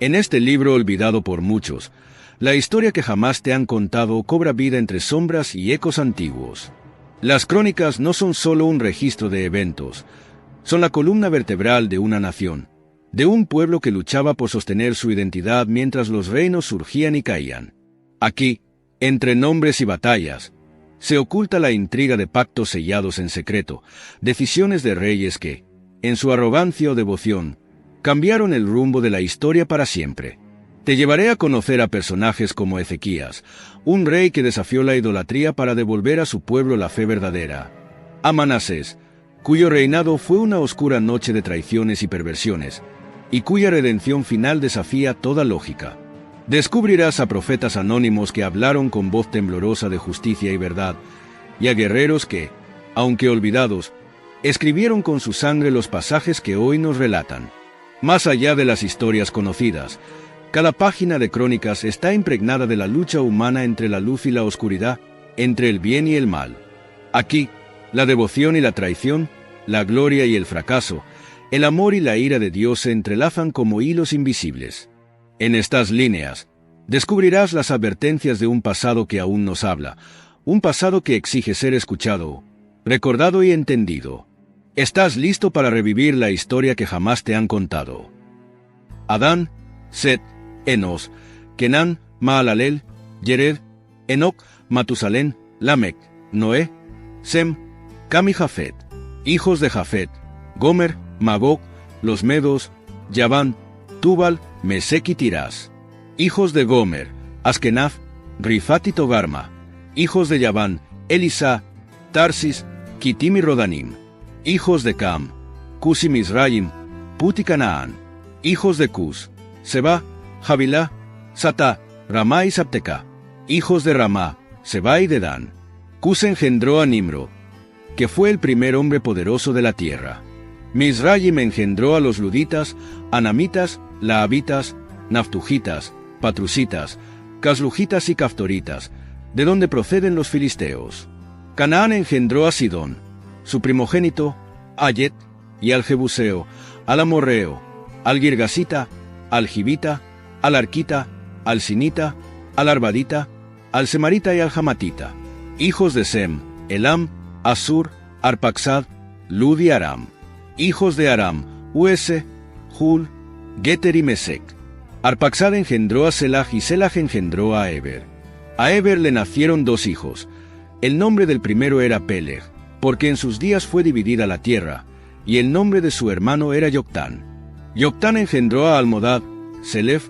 En este libro olvidado por muchos, la historia que jamás te han contado cobra vida entre sombras y ecos antiguos. Las crónicas no son solo un registro de eventos, son la columna vertebral de una nación, de un pueblo que luchaba por sostener su identidad mientras los reinos surgían y caían. Aquí, entre nombres y batallas, se oculta la intriga de pactos sellados en secreto, decisiones de reyes que, en su arrogancia o devoción, cambiaron el rumbo de la historia para siempre. Te llevaré a conocer a personajes como Ezequías, un rey que desafió la idolatría para devolver a su pueblo la fe verdadera; a Manasés, cuyo reinado fue una oscura noche de traiciones y perversiones, y cuya redención final desafía toda lógica. Descubrirás a profetas anónimos que hablaron con voz temblorosa de justicia y verdad, y a guerreros que, aunque olvidados, escribieron con su sangre los pasajes que hoy nos relatan. Más allá de las historias conocidas, cada página de crónicas está impregnada de la lucha humana entre la luz y la oscuridad, entre el bien y el mal. Aquí, la devoción y la traición, la gloria y el fracaso, el amor y la ira de Dios se entrelazan como hilos invisibles. En estas líneas, descubrirás las advertencias de un pasado que aún nos habla, un pasado que exige ser escuchado, recordado y entendido. ¿Estás listo para revivir la historia que jamás te han contado? Adán, Set, Enos, Kenán, Mahalalel, Yered, Enoc, Matusalén, Lamec, Noé, Sem, Cam y Jafet, hijos de Jafet, Gomer, Magog, los medos, Yaván, Tubal, Mesec y Tirás, hijos de Gomer, Askenaz, Rifat y Togarma, hijos de Yaván, Elisá, Tarsis, Kitim y Rodanim, hijos de Cam, Cus y Misraim, Put y Canaán, hijos de Cus, Seba, Javilá, Satá, Ramá y Sabteca, hijos de Ramá, Seba y Dedán. Cus engendró a Nimrod, que fue el primer hombre poderoso de la tierra. Misraim engendró a los luditas, anamitas, laabitas, naftujitas, patrusitas, caslujitas y caftoritas, de donde proceden los filisteos. Canaán engendró a Sidón, su primogénito, Ayet, y al Jebuseo, al Amorreo, al Girgasita, al Gibita, al Arquita, al Sinita, al Arbadita, al Semarita y al Jamatita, hijos de Sem, Elam, Asur, Arpaxad, Lud y Aram, hijos de Aram, Uese, Hul, Geter y Mesec. Arpaxad engendró a Selah y Selah engendró a Eber. A Eber le nacieron dos hijos. El nombre del primero era Peleg, porque en sus días fue dividida la tierra, y el nombre de su hermano era Yoctán. Yoctán engendró a Almodad, Selef,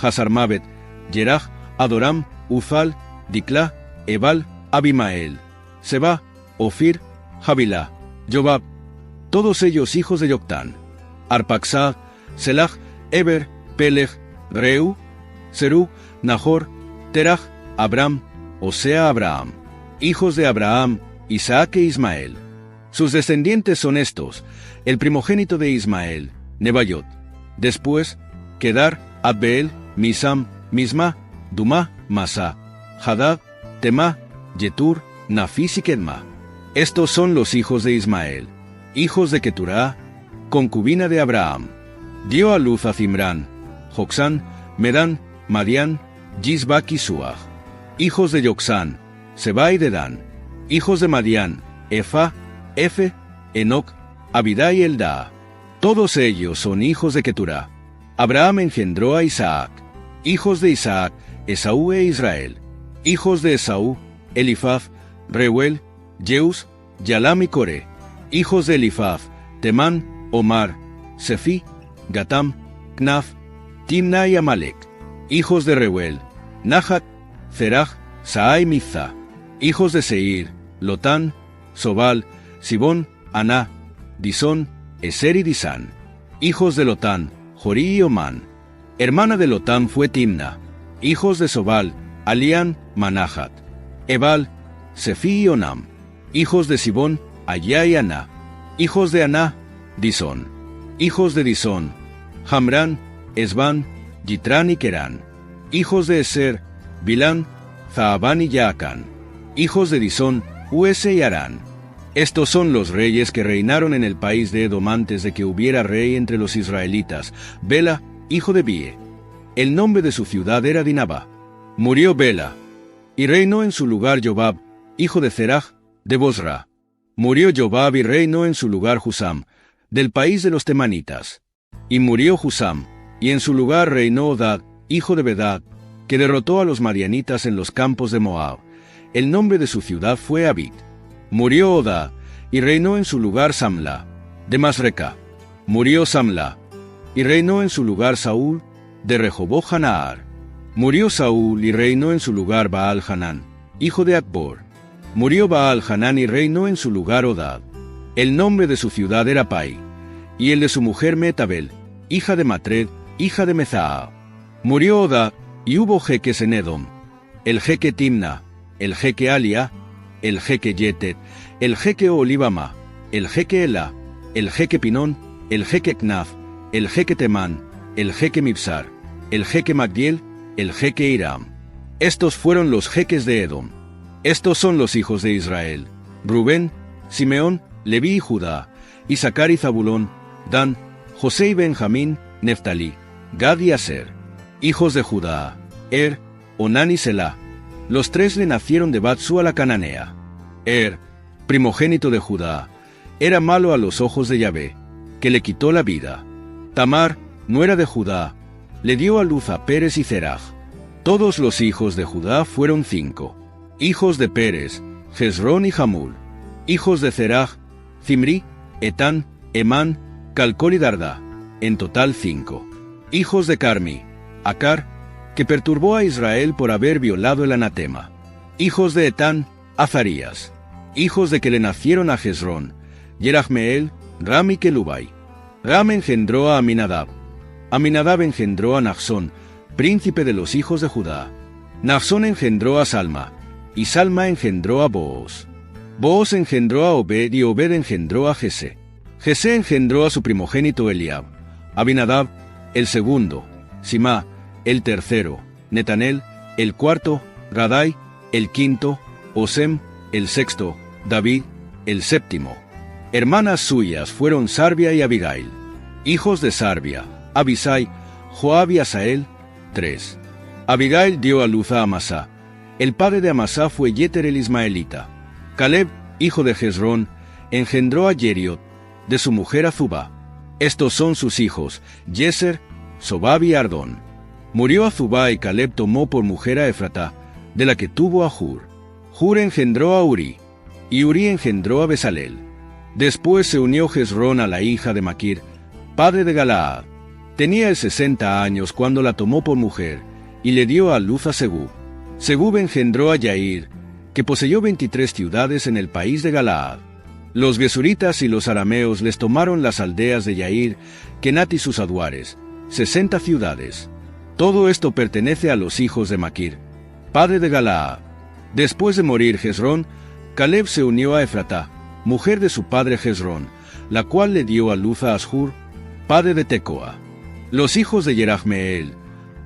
Hasarmabet, Yeraj, Adoram, Uzal, Diclá, Ebal, Abimael, Seba, Ofir, Javilá, Jobab, todos ellos hijos de Yoctán. Arpaxad, Selah, Eber, Peleg, Reu, Serú, Nahor, Teraj, Abram, o sea Abraham, hijos de Abraham, Isaac e Ismael. Sus descendientes son estos: el primogénito de Ismael, Nebaiot; después, Kedar, Adbeel, Misam, Misma, Dumá, Masá, Hadad, Temá, Yetur, Nafis y Kedma. Estos son los hijos de Ismael, hijos de Keturá, concubina de Abraham. Dio a luz a Zimrán, Joxán, Medán, Madián, Yisbac y Suach. Hijos de Yoxán, Seba y Dedán. Hijos de Madián, Efa, Efe, Enoc, Abidá y Eldaa. Todos ellos son hijos de Keturá. Abraham engendró a Isaac. Hijos de Isaac, Esaú e Israel. Hijos de Esaú, Elifaz, Reuel, Jeus, Yalam y Coré. Hijos de Elifaz, Temán, Omar, Sefí, Gatam, Knaf, Timna y Amalek. Hijos de Reuel, Nahat, Zeraj, Saa y Mizza. Hijos de Seir, Lotán, Sobal, Sibón, Aná, Disón, Eser y Disán. Hijos de Lotán, Jorí y Omán. Hermana de Lotán fue Timna. Hijos de Sobal, Alián, Manahat, Ebal, Sefí y Onam. Hijos de Sibón, Ayá y Aná. Hijos de Aná, Disón. Hijos de Disón, Hamrán, Esbán, Yitrán y Kerán. Hijos de Eser, Bilán, Zaabán y Yaacán. Hijos de Disón, Uese y Arán. Estos son los reyes que reinaron en el país de Edom antes de que hubiera rey entre los israelitas: Bela, hijo de Bie, El nombre de su ciudad era Dinaba. Murió Bela, y reinó en su lugar Jobab, hijo de Zeraj, de Bosra. Murió Jobab y reinó en su lugar Husam, del país de los temanitas. Y murió Husam, y en su lugar reinó Odad, hijo de Bedad, que derrotó a los madianitas en los campos de Moab. El nombre de su ciudad fue Abid. Murió Odad, y reinó en su lugar Samla, de Masreca. Murió Samla, y reinó en su lugar Saúl, de Rehoboth Janaar. Murió Saúl y reinó en su lugar Baal Hanán, hijo de Acbor. Murió Baal Hanán y reinó en su lugar Odad. El nombre de su ciudad era Pai, y el de su mujer Metabel, hija de Matred, hija de Mezaa. Murió Odad, y hubo jeques en Edom, el jeque Timna, el jeque Alia, el jeque Yetet, el jeque Olibama, el jeque Ela, el jeque Pinón, el jeque Knaf, el jeque Temán, el jeque Mibsar, el jeque Magdiel, el jeque Hiram. Estos fueron los jeques de Edom. Estos son los hijos de Israel: Rubén, Simeón, Leví y Judá, Isaacar y Zabulón, Dan, José y Benjamín, Neftalí, Gad y Aser. Hijos de Judá: Onán y Selá. Los tres le nacieron de Batsúa la cananea. Primogénito de Judá, era malo a los ojos de Yahvé, que le quitó la vida. Tamar, nuera de Judá, le dio a luz a Pérez y Zeraj. Todos los hijos de Judá fueron 5. Hijos de Pérez: Hezrón y Hamul. Hijos de Zeraj: Zimri, Etán, Emán, Calcol y Dardá. En total 5. Hijos de Carmi: Acar, que perturbó a Israel por haber violado el anatema. Hijos de Etán: Azarías. Hijos de que le nacieron a Hezrón: Yerahmeel, Ram y Kelubai. Ram engendró a Aminadab. Aminadab engendró a Nachsón, príncipe de los hijos de Judá. Nachsón engendró a Salma, y Salma engendró a Booz. Booz engendró a Obed, y Obed engendró a Jesé. Jesé engendró a su primogénito Eliab, Abinadab, el segundo, Simá, el tercero, Netanel, el cuarto, Radai, el quinto, Osem, el sexto, David, el séptimo. Hermanas suyas fueron Sarbia y Abigail. Hijos de Sarbia: Abisai, Joab y Asael, 3. Abigail dio a luz a Amasá. El padre de Amasá fue Yeter el Ismaelita. Caleb, hijo de Hezrón, engendró a Yeriot, de su mujer Azubá. Estos son sus hijos: Yeser, Sobab y Ardón. Murió Azubá y Caleb tomó por mujer a Efratá, de la que tuvo a Hur. Hur engendró a Uri, y Uri engendró a Besalel. Después se unió Hezrón a la hija de Maquir, padre de Galaad. Tenía él 60 años cuando la tomó por mujer, y le dio a luz a Segub. Segub engendró a Yair, que poseyó 23 ciudades en el país de Galaad. Los gesuritas y los arameos les tomaron las aldeas de Yair, Kenat y sus aduares, 60 ciudades. Todo esto pertenece a los hijos de Maquir, padre de Galaad. Después de morir Hezrón, Caleb se unió a Efratá, mujer de su padre Hezrón, la cual le dio a luz a Ashur, padre de Tecoa. Los hijos de Yerahmeel,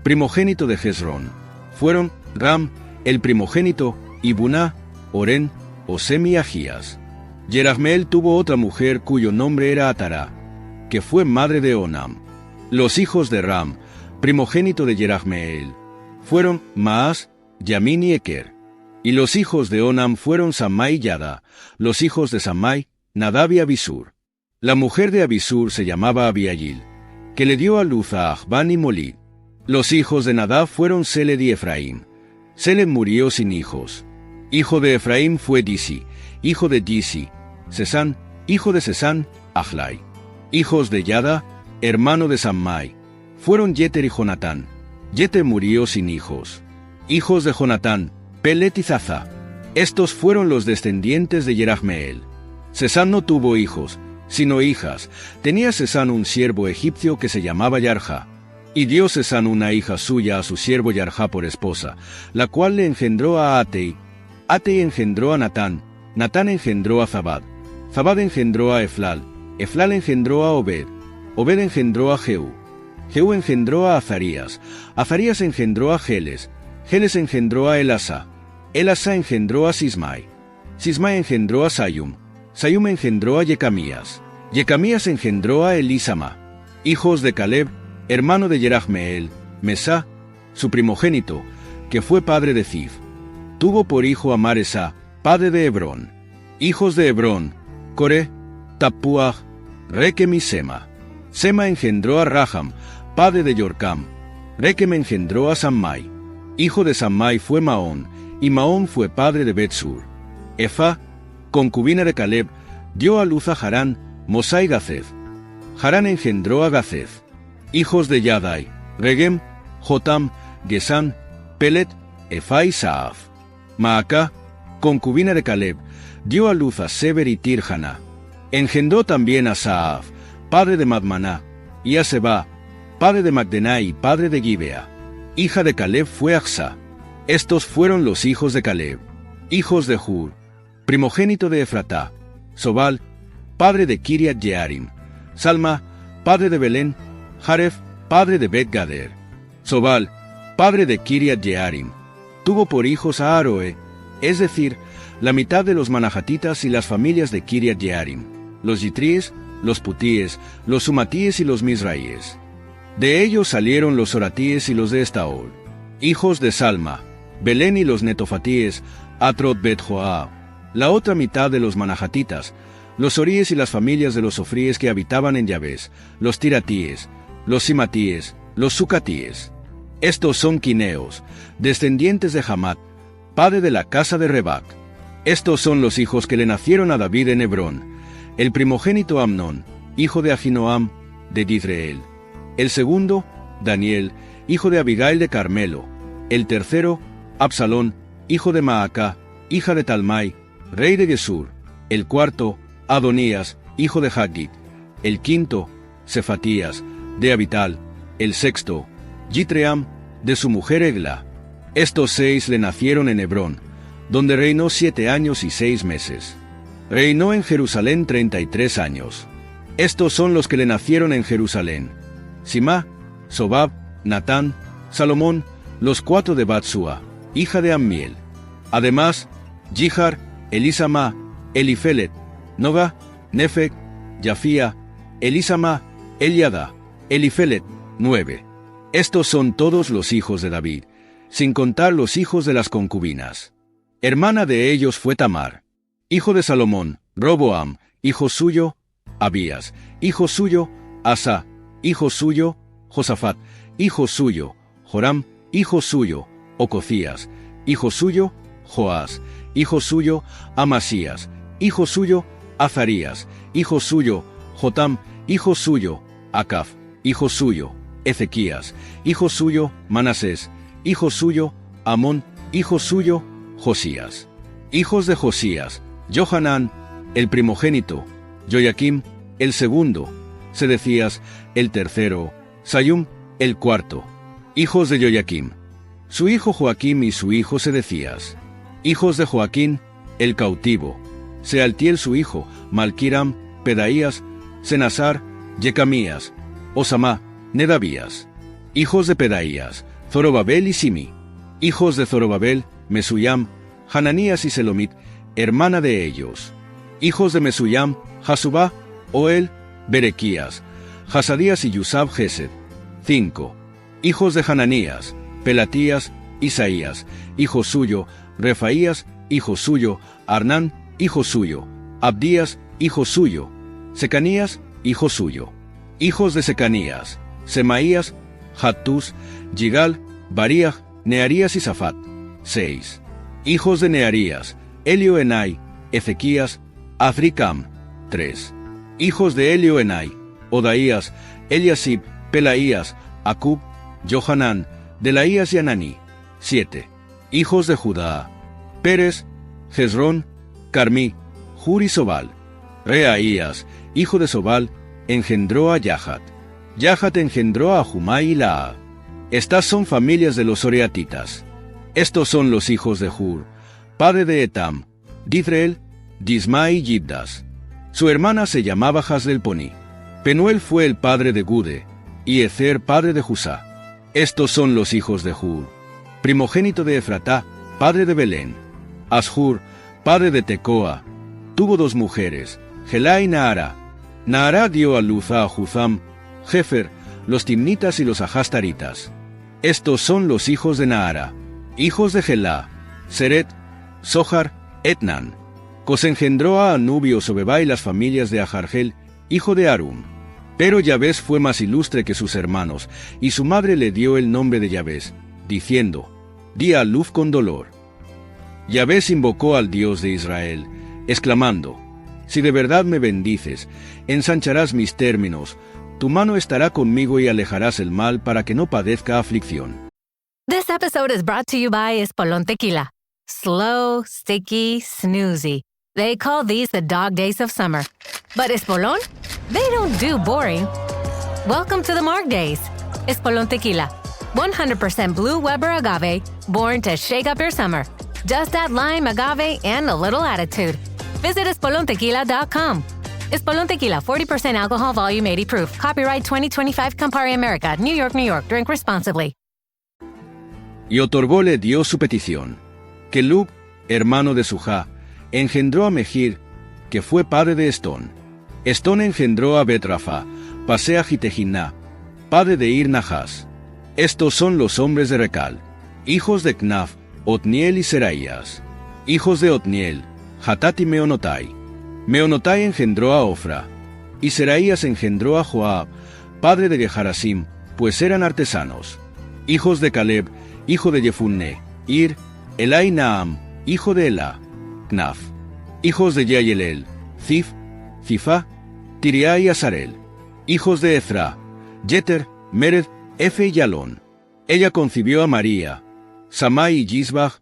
primogénito de Hezrón, fueron Ram, el primogénito, y Buná, Orén, Osem y Agías. Yerahmeel tuvo otra mujer cuyo nombre era Atará, que fue madre de Onam. Los hijos de Ram, primogénito de Yerahmeel, fueron Maas, Yamin y Eker. Y los hijos de Onam fueron Samai y Yada. Los hijos de Samai, Nadab y Abisur. La mujer de Abisur se llamaba Abiagil, que le dio a luz a Ahban y Molid. Los hijos de Nadab fueron Seled y Efraín. Seled murió sin hijos. Hijo de Efraín fue Disi, hijo de Disi, Sesán, hijo de Sesán, Ahlai. Hijos de Yada, hermano de Sammai, fueron Yeter y Jonatán. Yeter murió sin hijos. Hijos de Jonatán, Pelet y Zaza. Estos fueron los descendientes de Yerahmeel. Sesán no tuvo hijos, sino hijas. Tenía Sesán un siervo egipcio que se llamaba Yarja. Y dio Sesán una hija suya a su siervo Yarja por esposa, la cual le engendró a Atei. Atei engendró a Natán. Natán engendró a Zabad. Zabad engendró a Eflal. Eflal engendró a Obed. Obed engendró a Jehú. Jehú engendró a Azarías. Azarías engendró a Geles. Geles engendró a Elasa. Elasa engendró a Sismai. Sismai engendró a Sayum. Sayum engendró a Yecamías. Yecamías engendró a Elisama. Hijos de Caleb, hermano de Yerahmeel, Mesá, su primogénito, que fue padre de Zif. Tuvo por hijo a Maresá, padre de Hebrón. Hijos de Hebrón: Coré, Tapuaj, Rekem y Sema. Sema engendró a Raham, padre de Yorcam. Rekem engendró a Sammai. Hijo de Sammai fue Maón, y Maón fue padre de Betsur. Efá, concubina de Caleb, dio a luz a Harán, Mosá y Gacez. Harán engendró a Gacez. Hijos de Yadai: Regem, Jotam, Gesán, Pelet, Efá y Saaf. Maacá, concubina de Caleb, dio a luz a Seber y Tirjana. Engendró también a Saaf, padre de Madmaná, y a Seba, padre de Magdená y padre de Gibea. Hija de Caleb fue Achsá. Estos fueron los hijos de Caleb. Hijos de Hur, primogénito de Efratá: Sobal, padre de Kiriat Jearim. Salma, padre de Belén. Jaref, padre de Bet-Gader. Sobal, padre de Kiriat Jearim. Tuvo por hijos a Aroe, es decir, la mitad de los manahatitas y las familias de Kiriat Jearim, los yitríes, los putíes, los sumatíes y los misraíes. De ellos salieron los oratíes y los de Estaol. Hijos de Salma: Belén y los netofatíes, Atrot Bet-Joab. La otra mitad de los manahatitas, los oríes y las familias de los ofríes que habitaban en Yabes, los tiratíes, los simatíes, los sucatíes. Estos son quineos, descendientes de Hamat, padre de la casa de Rebac. Estos son los hijos que le nacieron a David en Hebrón: el primogénito Amnón, hijo de Ahinoam, de Dizreel; el segundo, Daniel, hijo de Abigail de Carmelo; el tercero, Absalón, hijo de Maacá, hija de Talmai, rey de Gesur; el cuarto, Adonías, hijo de Haggit; el quinto, Cefatías, de Abital; el sexto, Yitream, de su mujer Egla. Estos 6 le nacieron en Hebrón, donde reinó 7 años y 6 meses. Reinó en Jerusalén 33 años. Estos son los que le nacieron en Jerusalén: Simá, Sobab, Natán, Salomón, los 4 de Batsua, hija de Ammiel. Además, Jihar, Elisama, Elifelet, Noga, Nefec, Yafía, Elisama, Eliada, Elifelet, 9. Estos son todos los hijos de David, sin contar los hijos de las concubinas. Hermana de ellos fue Tamar. Hijo de Salomón: Roboam; hijo suyo, Abías; hijo suyo, Asa; hijo suyo, Josafat; hijo suyo, Joram; hijo suyo, Ococías; hijo suyo, Joás; hijo suyo, Amasías; hijo suyo, Azarías; hijo suyo, Jotam; hijo suyo, Acaf; hijo suyo, Ezequías; hijo suyo, Manasés; hijo suyo, Amón; hijo suyo, Josías. Hijos de Josías: Johanán, el primogénito; Joyaquim, el segundo; Sedecías, el tercero; Sayum, el cuarto. Hijos de Joyaquim: su hijo Joaquim y su hijo Sedecías. Hijos de Joaquín: el cautivo; Sealtiel su hijo, Malquiram, Pedaías, Senasar, Yecamías, Osamá, Nedabías. Hijos de Pedaías: Zorobabel y Simi. Hijos de Zorobabel: Mesuyam, Hananías y Selomit, hermana de ellos. Hijos de Mesuyam: Hasubá, Oel, Berequías, Hasadías y Yusab Gesed. 5. Hijos de Hananías: Pelatías, Isaías, hijo suyo; Refaías, hijo suyo; Arnán, hijo suyo; Abdías, hijo suyo; Secanías, hijo suyo. Hijos de Secanías: Semaías, Hattus, Yigal, Barías, Nearías y Safat. 6. Hijos de Nearías: Elioenai, Ezequías, Azricam. 3. Hijos de Elioenai: Odaías, Eliasib, Pelaías, Acub, Johanán, Delaías y Ananí. 7. Hijos de Judá: Pérez, Jezrón, Carmí, Hur y Sobal. Reaías, hijo de Sobal, engendró a Yahat. Yahat engendró a Jumai y Laa. Estas son familias de los oreatitas. Estos son los hijos de Hur, padre de Etam: Dizreel, Disma y Yibdas. Su hermana se llamaba Hasdelponi. Penuel fue el padre de Gude, y Ezer padre de Jusá. Estos son los hijos de Hur, primogénito de Efratá, padre de Belén. Ashur, padre de Tecoa, tuvo 2 mujeres, Gelá y Naará. Naará dio a luz a Juzam, Jefer, los timnitas y los ajastaritas. Estos son los hijos de Naara, hijos de Gelá, Seret, Zohar, Etnan. Engendró a Anubio Sobeba y las familias de Ajargel, hijo de Arum. Pero Yabés fue más ilustre que sus hermanos, y su madre le dio el nombre de Yabés, diciendo, di a Luz con dolor. Yabés invocó al Dios de Israel, exclamando, si de verdad me bendices, ensancharás mis términos, tu mano estará conmigo y alejarás el mal para que no padezca aflicción. This episode is brought to you by Espolón Tequila. Slow, sticky, snoozy. They call these the dog days of summer. But Espolón? They don't do boring. Welcome to the Marg Days. Espolón Tequila. 100% blue Weber agave, born to shake up your summer. Just add lime, agave, and a little attitude. Visit espolontequila.com. Espolón Tequila, 40% alcohol, volume 80 proof. Copyright 2025 Campari America, New York, New York. Drink responsibly. Y otorgóle Dios su petición. Kelub, hermano de Sujá, engendró a Mejir, que fue padre de Estón. Estón engendró a Betrafa, Pasea Jitejiná, padre de Ir Nahas. Estos son los hombres de Recal, hijos de Knaf, Otniel y Seraías. Hijos de Otniel, Hatat y Meonotai. Meonotai engendró a Ofra, y Seraías engendró a Joab, padre de Geharasim, pues eran artesanos. Hijos de Caleb, hijo de Jefunne, Ir, Elá y Naam, hijo de Elá, Knaf. Hijos de Yayelel, Zif, Zifá, Tiriá y Azarel. Hijos de Ezra, Jeter, Mered, Efe y Yalón. Ella concibió a María, Samai y Yisbach,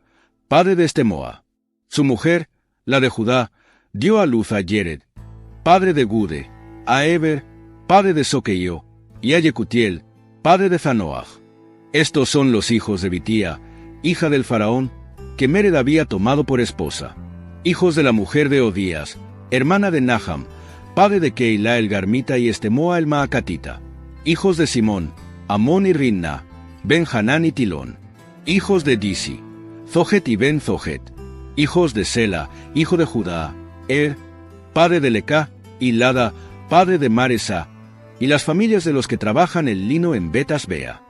padre de Estemoa. Su mujer, la de Judá, dio a luz a Yered, padre de Gude, a Eber, padre de Soqueio, y a Yecutiel, padre de Zanoach. Estos son los hijos de Bitía, hija del faraón, que Mered había tomado por esposa. Hijos de la mujer de Odías, hermana de Naham, padre de Keilah el Garmita y Estemoa el Maacatita. Hijos de Simón, Amón y Rinna, Ben-Hanán y Tilón. Hijos de Disi, Zohet y Ben-Zohet. Hijos de Sela, hijo de Judá, padre de Lecá, y Lada, padre de Maresa, y las familias de los que trabajan el lino en Betasbea.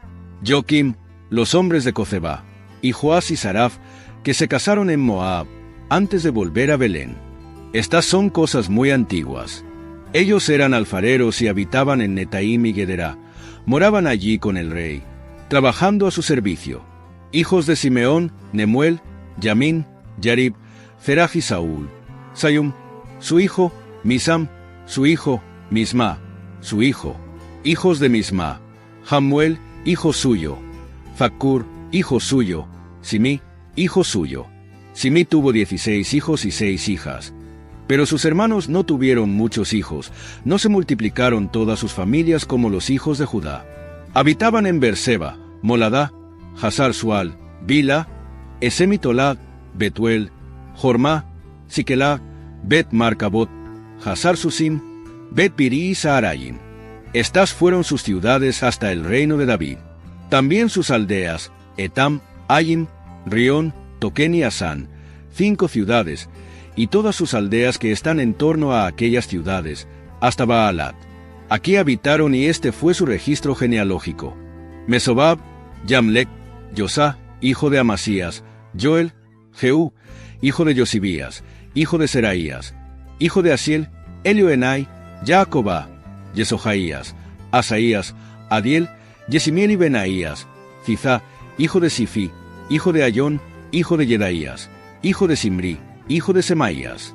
Joquim, los hombres de Coceba, y Joás y Saraf, que se casaron en Moab, antes de volver a Belén. Estas son cosas muy antiguas. Ellos eran alfareros y habitaban en Netaim y Gederá, moraban allí con el rey, trabajando a su servicio. Hijos de Simeón, Nemuel, Yamín, Yarib, Zeraj y Saúl. Sayum, su hijo, Misam, su hijo, Misma, su hijo. Hijos de Misma, Hamuel, hijo suyo. Zacur, hijo suyo. Simi, hijo suyo. Simi tuvo 16 hijos y 6 hijas. Pero sus hermanos no tuvieron muchos hijos, no se multiplicaron todas sus familias como los hijos de Judá. Habitaban en Berseba, Moladá, Hazar Sual, Bila, Esemitolad, Betuel, Jormá, Siquelá, Bet Marcabot, Hazar Susim, Bet Biri y Saarayim. Estas fueron sus ciudades hasta el reino de David. También sus aldeas, Etam, Ayim, Rión, Toquén y Asán, 5 ciudades, y todas sus aldeas que están en torno a aquellas ciudades, hasta Baalat. Aquí habitaron y este fue su registro genealógico. Mesobab, Yamlec, Yosá, hijo de Amasías, Joel, Jehú, hijo de Yosibías, hijo de Seraías, hijo de Asiel, Elioenai, Jacobá, Yesojaías, Asaías, Adiel, Yesimiel y Benaías, Zizá, hijo de Sifi, hijo de Ayón, hijo de Yedaías, hijo de Simri, hijo de Semaías.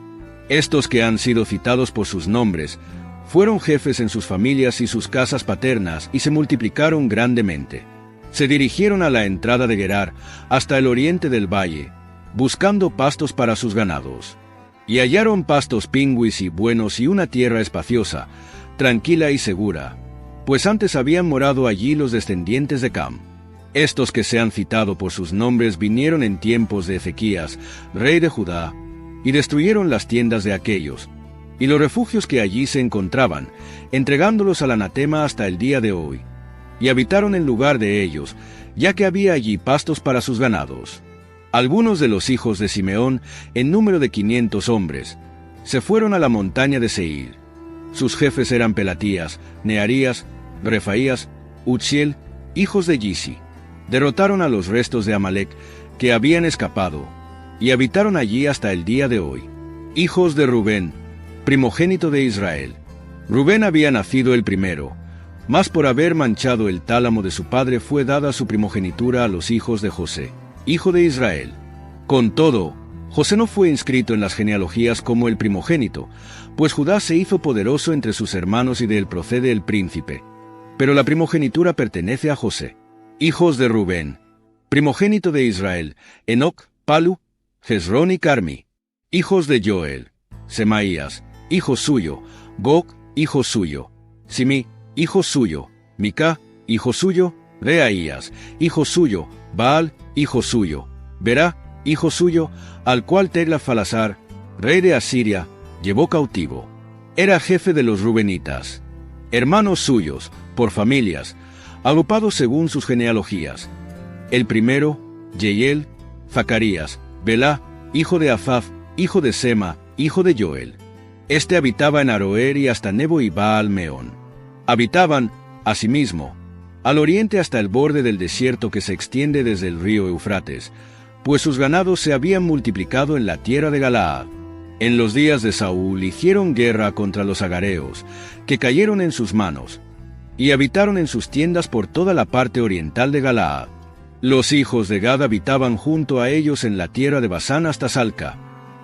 Estos que han sido citados por sus nombres, fueron jefes en sus familias y sus casas paternas y se multiplicaron grandemente. Se dirigieron a la entrada de Gerar, hasta el oriente del valle, buscando pastos para sus ganados. Y hallaron pastos pingüis y buenos y una tierra espaciosa, tranquila y segura, pues antes habían morado allí los descendientes de Cam. Estos que se han citado por sus nombres vinieron en tiempos de Ezequías, rey de Judá, y destruyeron las tiendas de aquellos, y los refugios que allí se encontraban, entregándolos al anatema hasta el día de hoy, y habitaron en lugar de ellos, ya que había allí pastos para sus ganados. Algunos de los hijos de Simeón, en número de 500 hombres, se fueron a la montaña de Seir. Sus jefes eran Pelatías, Nearías, Refaías, Utziel, hijos de Yisi. Derrotaron a los restos de Amalek que habían escapado, y habitaron allí hasta el día de hoy. Hijos de Rubén, primogénito de Israel. Rubén había nacido el primero, mas por haber manchado el tálamo de su padre fue dada su primogenitura a los hijos de José, hijo de Israel. Con todo, José no fue inscrito en las genealogías como el primogénito, pues Judá se hizo poderoso entre sus hermanos y de él procede el príncipe. Pero la primogenitura pertenece a José. Hijos de Rubén, primogénito de Israel, Enoc, Palu, Hezrón y Carmi. Hijos de Joel, Semaías, hijo suyo, Gog, hijo suyo, Simi, hijo suyo, Mica, hijo suyo, Reaías, hijo suyo, Baal, hijo suyo, Berá, hijo suyo, al cual Tegla-Falasar, rey de Asiria, llevó cautivo. Era jefe de los rubenitas, hermanos suyos, por familias, agrupados según sus genealogías. El primero, Yeiel, Zacarías, Belá, hijo de Asaf, hijo de Sema, hijo de Joel. Este habitaba en Aroer y hasta Nebo y Baal-Meón. Habitaban, asimismo, al oriente hasta el borde del desierto que se extiende desde el río Eufrates, pues sus ganados se habían multiplicado en la tierra de Galaad. En los días de Saúl hicieron guerra contra los agareos, que cayeron en sus manos, y habitaron en sus tiendas por toda la parte oriental de Galaad. Los hijos de Gad habitaban junto a ellos en la tierra de Basán hasta Salca.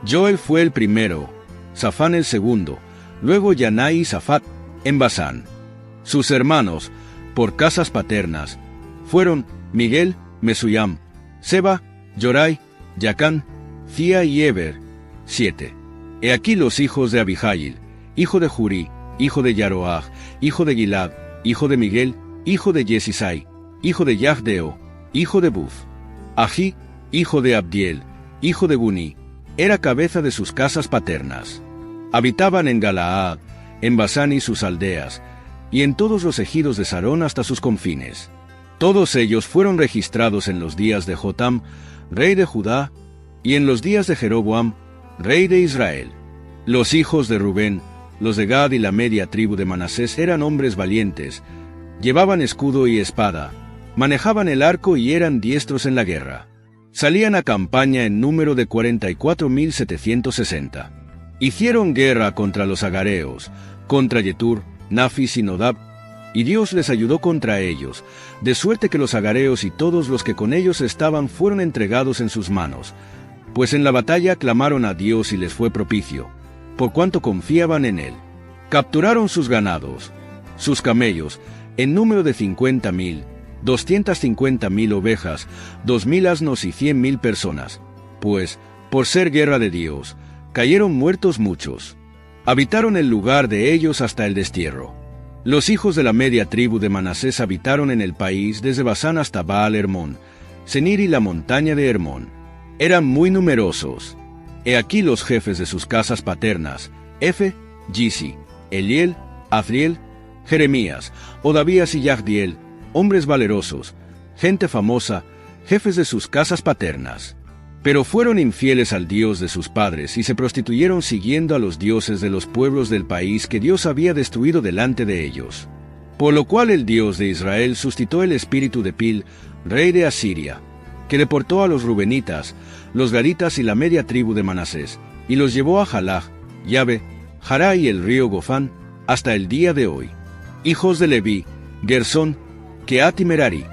Joel fue el primero, Safán el segundo, luego Yanai y Safat, en Basán. Sus hermanos, por casas paternas, fueron Miguel, Mesuyam, Seba, Jorai, Yacán, Zía y Eber, 7. He aquí los hijos de Abijail, hijo de Jurí, hijo de Yaroaj, hijo de Gilad, hijo de Miguel, hijo de Yesisai, hijo de Yahdeo, hijo de Buf. Ají, hijo de Abdiel, hijo de Guni, era cabeza de sus casas paternas. Habitaban en Galaad, en Basán y sus aldeas, y en todos los ejidos de Sarón hasta sus confines. Todos ellos fueron registrados en los días de Jotam, rey de Judá, y en los días de Jeroboam, rey de Israel. Los hijos de Rubén, los de Gad y la media tribu de Manasés eran hombres valientes, llevaban escudo y espada, manejaban el arco y eran diestros en la guerra. Salían a campaña en número de 44.760. Hicieron guerra contra los agareos, contra Yetur, Nafis y Nodab, y Dios les ayudó contra ellos, de suerte que los agareos y todos los que con ellos estaban fueron entregados en sus manos, pues en la batalla clamaron a Dios y les fue propicio, por cuanto confiaban en él. Capturaron sus ganados, sus camellos, en número de 50.000, 250.000 ovejas, 2.000 asnos y 100.000 personas, pues, por ser guerra de Dios, cayeron muertos muchos. Habitaron el lugar de ellos hasta el destierro. Los hijos de la media tribu de Manasés habitaron en el país desde Basán hasta Baal-Hermón, Senir y la montaña de Hermón. Eran muy numerosos. He aquí los jefes de sus casas paternas, Efe, Gisi, Eliel, Azriel, Jeremías, Odabías y Yahdiel, hombres valerosos, gente famosa, jefes de sus casas paternas. Pero fueron infieles al Dios de sus padres y se prostituyeron siguiendo a los dioses de los pueblos del país que Dios había destruido delante de ellos. Por lo cual el Dios de Israel suscitó el espíritu de Pil, rey de Asiria, que deportó a los rubenitas, los gaditas y la media tribu de Manasés, y los llevó a Jalaj, Yabe, Jará y el río Gofán, hasta el día de hoy. Hijos de Leví, Gersón, Keat y Merari.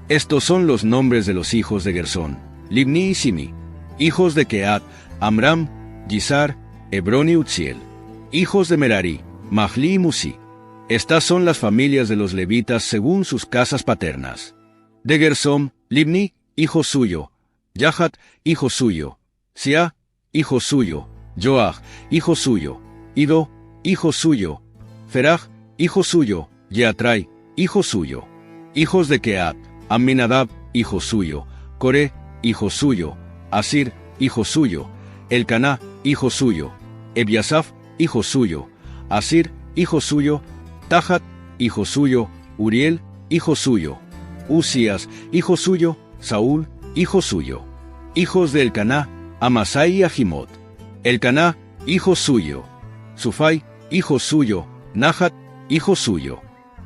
Estos son los nombres de los hijos de Gersón, Libni y Simi. Hijos de Keat, Amram, Gizar, Hebrón y Utziel. Hijos de Merari, Mahli y Musi. Estas son las familias de los levitas según sus casas paternas. De Gersón, Libni, hijo suyo, Yahat, hijo suyo, Sia, hijo suyo, Joach, hijo suyo, Ido, hijo suyo, Feraj, hijo suyo, Yeatrai, hijo suyo. Hijos de Keat, Amminadab, hijo suyo, Coré, hijo suyo, Asir, hijo suyo, Elcaná, hijo suyo, Ebiasaf, hijo suyo, Asir, hijo suyo, Tahat, hijo suyo, Uriel, hijo suyo, Usías, hijo suyo, Saúl, hijo suyo. Hijos de Elcaná, Amasai y Ahimot. Elcaná, hijo suyo, Sufai, hijo suyo, Nahat, hijo suyo,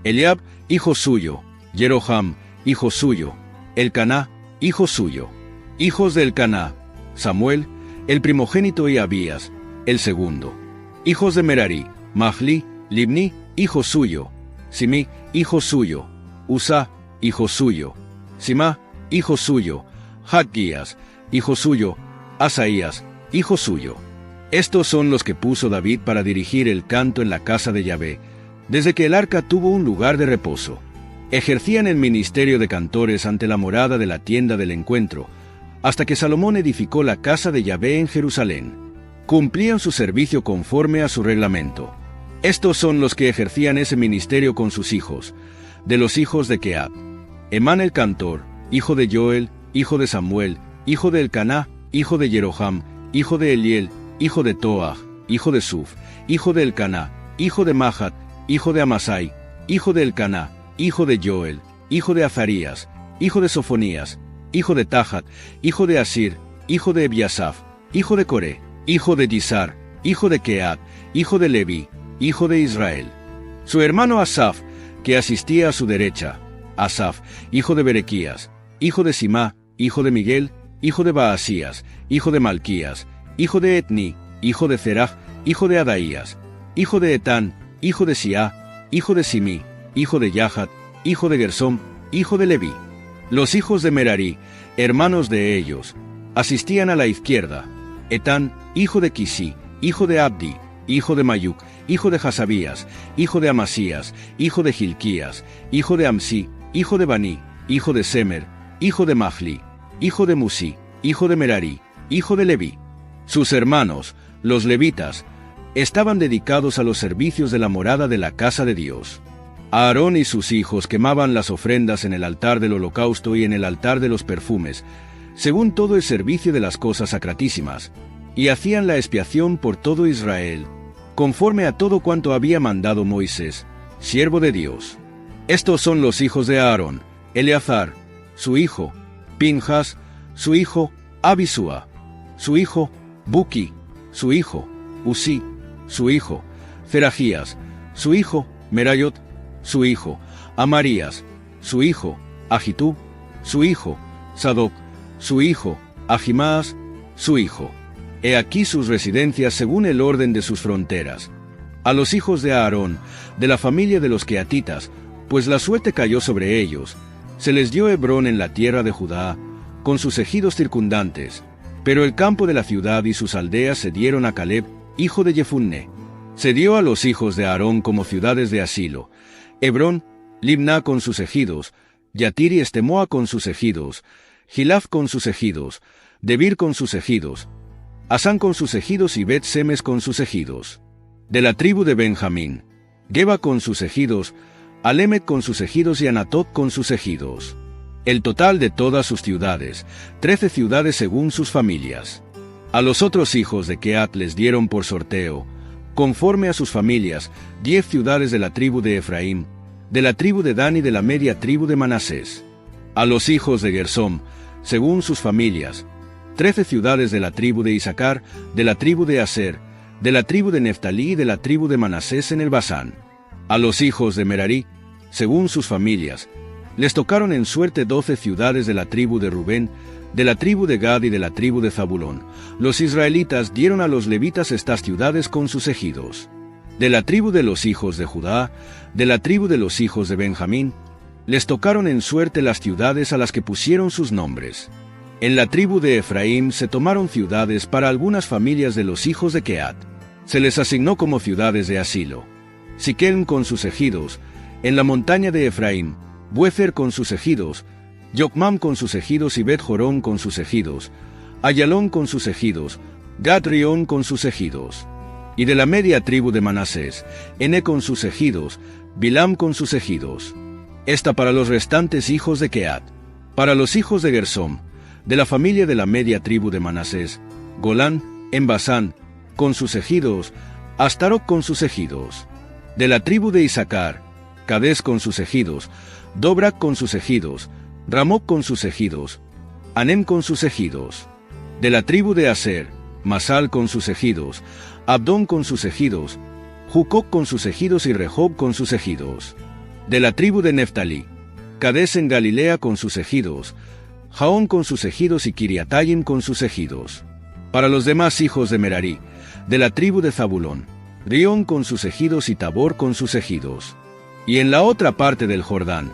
Eliab, hijo suyo, Jeroham, hijo suyo, Elcaná, hijo suyo. Hijos de Elcaná: Samuel, el primogénito, y Abías, el segundo. Hijos de Merari: Mahli, Libni, hijo suyo. Simí, hijo suyo. Usa, hijo suyo. Simá, hijo suyo. Jadgías, hijo suyo. Asaías, hijo suyo. Estos son los que puso David para dirigir el canto en la casa de Yahvé, desde que el arca tuvo un lugar de reposo. Ejercían el ministerio de cantores ante la morada de la tienda del encuentro, hasta que Salomón edificó la casa de Yahvé en Jerusalén. Cumplían su servicio conforme a su reglamento. Estos son los que ejercían ese ministerio con sus hijos. De los hijos de Kehat: Emán el cantor, hijo de Joel, hijo de Samuel, hijo de Elcaná, hijo de Jeroham, hijo de Eliel, hijo de Toach, hijo de Suf, hijo de Elcaná, hijo de Mahat, hijo de Amasai, hijo de Elcaná, hijo de Joel, hijo de Azarías, hijo de Sofonías, hijo de Tahat, hijo de Asir, hijo de Ebiasaf, hijo de Coré, hijo de Yizar, hijo de Kehat, hijo de Leví, hijo de Israel. Su hermano Asaf, que asistía a su derecha: Asaf, hijo de Berequías, hijo de Simá, hijo de Miguel, hijo de Baasías, hijo de Malquías, hijo de Etni, hijo de Zerach, hijo de Adaías, hijo de Etán, hijo de Siá, hijo de Simí, hijo de Yahat, hijo de Gersom, hijo de Leví. Los hijos de Merari, hermanos de ellos, asistían a la izquierda: Etán, hijo de Quisí, hijo de Abdi, hijo de Mayuc, hijo de Hasabías, hijo de Amasías, hijo de Gilquías, hijo de Amsi, hijo de Baní, hijo de Semer, hijo de Mahli, hijo de Musi, hijo de Merari, hijo de Leví. Sus hermanos, los levitas, estaban dedicados a los servicios de la morada de la casa de Dios. Aarón y sus hijos quemaban las ofrendas en el altar del holocausto y en el altar de los perfumes, según todo el servicio de las cosas sacratísimas, y hacían la expiación por todo Israel, conforme a todo cuanto había mandado Moisés, siervo de Dios. Estos son los hijos de Aarón: Eleazar, su hijo; Pinjas, su hijo; Abisúa, su hijo; Buki, su hijo; Usí, su hijo; Zerahías, su hijo; Merayot, su hijo; Amarías, su hijo; Agitú, su hijo; Sadoc, su hijo; Ahimaas, su hijo. He aquí sus residencias según el orden de sus fronteras. A los hijos de Aarón, de la familia de los queatitas, pues la suerte cayó sobre ellos, se les dio Hebrón en la tierra de Judá, con sus ejidos circundantes, pero el campo de la ciudad y sus aldeas se dieron a Caleb, hijo de Jefunné. Se dio a los hijos de Aarón como ciudades de asilo: Hebrón, Libná con sus ejidos, Yatir y Estemoa con sus ejidos, Gilaf con sus ejidos, Debir con sus ejidos, Asán con sus ejidos y Bet-Semes con sus ejidos. De la tribu de Benjamín: Geba con sus ejidos, Alemet con sus ejidos y Anatot con sus ejidos. El total de todas sus ciudades, 13 ciudades según sus familias. A los otros hijos de Kehat les dieron por sorteo, conforme a sus familias, 10 ciudades de la tribu de Efraín, de la tribu de Dan y de la media tribu de Manasés. A los hijos de Gersom, según sus familias, 13 ciudades de la tribu de Isaacar, de la tribu de Aser, de la tribu de Neftalí y de la tribu de Manasés en el Basán. A los hijos de Merari, según sus familias, les tocaron en suerte 12 ciudades de la tribu de Rubén, de la tribu de Gad y de la tribu de Zabulón. Los israelitas dieron a los levitas estas ciudades con sus ejidos. De la tribu de los hijos de Judá, de la tribu de los hijos de Benjamín, les tocaron en suerte las ciudades a las que pusieron sus nombres. En la tribu de Efraín se tomaron ciudades para algunas familias de los hijos de Kehat. Se les asignó como ciudades de asilo: Siquem con sus ejidos, en la montaña de Efraín; Buefer con sus ejidos, Yocmam con sus ejidos y Bet-Jorón con sus ejidos; Ayalón con sus ejidos, Gat-Rión con sus ejidos. Y de la media tribu de Manasés: Ene con sus ejidos, Bilam con sus ejidos. Esta para los restantes hijos de Kehat. Para los hijos de Gersom, de la familia de la media tribu de Manasés: Golán, en Basán, con sus ejidos; Astaroc con sus ejidos. De la tribu de Isaacar: Cadés con sus ejidos, Dobrac con sus ejidos, Ramoc con sus ejidos, Anem con sus ejidos. De la tribu de Aser: Masal con sus ejidos, Abdón con sus ejidos, Jucoc con sus ejidos y Rehob con sus ejidos. De la tribu de Neftalí: Cades en Galilea con sus ejidos, Jaón con sus ejidos y Kiriatayim con sus ejidos. Para los demás hijos de Merari, de la tribu de Zabulón, Rión con sus ejidos y Tabor con sus ejidos. Y en la otra parte del Jordán,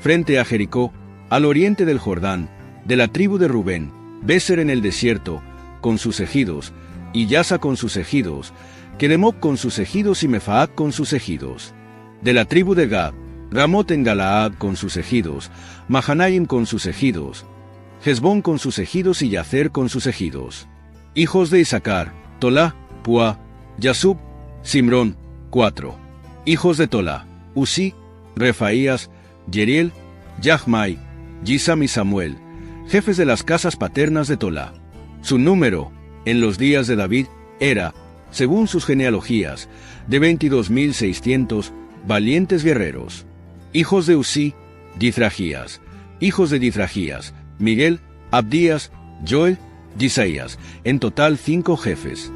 frente a Jericó, al oriente del Jordán, de la tribu de Rubén, Béser en el desierto, con sus ejidos, y Yasa con sus ejidos, Kedemoc con sus ejidos y Mefaac con sus ejidos. De la tribu de Gad, Ramot en Galaad con sus ejidos, Mahanaim con sus ejidos, Hezbón con sus ejidos y Yacer con sus ejidos. Hijos de Isaacar, Tolá, Pua, Yasub, Simrón, 4. Hijos de Tolá, Uzi, Refaías, Yeriel, Yahmai, Yisam y Samuel, jefes de las casas paternas de Tolá. Su número, en los días de David, era, según sus genealogías, de 22.600 valientes guerreros. Hijos de Uzi, Dithrajías. Hijos de Dithrajías, Miguel, Abdías, Joel, Isaías, en total 5 jefes.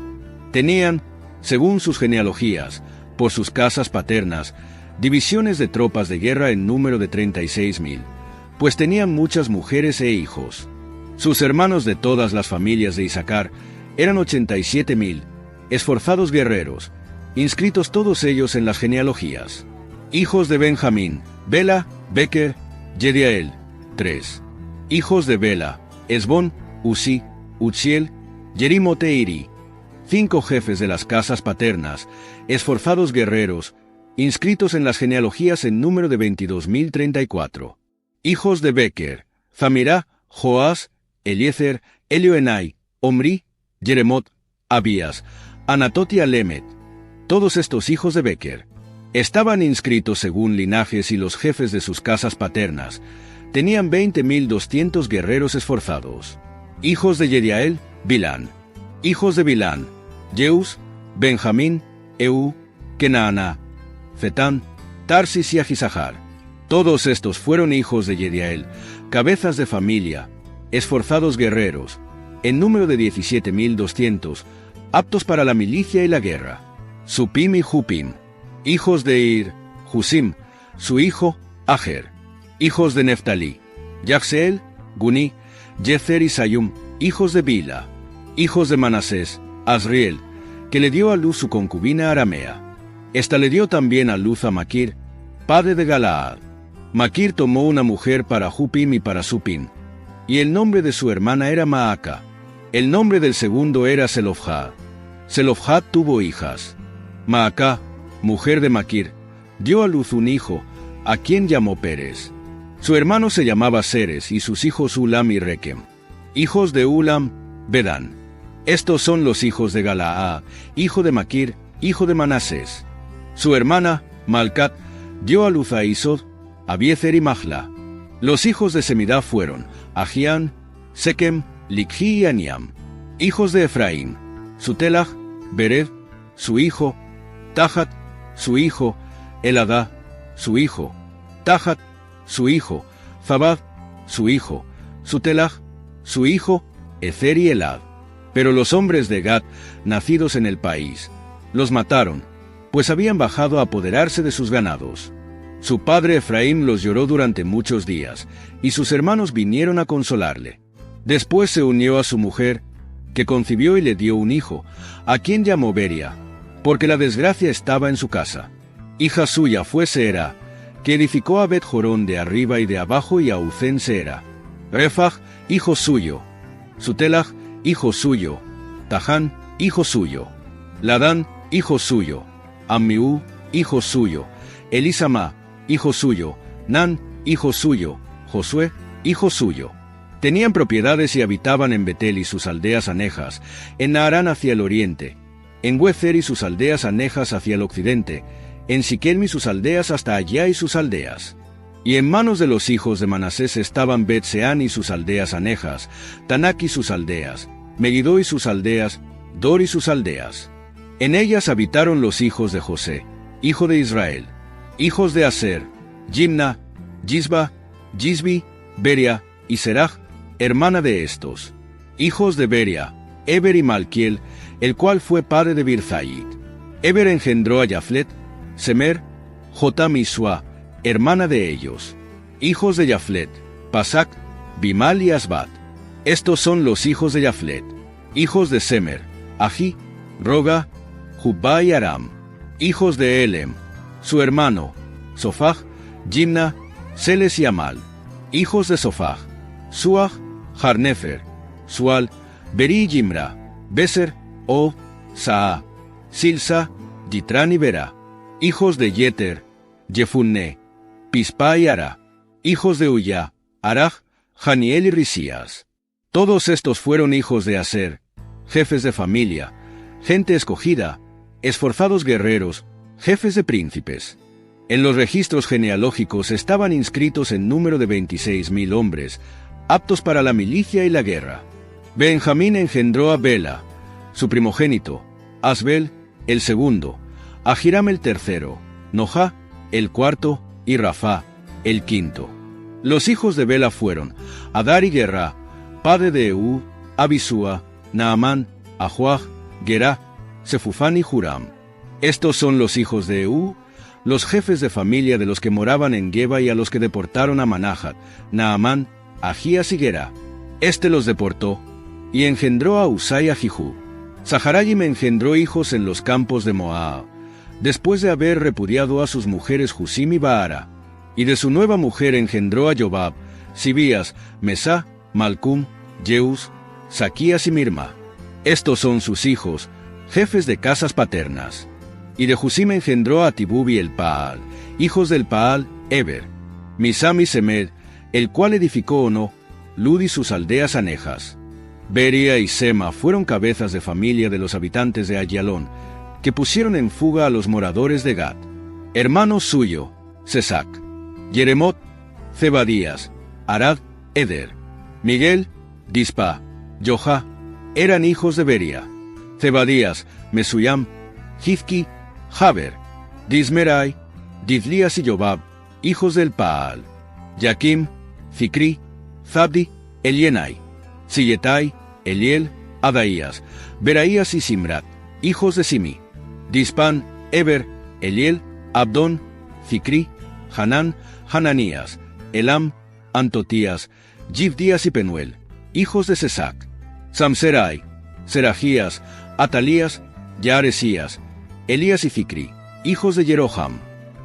Tenían, según sus genealogías, por sus casas paternas, divisiones de tropas de guerra en número de 36.000, pues tenían muchas mujeres e hijos. Sus hermanos de todas las familias de Isaacar eran 87.000, esforzados guerreros, inscritos todos ellos en las genealogías. Hijos de Benjamín, Bela, Beker, Jediael, 3. Hijos de Bela, Esbón, Uzi, Uziel, Jerimote e Iri, 5 jefes de las casas paternas, esforzados guerreros, inscritos en las genealogías en número de 22.034. Hijos de Beker, Zamirá, Joás, Eliezer, Elioenai, Omri, Jeremot, Abías, Anatot y Alemet. Todos estos hijos de Beker estaban inscritos según linajes y los jefes de sus casas paternas. Tenían 20.200 guerreros esforzados. Hijos de Jediael, Bilán. Hijos de Bilán, Jeus, Benjamín, Eú, Kenaaná, Fetán, Tarsis y Ahisahar. Todos estos fueron hijos de Jediael, cabezas de familia, esforzados guerreros, en número de 17.200, aptos para la milicia y la guerra. Supim y Jupim. Hijos de Ir, Husim, su hijo, Ajer. Hijos de Neftalí, Yaxeel, Guní, Jether y Sayum, hijos de Bila. Hijos de Manasés, Asriel, que le dio a luz su concubina Aramea. Esta le dio también a luz a Maquir, padre de Galaad. Maquir tomó una mujer para Jupim y para Supim, y el nombre de su hermana era Maaca. El nombre del segundo era Selofhad. Selofhad tuvo hijas. Maaca, mujer de Maquir, dio a luz un hijo, a quien llamó Pérez. Su hermano se llamaba Seres y sus hijos Ulam y Rekem. Hijos de Ulam, Bedán. Estos son los hijos de Galaad, hijo de Maquir, hijo de Manasés. Su hermana, Malcat, dio a luz a Isod, Abiezer y Mahla. Los hijos de Semidá fueron Ahián, Sekem, Likhi y Aniam. Hijos de Efraín, Sutelach, Bered, su hijo, Tahat, su hijo, Eladá, su hijo, Tahat, su hijo, Zabad, su hijo, Sutelach, su hijo, Ezer y Elad. Pero los hombres de Gad, nacidos en el país, los mataron, pues habían bajado a apoderarse de sus ganados. Su padre Efraín los lloró durante muchos días, y sus hermanos vinieron a consolarle. Después se unió a su mujer, que concibió y le dio un hijo, a quien llamó Beria, porque la desgracia estaba en su casa. Hija suya fue Seera, que edificó a Bet-Jorón de arriba y de abajo y a Uzen Seera. Refaj, hijo suyo. Sutelach, hijo suyo. Tahán, hijo suyo. Ladán, hijo suyo. Ammiú, hijo suyo. Elisama, hijo suyo. Nan, hijo suyo. Josué, hijo suyo. Tenían propiedades y habitaban en Betel y sus aldeas anejas, en Naharán hacia el oriente, en Huezer y sus aldeas anejas hacia el occidente, en Siquem y sus aldeas hasta allá y sus aldeas. Y en manos de los hijos de Manasés estaban Bet-Seán y sus aldeas anejas, Tanak y sus aldeas, Megiddo y sus aldeas, Dor y sus aldeas. En ellas habitaron los hijos de José, hijo de Israel, hijos de Aser, Jimna, Yisba, Yisbi, Beria y Serach, hermana de estos. Hijos de Beria, Eber y Malquiel, el cual fue padre de Birzayit. Eber engendró a Yaflet, Semer, Jotam y Sua, hermana de ellos. Hijos de Yaflet, Pasac, Bimal y Asbat. Estos son los hijos de Yaflet. Hijos de Semer, Ají, Roga, Jubba y Aram. Hijos de Elem, su hermano, Sofaj, Jimna, Seles y Amal. Hijos de Sofaj, Suaj, Harnefer, Sual, Beri y Jimra, Beser, O, Saa, Silsa, Yitran y Bera. Hijos de Yeter, Jefunne, Pispa y Ara. Hijos de Uyá, Araj, Janiel y Risías. Todos estos fueron hijos de Aser, jefes de familia, gente escogida, esforzados guerreros, jefes de príncipes. En los registros genealógicos estaban inscritos en número de 26.000 hombres, aptos para la milicia y la guerra. Benjamín engendró a Bela, su primogénito, Asbel, el segundo, Ahiram el tercero, Noja, el cuarto, y Rafá, el quinto. Los hijos de Bela fueron Adar y Gerá, padre de Eú, Abisúa, Naamán, Ajuaj, Gerá, Sefufán y Huram. Estos son los hijos de Eú, los jefes de familia de los que moraban en Geba y a los que deportaron a Manahat, Naamán, Agías y Gerá. Este los deportó, y engendró a Usai y a Jihú. Saharayim engendró hijos en los campos de Moab, después de haber repudiado a sus mujeres Husim y Baara. Y de su nueva mujer engendró a Jobab, Sibías, Mesá, Malcum, Jeus, Saquías y Mirma. Estos son sus hijos, jefes de casas paternas. Y de Husim engendró a Tibub y el Paal, hijos del Paal, Eber, Misam y Semed, el cual edificó Ono, Lud y sus aldeas anejas. Beria y Sema fueron cabezas de familia de los habitantes de Ayalón, que pusieron en fuga a los moradores de Gat. Hermano suyo, Sesac, Yeremot, Zebadías, Arad, Eder, Miguel, Dispa, Joja, eran hijos de Beria. Zebadías, Mesuyam, Jizki, Haber, Dismerai, Dizlías y Jobab, hijos del Paal. Yaquim, Zicri, Zabdi, Elienai, Silletai, Eliel, Adaías, Beraías y Simrat, hijos de Simi. Dispan, Eber, Eliel, Abdón, Zicri, Hanán, Hananías, Elam, Antotías, Gibdías y Penuel, hijos de Sesac. Samserai, Serajías, Atalías, Yaaresías, Elías y Zicri, hijos de Jeroham.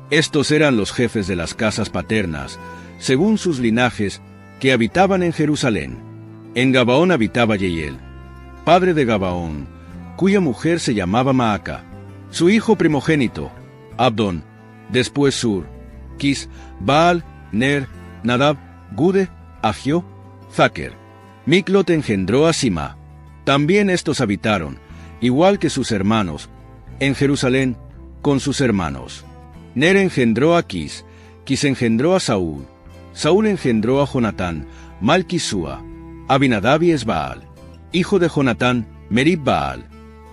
Estos eran los jefes de las casas paternas, según sus linajes, que habitaban en Jerusalén. En Gabaón habitaba Yeiel, padre de Gabaón, cuya mujer se llamaba Maaca. Su hijo primogénito, Abdón, después Sur, Quis, Baal, Ner, Nadab, Gude, Agió, Zaker. Miclot engendró a Sima. También estos habitaron, igual que sus hermanos, en Jerusalén, con sus hermanos. Ner engendró a Quis, Quis engendró a Saúl, Saúl engendró a Jonatán, Malquisúa, Abinadab y Esbaal. Hijo de Jonatán, Merib Baal.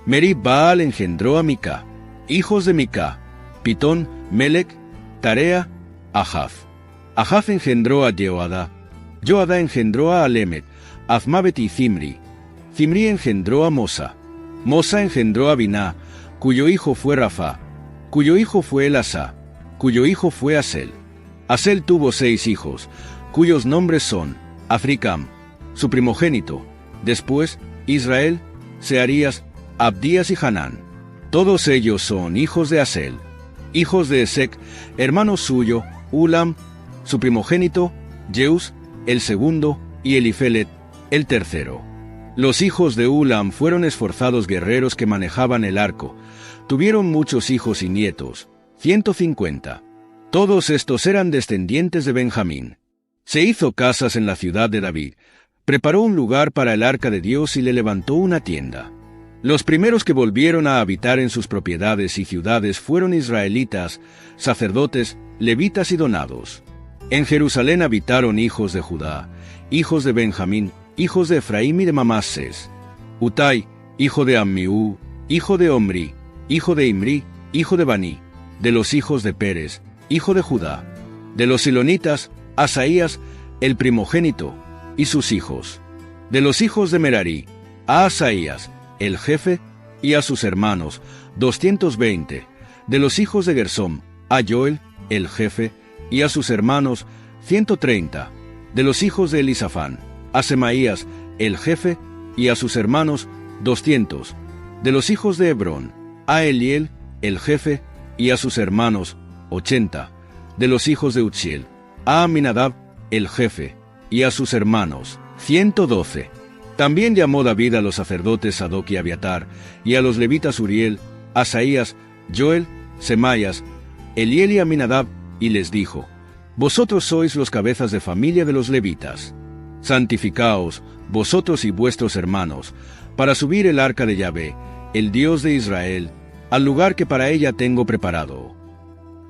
Merib Baal engendró a Mica. Hijos de Mica, Pitón, Melec, Tarea, Ahaf. Ahaf engendró a Joada. Joada engendró a Alemet, Azmabet y Zimri. Zimri engendró a Mosa. Mosa engendró a Biná, cuyo hijo fue Rafa, cuyo hijo fue Elasa, cuyo hijo fue Asel. Asel tuvo 6 hijos, cuyos nombres son Africam, su primogénito, después Israel, Searías, Abdías y Hanán. Todos ellos son hijos de Asel. Hijos de Esec, hermano suyo, Ulam, su primogénito, Jeus, el segundo, y Elifelet, el tercero. Los hijos de Ulam fueron esforzados guerreros que manejaban el arco. Tuvieron muchos hijos y nietos, 150. Todos estos eran descendientes de Benjamín. Se hizo casas en la ciudad de David, preparó un lugar para el arca de Dios y le levantó una tienda. Los primeros que volvieron a habitar en sus propiedades y ciudades fueron israelitas, sacerdotes, levitas y donados. En Jerusalén habitaron hijos de Judá, hijos de Benjamín, hijos de Efraín y de Manases. Utai, hijo de Ammiú, hijo de Omri, hijo de Imri, hijo de Baní, de los hijos de Pérez, hijo de Judá. De los silonitas, Asaías, el primogénito, y sus hijos. De los hijos de Merari, a Asaías, el jefe, y a sus hermanos, 220. De los hijos de Gersóm, a Joel, el jefe, y a sus hermanos, 130. De los hijos de Elisafán, a Semaías, el jefe, y a sus hermanos, 200. De los hijos de Hebrón, a Eliel, el jefe, y a sus hermanos, 80. De los hijos de Uzziel, a Aminadab, el jefe, y a sus hermanos, 112. También llamó David a los sacerdotes Sadoc y Abiatar, y a los levitas Uriel, Asaías, Joel, Semaías, Eliel y Aminadab, y les dijo: Vosotros sois los cabezas de familia de los levitas. Santificaos, vosotros y vuestros hermanos, para subir el arca de Yahvé, el Dios de Israel, al lugar que para ella tengo preparado.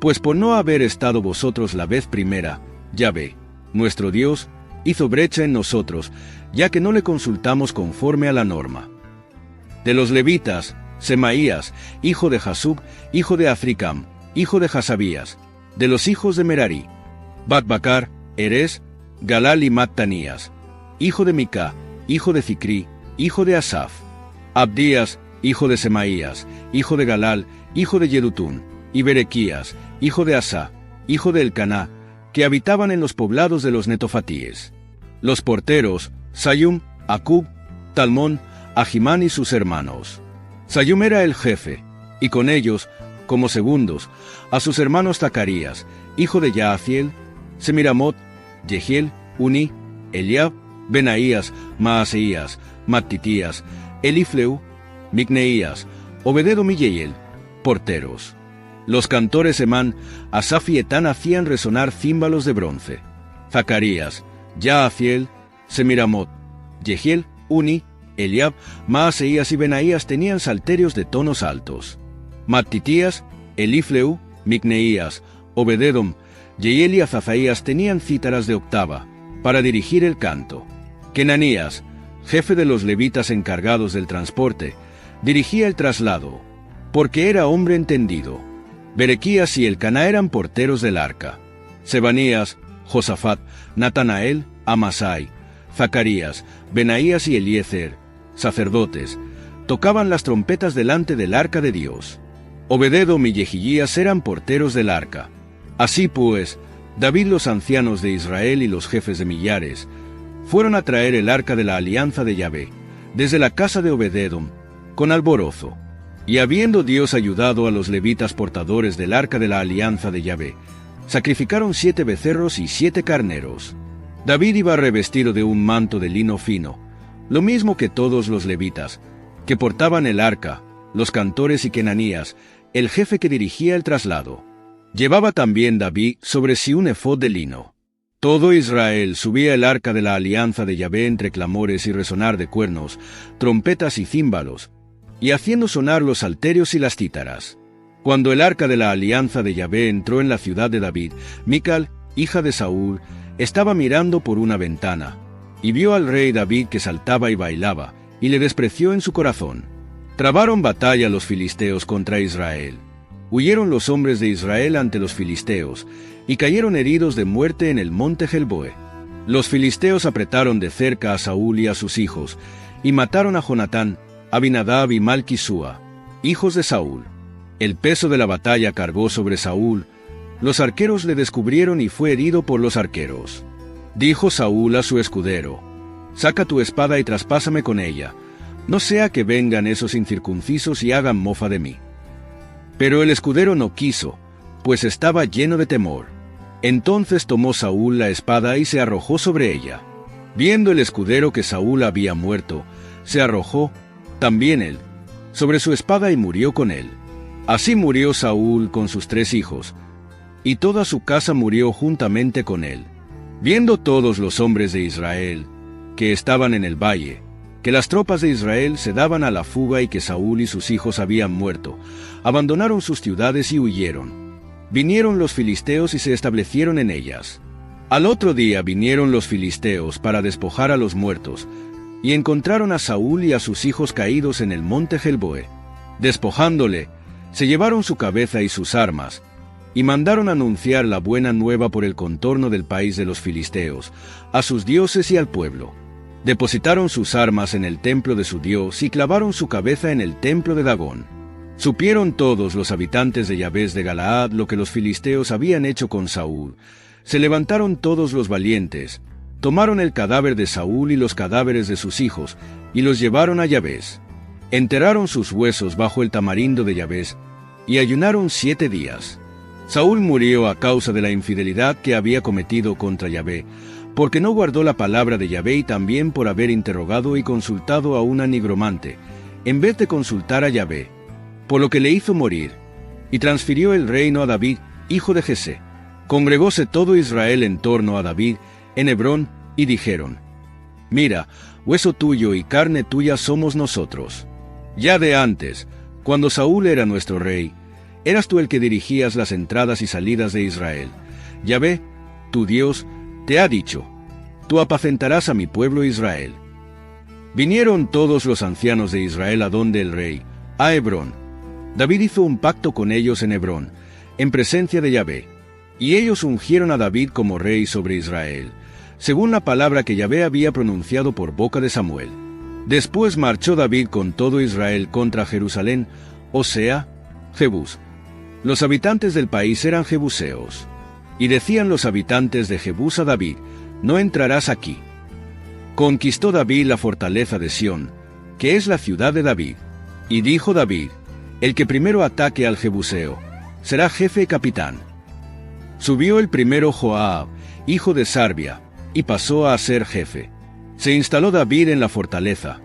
Pues por no haber estado vosotros la vez primera, Yahvé, nuestro Dios, hizo brecha en nosotros, ya que no le consultamos conforme a la norma. De los levitas, Semaías, hijo de Jasub, hijo de Azricam, hijo de Hasabías. De los hijos de Merari, Batbacar, Erez, Galal y Mattanías, hijo de Mica, hijo de Zicri, hijo de Asaf. Abdías, hijo de Semaías, hijo de Galal, hijo de Yedutún, y Berequías, hijo de Asa, hijo de Elcaná, que habitaban en los poblados de los netofatíes. Los porteros, Sayum, Acub, Talmón, Ahimán y sus hermanos. Sayum era el jefe, y con ellos, como segundos, a sus hermanos Zacarías, hijo de Yaaziel, Semiramot, Jehiel, Uni, Eliab, Benaías, Maaseías, Mattitías, Elifleu, Micneías, Obededom y Yeiel, porteros. Los cantores Emán, Asaf y Etán hacían resonar címbalos de bronce. Zacarías, Yaaziel, Semiramot, Jehiel, Uni, Eliab, Maaseías y Benaías tenían salterios de tonos altos. Mattitías, Elifleu, Micneías, Obededom, Yeiel y Azazaías tenían cítaras de octava, para dirigir el canto. Kenanías, jefe de los levitas encargados del transporte, dirigía el traslado, porque era hombre entendido. Berequías y Elcaná eran porteros del arca. Sebanías, Josafat, Natanael, Amasai, Zacarías, Benaías y Eliezer, sacerdotes, tocaban las trompetas delante del arca de Dios. Obededom y Jehilías eran porteros del arca. Así pues, David, los ancianos de Israel y los jefes de millares, fueron a traer el arca de la alianza de Yahvé, desde la casa de Obededom, con alborozo. Y habiendo Dios ayudado a los levitas portadores del arca de la alianza de Yahvé, sacrificaron 7 becerros y 7 carneros. David iba revestido de un manto de lino fino, lo mismo que todos los levitas, que portaban el arca, los cantores y Kenanías, el jefe que dirigía el traslado. Llevaba también David sobre sí un efod de lino. Todo Israel subía el arca de la alianza de Yahvé entre clamores y resonar de cuernos, trompetas y címbalos, y haciendo sonar los salterios y las cítaras. Cuando el arca de la alianza de Yahvé entró en la ciudad de David, Mical, hija de Saúl, estaba mirando por una ventana, y vio al rey David que saltaba y bailaba, y le despreció en su corazón. Trabaron batalla los filisteos contra Israel. Huyeron los hombres de Israel ante los filisteos, y cayeron heridos de muerte en el monte Gelboe. Los filisteos apretaron de cerca a Saúl y a sus hijos, y mataron a Jonatán, Abinadab y Malquisúa, hijos de Saúl. El peso de la batalla cargó sobre Saúl. Los arqueros le descubrieron y fue herido por los arqueros. Dijo Saúl a su escudero: «Saca tu espada y traspásame con ella, no sea que vengan esos incircuncisos y hagan mofa de mí». Pero el escudero no quiso, pues estaba lleno de temor. Entonces tomó Saúl la espada y se arrojó sobre ella. Viendo el escudero que Saúl había muerto, se arrojó, también él, sobre su espada y murió con él. Así murió Saúl con sus 3 hijos, y toda su casa murió juntamente con él. Viendo todos los hombres de Israel, que estaban en el valle, que las tropas de Israel se daban a la fuga y que Saúl y sus hijos habían muerto, abandonaron sus ciudades y huyeron. Vinieron los filisteos y se establecieron en ellas. Al otro día vinieron los filisteos para despojar a los muertos, y encontraron a Saúl y a sus hijos caídos en el monte Gelboe. Despojándole, se llevaron su cabeza y sus armas, y mandaron anunciar la buena nueva por el contorno del país de los filisteos, a sus dioses y al pueblo. Depositaron sus armas en el templo de su dios y clavaron su cabeza en el templo de Dagón. Supieron todos los habitantes de Yabés de Galaad lo que los filisteos habían hecho con Saúl, Se levantaron todos los valientes, tomaron el cadáver de Saúl y los cadáveres de sus hijos, y los llevaron a Yabés. Enterraron sus huesos bajo el tamarindo de Yabés, y ayunaron 7 días. Saúl murió a causa de la infidelidad que había cometido contra Yahvé, porque no guardó la palabra de Yahvé, y también por haber interrogado y consultado a una nigromante, en vez de consultar a Yahvé, por lo que le hizo morir, y transfirió el reino a David, hijo de Jesé. Congregóse todo Israel en torno a David, en Hebrón, y dijeron: Mira, hueso tuyo y carne tuya somos nosotros. Ya de antes, cuando Saúl era nuestro rey, eras tú el que dirigías las entradas y salidas de Israel. Yahvé, tu Dios, te ha dicho: Tú apacentarás a mi pueblo Israel. Vinieron todos los ancianos de Israel a donde el rey, a Hebrón. David hizo un pacto con ellos en Hebrón, en presencia de Yahvé, y ellos ungieron a David como rey sobre Israel, según la palabra que Yahvé había pronunciado por boca de Samuel. Después marchó David con todo Israel contra Jerusalén, o sea, Jebús. Los habitantes del país eran jebuseos. Y decían los habitantes de Jebús a David: No entrarás aquí. Conquistó David la fortaleza de Sión, que es la ciudad de David. Y dijo David: El que primero ataque al jebuseo será jefe y capitán. Subió el primero Joab, hijo de Sarbia, y pasó a ser jefe. Se instaló David en la fortaleza.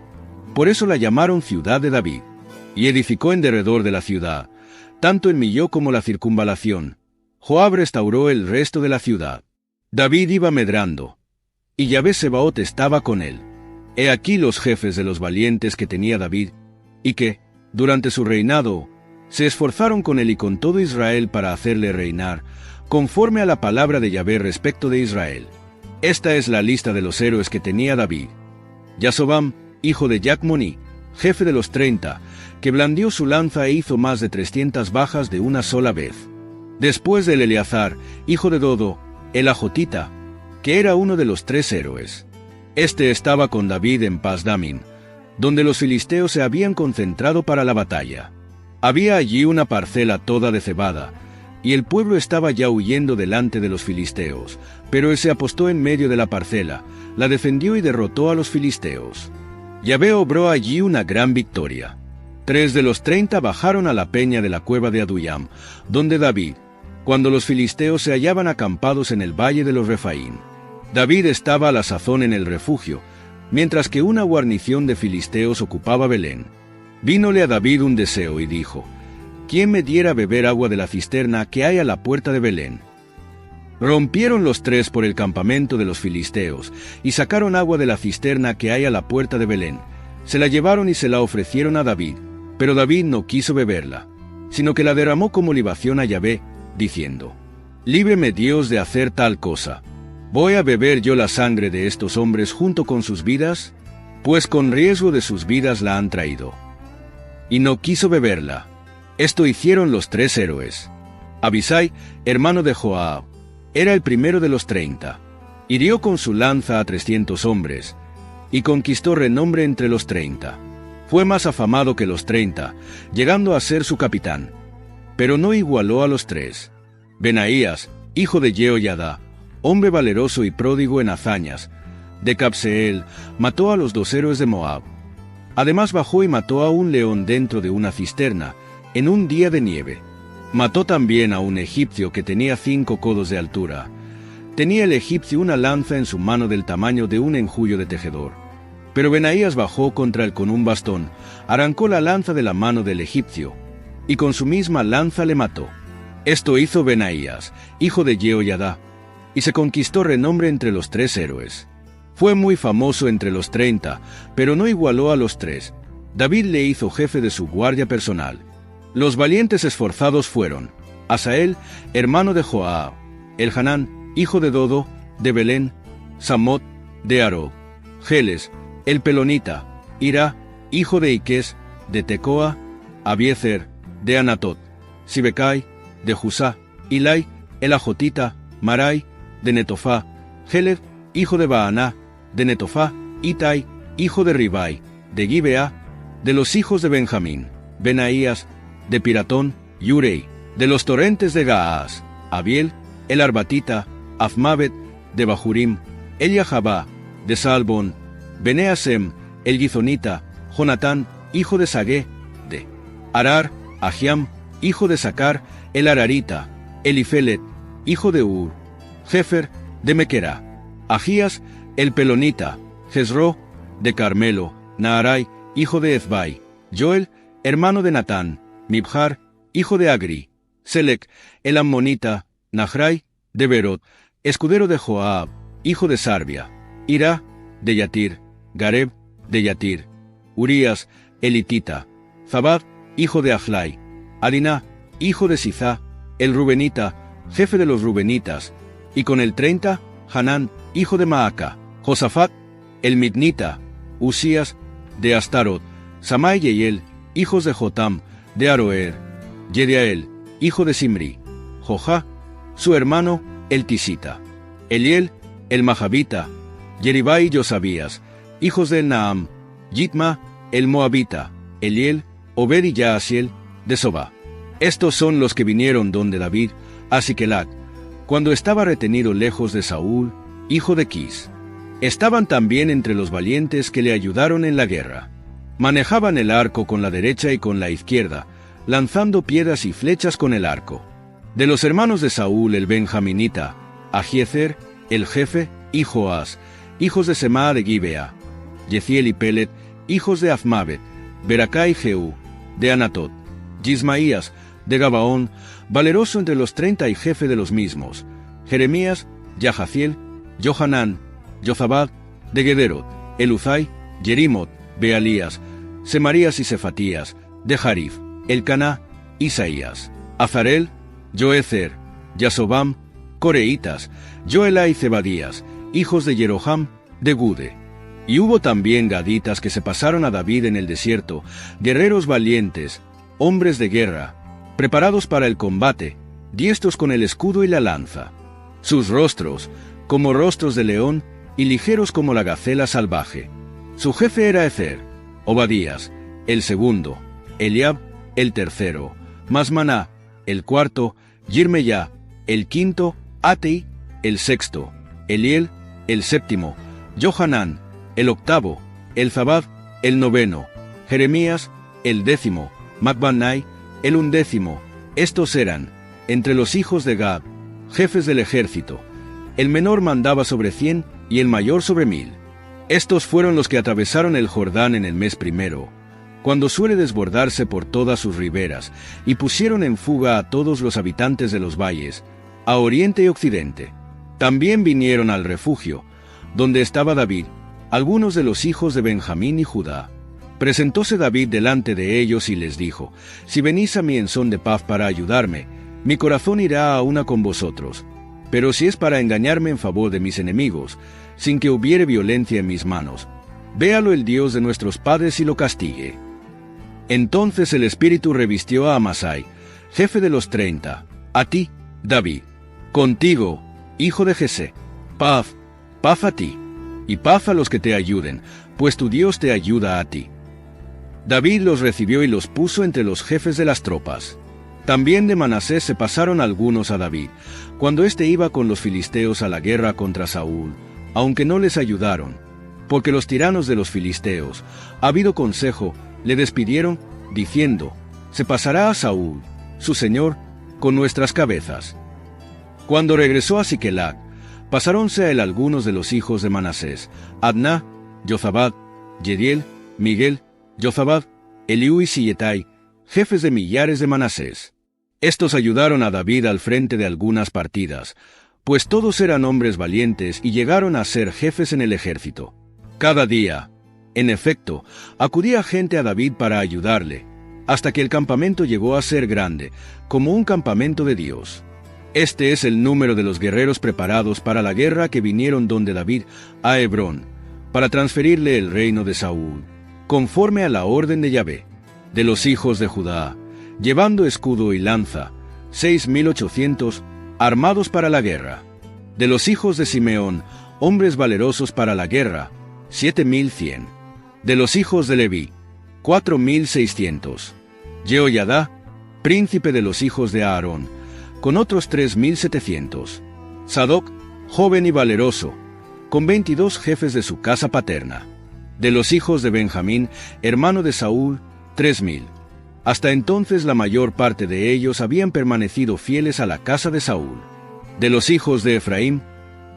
Por eso la llamaron ciudad de David. Y edificó en derredor de la ciudad, tanto el milló como la circunvalación. Joab restauró el resto de la ciudad. David iba medrando, y Yahvé Sebaot estaba con él. He aquí los jefes de los valientes que tenía David, y que, durante su reinado, se esforzaron con él y con todo Israel para hacerle reinar, conforme a la palabra de Yahvé respecto de Israel. Esta es la lista de los héroes que tenía David. Yasobam, hijo de Jacmoni, jefe de los 30, que blandió su lanza e hizo más de 300 bajas de una sola vez. Después del Eleazar, hijo de Dodo, el Ajotita, que era uno de los 3 héroes. Este estaba con David en Pasdamim, donde los filisteos se habían concentrado para la batalla. Había allí una parcela toda de cebada, y el pueblo estaba ya huyendo delante de los filisteos, pero él se apostó en medio de la parcela, la defendió y derrotó a los filisteos. Yahvé obró allí una gran victoria. 3 de los 30 bajaron a la peña de la cueva de Adullam, donde David, cuando los filisteos se hallaban acampados en el valle de los Refaín. David estaba a la sazón en el refugio, mientras que una guarnición de filisteos ocupaba Belén. Vínole a David un deseo y dijo: ¿Quién me diera a beber agua de la cisterna que hay a la puerta de Belén? Rompieron los 3 por el campamento de los filisteos, y sacaron agua de la cisterna que hay a la puerta de Belén. Se la llevaron y se la ofrecieron a David, pero David no quiso beberla, sino que la derramó como libación a Yahvé, diciendo: Líbreme Dios de hacer tal cosa. ¿Voy a beber yo la sangre de estos hombres junto con sus vidas? Pues con riesgo de sus vidas la han traído. Y no quiso beberla. Esto hicieron los 3 héroes. Abisai, hermano de Joab, era el primero de los 30. Hirió con su lanza a 300 hombres, y conquistó renombre entre los 30. Fue más afamado que los 30, llegando a ser su capitán. Pero no igualó a los 3. Benaías, hijo de Jehoiada, hombre valeroso y pródigo en hazañas, de Cabseel, mató a los 2 héroes de Moab. Además bajó y mató a un león dentro de una cisterna, en un día de nieve. Mató también a un egipcio que tenía 5 codos de altura. Tenía el egipcio una lanza en su mano del tamaño de un enjullo de tejedor. Pero Benaías bajó contra él con un bastón, arrancó la lanza de la mano del egipcio, y con su misma lanza le mató. Esto hizo Benaías, hijo de Jehoiada, y se conquistó renombre entre los 3 héroes. Fue muy famoso entre los 30, pero no igualó a los 3. David le hizo jefe de su guardia personal. Los valientes esforzados fueron Asael, hermano de Joab, Elhanán, hijo de Dodo, de Belén, Samot, de Arog, Geles, el Pelonita, Ira, hijo de Iques, de Tecoa, Abiezer, de Anatot, Sibecai, de Jusá, Ilai, el Ajotita, Marai, de Netofá, Geled, hijo de Baaná, de Netofá, Itai, hijo de Ribai, de Gibea, de los hijos de Benjamín, Benaías, de Piratón, Yurei, de los torrentes de Gaas, Abiel, el Arbatita, Afmabet, de Bahurim, Eliahabá, de Saalbón, Beneasem, el Gizonita, Jonatán, hijo de Sagué, de Arar, Ahiam, hijo de Sacar, el Ararita, Elifelet, hijo de Ur, Jefer, de Mequerá, Ahías, el Pelonita, Jezro, de Carmelo, Naarai, hijo de Ezbai, Joel, hermano de Natán, Mibjar, hijo de Agri, Selec, el Ammonita, Nahrai, de Berot, escudero de Joab, hijo de Sarbia, Ira, de Yatir, Gareb, de Yatir, Urías, elitita, Zabad, hijo de Ahlai, Adiná, hijo de Sizá, el Rubenita, jefe de los Rubenitas, y con el 30, Hanán, hijo de Maaca, Josafat, el Mitnita, Usías, de Astarot, Samai y Yeiel, hijos de Jotam, de Aroer, Yediael, hijo de Simri, Jojá, su hermano, el Tisita, Eliel, el Mahabita, Yeribai y Josabías, hijos de Naam, Yitma, el Moabita, Eliel, Obed y Yaasiel, de Sobá. Estos son los que vinieron donde David, a Sicelac, cuando estaba retenido lejos de Saúl, hijo de Quis. Estaban también entre los valientes que le ayudaron en la guerra. Manejaban el arco con la derecha y con la izquierda, lanzando piedras y flechas con el arco. De los hermanos de Saúl el benjaminita, Ahiezer, el jefe, y Joás, hijos de Semá de Gibea, Yeziel y Pelet, hijos de Afmabet, Beracá y Jehú, de Anatot, Gismaías, de Gabaón, valeroso entre los 30 y jefe de los mismos, Jeremías, Yahaziel, Johanán, Jozabad, de Gederot, Eluzai, Jerimot, Bealías, Semarías y Sefatías, de Jarif, Elcaná, Isaías, Azarel, Joezer, Yasobam, Coreitas, Joela y Zebadías, hijos de Jeroham, de Gude. Y hubo también gaditas que se pasaron a David en el desierto, guerreros valientes, hombres de guerra, preparados para el combate, diestros con el escudo y la lanza. Sus rostros, como rostros de león, y ligeros como la gacela salvaje. Su jefe era Ezer, Obadías, el segundo, Eliab, el tercero, Masmaná, el cuarto, Yirmeyá, el quinto, Atei, el sexto, Eliel, el séptimo, Johanán, el octavo, Elzabad, el noveno, Jeremías, el décimo, Macbanai, el undécimo. Estos eran, entre los hijos de Gad, jefes del ejército. El menor mandaba sobre 100 y el mayor sobre 1000. Estos fueron los que atravesaron el Jordán en el mes primero, cuando suele desbordarse por todas sus riberas, y pusieron en fuga a todos los habitantes de los valles, a oriente y occidente. También vinieron al refugio, donde estaba David, algunos de los hijos de Benjamín y Judá. Presentóse David delante de ellos y les dijo: Si venís a mí en son de paz para ayudarme, mi corazón irá a una con vosotros. Pero si es para engañarme en favor de mis enemigos, sin que hubiere violencia en mis manos, véalo el Dios de nuestros padres y lo castigue. Entonces el Espíritu revistió a Amasai, jefe de los 30, a ti, David, contigo, hijo de Jesé, paz a ti, y paz a los que te ayuden, pues tu Dios te ayuda a ti. David los recibió y los puso entre los jefes de las tropas. También de Manasés se pasaron algunos a David, cuando éste iba con los filisteos a la guerra contra Saúl, aunque no les ayudaron, porque los tiranos de los filisteos, habido consejo, le despidieron, diciendo: Se pasará a Saúl, su señor, con nuestras cabezas. Cuando regresó a Sicelac, pasáronse a él algunos de los hijos de Manasés: Adná, Jozabad, Yediel, Miguel, Jozabad, Eliú y Silletai, jefes de millares de Manasés. Estos ayudaron a David al frente de algunas partidas, pues todos eran hombres valientes y llegaron a ser jefes en el ejército. Cada día, en efecto, acudía gente a David para ayudarle, hasta que el campamento llegó a ser grande, como un campamento de Dios. Este es el número de los guerreros preparados para la guerra que vinieron donde David a Hebrón, para transferirle el reino de Saúl, conforme a la orden de Yahvé. De los hijos de Judá, llevando escudo y lanza, 6,800, armados para la guerra. De los hijos de Simeón, hombres valerosos para la guerra, 7,100. De los hijos de Leví, 4,600. Jehoiadá, príncipe de los hijos de Aarón, con otros 3,700. Sadoc, joven y valeroso, con 22 jefes de su casa paterna. De los hijos de Benjamín, hermano de Saúl, 3,000. Hasta entonces la mayor parte de ellos habían permanecido fieles a la casa de Saúl. De los hijos de Efraín,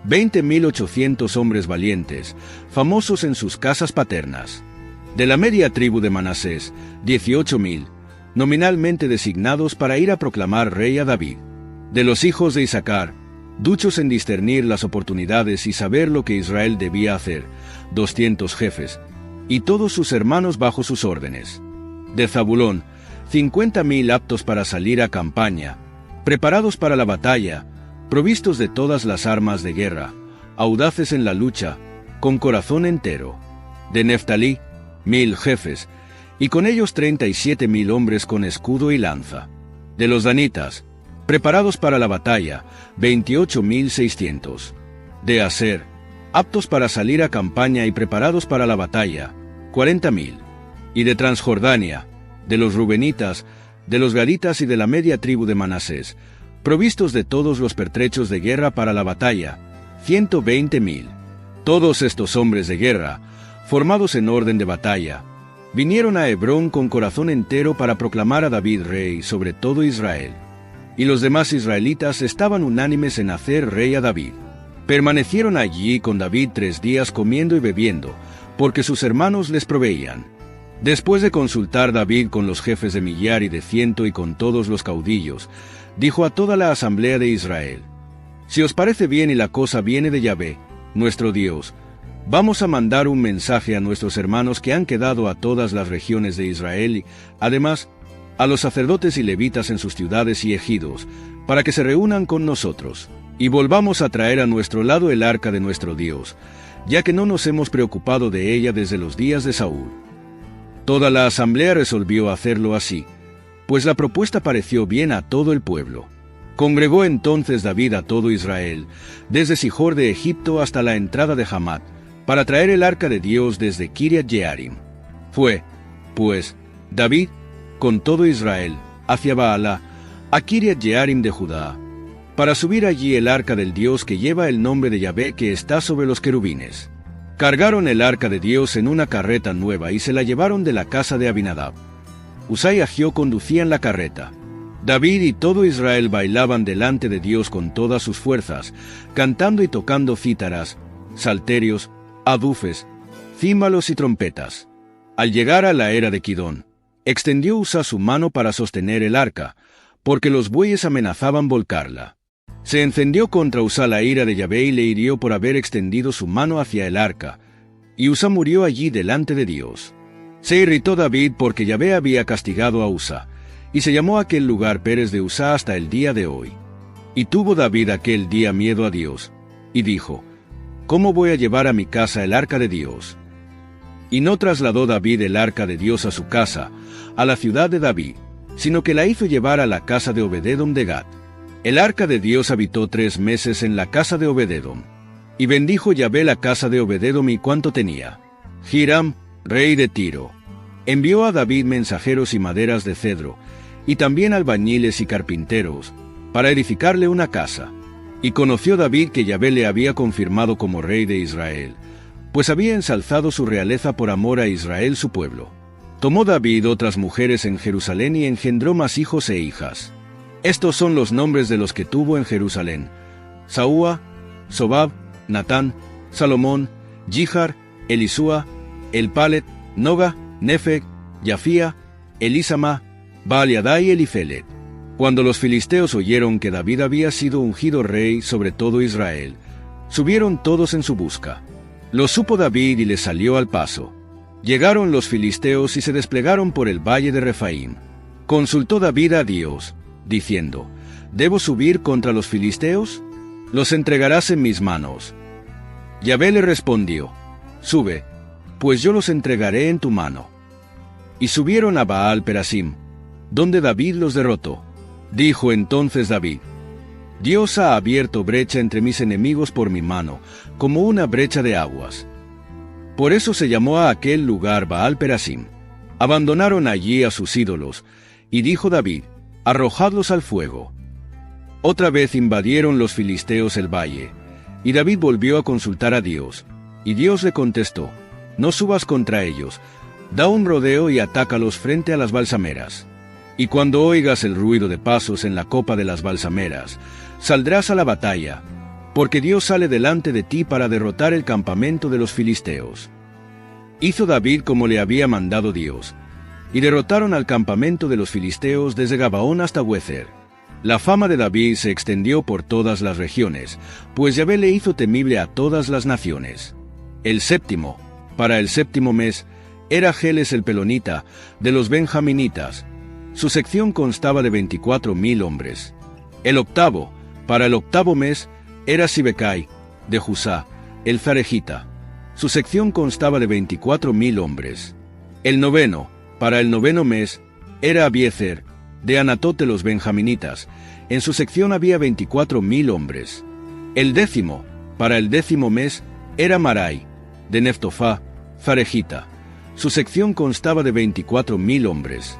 20,800 hombres valientes, famosos en sus casas paternas. De la media tribu de Manasés, 18,000, nominalmente designados para ir a proclamar rey a David. De los hijos de Isaacar, duchos en discernir las oportunidades y saber lo que Israel debía hacer, 200 jefes, y todos sus hermanos bajo sus órdenes. De Zabulón, 50,000 aptos para salir a campaña, preparados para la batalla, provistos de todas las armas de guerra, audaces en la lucha, con corazón entero. De Neftalí, 1,000 jefes, y con ellos 37,000 hombres con escudo y lanza. De los danitas, preparados para la batalla, 28,600. De Aser, aptos para salir a campaña y preparados para la batalla, 40,000. Y de Transjordania, de los rubenitas, de los gaditas y de la media tribu de Manasés, provistos de todos los pertrechos de guerra para la batalla, 120,000. Todos estos hombres de guerra, formados en orden de batalla, vinieron a Hebrón con corazón entero para proclamar a David rey sobre todo Israel. Y los demás israelitas estaban unánimes en hacer rey a David. Permanecieron allí con David 3 días comiendo y bebiendo, porque sus hermanos les proveían. Después de consultar David con los jefes de millar y de 100 y con todos los caudillos, dijo a toda la asamblea de Israel: Si os parece bien y la cosa viene de Yahvé, nuestro Dios, vamos a mandar un mensaje a nuestros hermanos que han quedado a todas las regiones de Israel y, además, a los sacerdotes y levitas en sus ciudades y ejidos, para que se reúnan con nosotros, y volvamos a traer a nuestro lado el arca de nuestro Dios, ya que no nos hemos preocupado de ella desde los días de Saúl. Toda la asamblea resolvió hacerlo así, pues la propuesta pareció bien a todo el pueblo. Congregó entonces David a todo Israel, desde Sijor de Egipto hasta la entrada de Hamat, para traer el arca de Dios desde Kiriat Jearim. Fue, pues, David, con todo Israel, hacia Baalá, a Kiriat Jearim de Judá, para subir allí el arca del Dios que lleva el nombre de Yahvé que está sobre los querubines. Cargaron el arca de Dios en una carreta nueva y se la llevaron de la casa de Abinadab. Usai y Ahió conducían la carreta. David y todo Israel bailaban delante de Dios con todas sus fuerzas, cantando y tocando cítaras, salterios, adufes, címbalos y trompetas. Al llegar a la era de Kidón, extendió Usa su mano para sostener el arca, porque los bueyes amenazaban volcarla. Se encendió contra Usa la ira de Yahvé y le hirió por haber extendido su mano hacia el arca, y Usa murió allí delante de Dios. Se irritó David porque Yahvé había castigado a Usa, y se llamó aquel lugar Pérez de Usa hasta el día de hoy. Y tuvo David aquel día miedo a Dios, y dijo: ¿Cómo voy a llevar a mi casa el arca de Dios? Y no trasladó David el arca de Dios a su casa, a la ciudad de David, sino que la hizo llevar a la casa de Obededom de Gat. El arca de Dios habitó 3 meses en la casa de Obededom. Y bendijo Yahvé la casa de Obededom y cuánto tenía. Hiram, rey de Tiro, envió a David mensajeros y maderas de cedro, y también albañiles y carpinteros, para edificarle una casa. Y conoció David que Yahvé le había confirmado como rey de Israel, pues había ensalzado su realeza por amor a Israel su pueblo. Tomó David otras mujeres en Jerusalén y engendró más hijos e hijas. Estos son los nombres de los que tuvo en Jerusalén: Saúa, Sobab, Natán, Salomón, Jihar, Elisúa, Elpalet, Noga, Nefeg, Yafía, Elisama, Baal-Yadai y Elifelet. Cuando los filisteos oyeron que David había sido ungido rey sobre todo Israel, subieron todos en su busca. Lo supo David y le salió al paso. Llegaron los filisteos y se desplegaron por el valle de Refaim. Consultó David a Dios, diciendo: ¿Debo subir contra los filisteos? ¿Los entregarás en mis manos? Yahvé le respondió: Sube, pues yo los entregaré en tu mano. Y subieron a Baal Perasim, donde David los derrotó. Dijo entonces David: Dios ha abierto brecha entre mis enemigos por mi mano, como una brecha de aguas. Por eso se llamó a aquel lugar Baal Perasim. Abandonaron allí a sus ídolos, y dijo David: Arrojadlos al fuego. Otra vez invadieron los filisteos el valle, Y David volvió a consultar a Dios, y Dios le contestó: no subas contra ellos, da un rodeo y atácalos frente a las balsameras. Y cuando oigas el ruido de pasos en la copa de las balsameras, saldrás a la batalla, porque Dios sale delante de ti para derrotar el campamento de los filisteos. Hizo David como le había mandado Dios, y derrotaron al campamento de los filisteos desde Gabaón hasta Huezer. La fama de David se extendió por todas las regiones, pues Yahvé le hizo temible a todas las naciones. El séptimo, para el séptimo mes, era Geles el Pelonita, de los benjaminitas. Su sección constaba de 24,000 hombres. El octavo, para el octavo mes, era Sibecai, de Jusá, el Zarejita. Su sección constaba de 24,000 hombres. El noveno, para el noveno mes, era Abiezer, de Anatot de los benjaminitas. En su sección había 24,000 hombres. El décimo, para el décimo mes, era Marai, de Neftofá, Zarejita. Su sección constaba de 24,000 hombres.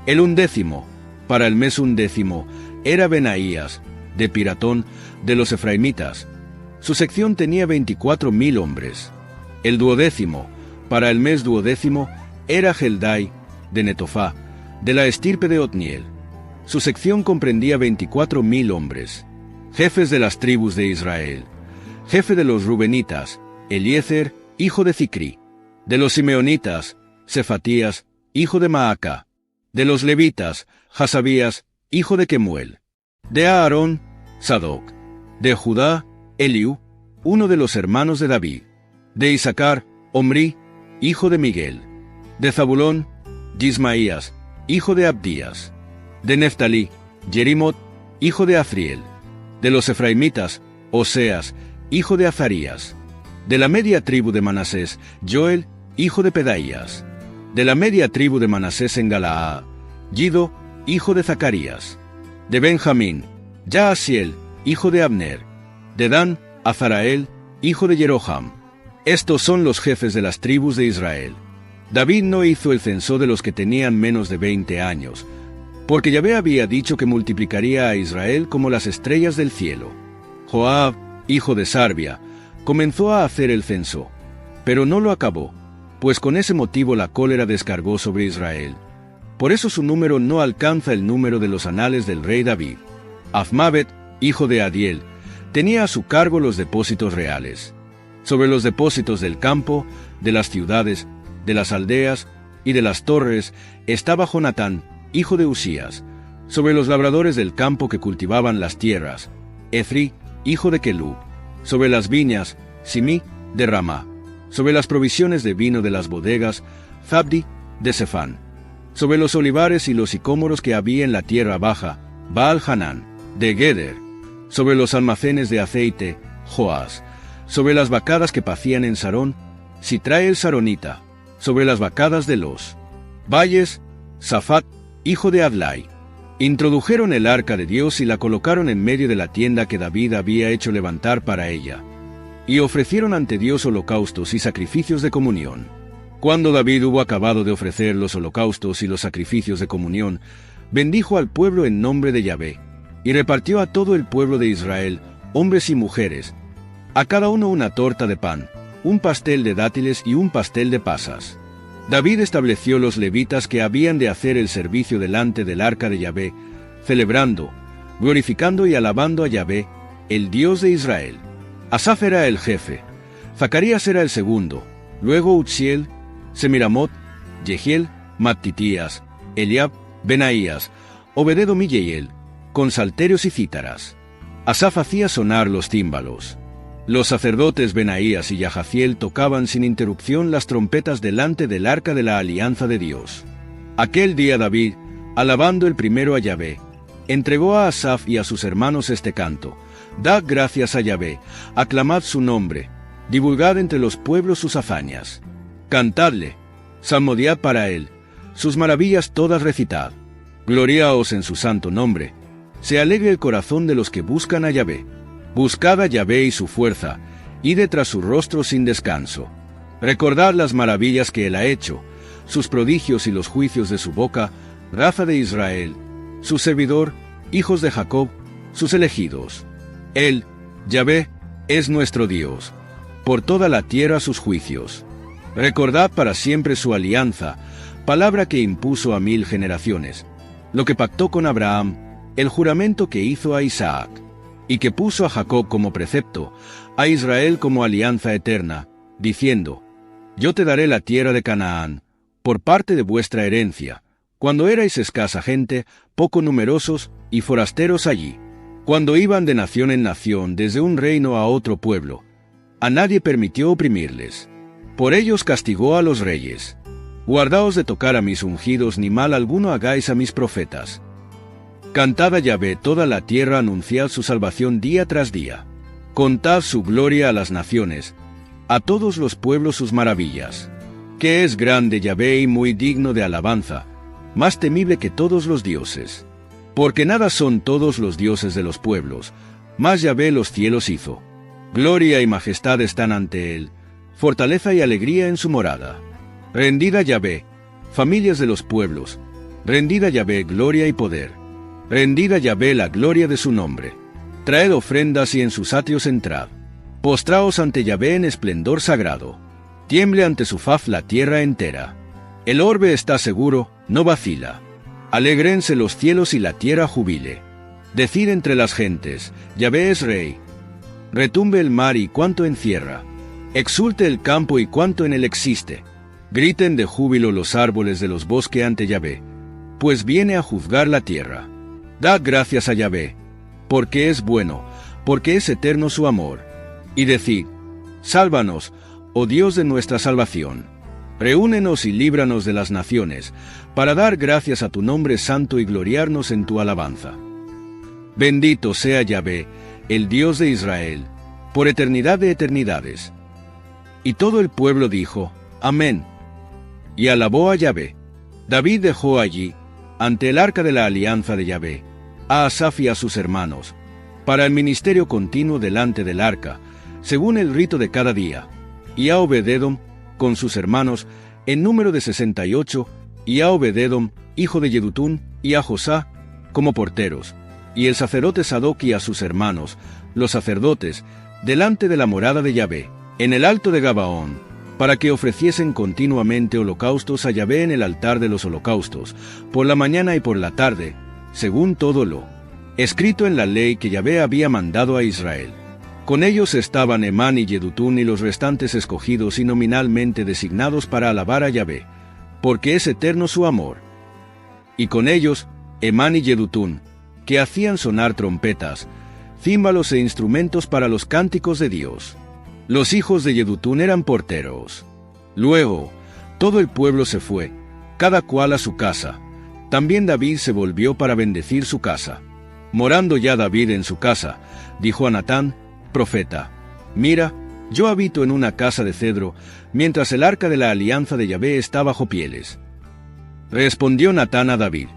El undécimo, para el mes undécimo, era Benaías, de Piratón, de los efraimitas. Su sección tenía 24,000 hombres. El duodécimo, para el mes duodécimo, era Geldai, de Netofá, de la estirpe de Otniel. Su sección comprendía 24,000 hombres. Jefes de las tribus de Israel. Jefe de los rubenitas, Eliezer, hijo de Zicri. De los simeonitas, Cefatías, hijo de Maaca. De los levitas, Hasabías, hijo de Kemuel. De Aarón, Sadoc. De Judá, Eliú, uno de los hermanos de David. De Isaacar, Omri, hijo de Miguel. De Zabulón, Gismaías, hijo de Abdías. De Neftalí, Jerimot, hijo de Azriel. De los efraimitas, Oseas, hijo de Azarías. De la media tribu de Manasés, Joel, hijo de Pedaías. De la media tribu de Manasés en Galaad, Gido, hijo de Zacarías. De Benjamín, Yaasiel, hijo de Abner. De Dan, Azarael, hijo de Jeroham. Estos son los jefes de las tribus de Israel. David no hizo el censo de los que tenían menos de 20 años, porque Yahvé había dicho que multiplicaría a Israel como las estrellas del cielo. Joab, hijo de Sarbia, comenzó a hacer el censo, pero no lo acabó, pues con ese motivo la cólera descargó sobre Israel. Por eso su número no alcanza el número de los anales del rey David. Azmaveth, hijo de Adiel, tenía a su cargo los depósitos reales. Sobre los depósitos del campo, de las ciudades, de las aldeas y de las torres estaba Jonatán, hijo de Usías. Sobre los labradores del campo que cultivaban las tierras, Ethri, hijo de Kelub. Sobre las viñas, Simí, de Ramá. Sobre las provisiones de vino de las bodegas, Zabdi, de Sefán. Sobre los olivares y los sicómoros que había en la tierra baja, Baal-Hanán, de Geder. Sobre los almacenes de aceite, Joás. Sobre las vacadas que pacían en Sarón, Sitrae el Saronita. Sobre las vacadas de los valles, Safat, hijo de Adlai. Introdujeron el arca de Dios y la colocaron en medio de la tienda que David había hecho levantar para ella. Y ofrecieron ante Dios holocaustos y sacrificios de comunión. Cuando David hubo acabado de ofrecer los holocaustos y los sacrificios de comunión, bendijo al pueblo en nombre de Yahvé, y repartió a todo el pueblo de Israel, hombres y mujeres, a cada uno una torta de pan, un pastel de dátiles y un pastel de pasas. David estableció los levitas que habían de hacer el servicio delante del arca de Yahvé, celebrando, glorificando y alabando a Yahvé, el Dios de Israel. Asaf era el jefe, Zacarías era el segundo, luego Uzziel, Semiramot, Jehiel, Mattitías, Eliab, Benaías, Obed-edom y Jeiel, con salterios y cítaras. Asaf hacía sonar los címbalos. Los sacerdotes Benaías y Yahaziel tocaban sin interrupción las trompetas delante del arca de la alianza de Dios. Aquel día David, alabando el primero a Yahvé, entregó a Asaf y a sus hermanos este canto: Dad gracias a Yahvé, aclamad su nombre, divulgad entre los pueblos sus hazañas. Cantadle, salmodiad para él, sus maravillas todas recitad. Gloriaos en su santo nombre. Se alegre el corazón de los que buscan a Yahvé. Buscad a Yahvé y su fuerza, y tras su rostro sin descanso. Recordad las maravillas que él ha hecho, sus prodigios y los juicios de su boca, raza de Israel, su servidor, hijos de Jacob, sus elegidos. Él, Yahvé, es nuestro Dios, por toda la tierra sus juicios. Recordad para siempre su alianza, palabra que impuso a 1000 generaciones, lo que pactó con Abraham, el juramento que hizo a Isaac, y que puso a Jacob como precepto, a Israel como alianza eterna, diciendo: Yo te daré la tierra de Canaán, por parte de vuestra herencia, cuando erais escasa gente, poco numerosos y forasteros allí, cuando iban de nación en nación desde un reino a otro pueblo. A nadie permitió oprimirles. Por ellos castigó a los reyes. Guardaos de tocar a mis ungidos, ni mal alguno hagáis a mis profetas. Cantad a Yahvé toda la tierra, anunciad su salvación día tras día. Contad su gloria a las naciones, a todos los pueblos sus maravillas. Que es grande Yahvé y muy digno de alabanza, más temible que todos los dioses. Porque nada son todos los dioses de los pueblos, mas Yahvé los cielos hizo. Gloria y majestad están ante él, fortaleza y alegría en su morada. Rendid a Yahvé, familias de los pueblos, rendid a Yahvé gloria y poder. Rendid a Yahvé la gloria de su nombre. Traed ofrendas y en sus atrios entrad. Postraos ante Yahvé en esplendor sagrado. Tiemble ante su faz la tierra entera. El orbe está seguro, no vacila. Alégrense los cielos y la tierra jubile. Decid entre las gentes: Yahvé es rey. Retumbe el mar y cuanto encierra. Exulte el campo y cuanto en él existe. Griten de júbilo los árboles de los bosques ante Yahvé, pues viene a juzgar la tierra. Dad gracias a Yahvé, porque es bueno, porque es eterno su amor. Y decid: Sálvanos, oh Dios de nuestra salvación. Reúnenos y líbranos de las naciones, para dar gracias a tu nombre santo y gloriarnos en tu alabanza. Bendito sea Yahvé, el Dios de Israel, por eternidad de eternidades. Y todo el pueblo dijo: Amén. Y alabó a Yahvé. David dejó allí, ante el arca de la alianza de Yahvé, a Asaf y a sus hermanos, para el ministerio continuo delante del arca, según el rito de cada día, y a Obed-edom, con sus hermanos, en número de 68, y a Obed-edom, hijo de Yedutún, y a Josá, como porteros, y el sacerdote Sadoc y a sus hermanos, los sacerdotes, delante de la morada de Yahvé, en el alto de Gabaón, para que ofreciesen continuamente holocaustos a Yahvé en el altar de los holocaustos, por la mañana y por la tarde, según todo lo escrito en la ley que Yahvé había mandado a Israel. Con ellos estaban Emán y Yedutún y los restantes escogidos y nominalmente designados para alabar a Yahvé, porque es eterno su amor. Y con ellos Emán y Yedutún, que hacían sonar trompetas, címbalos e instrumentos para los cánticos de Dios. Los hijos de Yedutún eran porteros. Luego, todo el pueblo se fue, cada cual a su casa. También David se volvió para bendecir su casa. Morando ya David en su casa, dijo a Natán, profeta: Mira, yo habito en una casa de cedro, mientras el arca de la alianza de Yahvé está bajo pieles. Respondió Natán a David: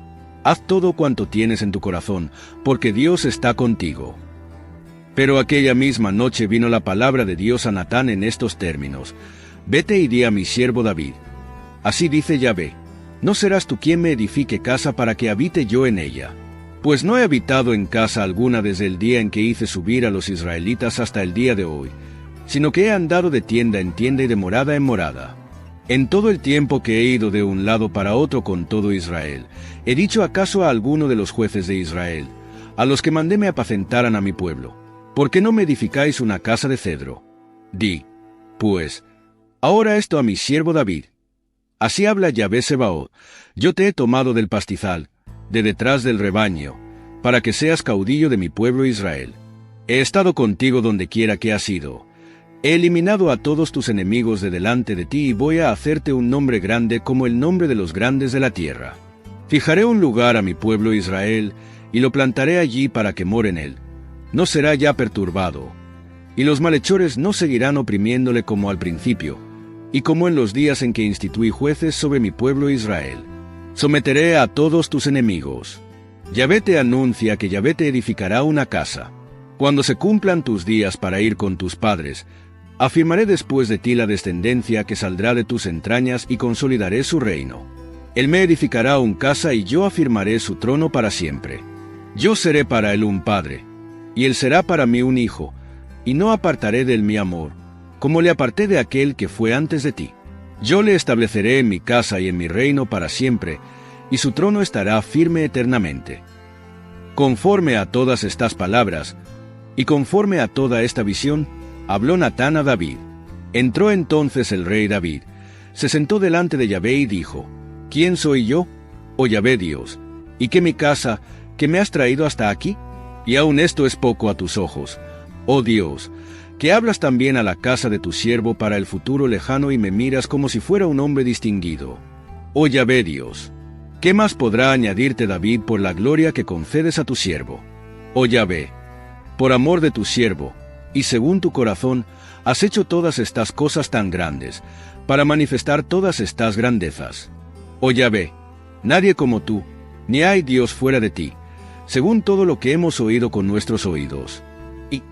Haz todo cuanto tienes en tu corazón, porque Dios está contigo. Pero aquella misma noche vino la palabra de Dios a Natán en estos términos: Vete y di a mi siervo David: Así dice Yahvé, no serás tú quien me edifique casa para que habite yo en ella. Pues no he habitado en casa alguna desde el día en que hice subir a los israelitas hasta el día de hoy, sino que he andado de tienda en tienda y de morada en morada. En todo el tiempo que he ido de un lado para otro con todo Israel, ¿he dicho acaso a alguno de los jueces de Israel, a los que mandé me apacentaran a mi pueblo: ¿por qué no me edificáis una casa de cedro? Di, pues, ahora esto a mi siervo David: Así habla Yahvé Sebaot: Yo te he tomado del pastizal, de detrás del rebaño, para que seas caudillo de mi pueblo Israel. He estado contigo donde quiera que has ido. He eliminado a todos tus enemigos de delante de ti y voy a hacerte un nombre grande como el nombre de los grandes de la tierra. Fijaré un lugar a mi pueblo Israel y lo plantaré allí para que more en él. No será ya perturbado, y los malhechores no seguirán oprimiéndole como al principio, y como en los días en que instituí jueces sobre mi pueblo Israel. Someteré a todos tus enemigos. Yahvé te anuncia que Yahvé te edificará una casa. Cuando se cumplan tus días para ir con tus padres, afirmaré después de ti la descendencia que saldrá de tus entrañas y consolidaré su reino. Él me edificará una casa y yo afirmaré su trono para siempre. Yo seré para él un padre, y él será para mí un hijo, y no apartaré de él mi amor, como le aparté de aquel que fue antes de ti. Yo le estableceré en mi casa y en mi reino para siempre, y su trono estará firme eternamente. Conforme a todas estas palabras, y conforme a toda esta visión, habló Natán a David. Entró entonces el rey David, se sentó delante de Yahvé y dijo: ¿Quién soy yo, oh Yahvé Dios, y que mi casa, que me has traído hasta aquí? Y aun esto es poco a tus ojos, oh Dios, que hablas también a la casa de tu siervo para el futuro lejano y me miras como si fuera un hombre distinguido. Oh Yahvé Dios, ¿qué más podrá añadirte David por la gloria que concedes a tu siervo? Oh Yahvé, por amor de tu siervo, y según tu corazón, has hecho todas estas cosas tan grandes, para manifestar todas estas grandezas. Oh Yahvé, nadie como tú, ni hay Dios fuera de ti, según todo lo que hemos oído con nuestros oídos. ¿Y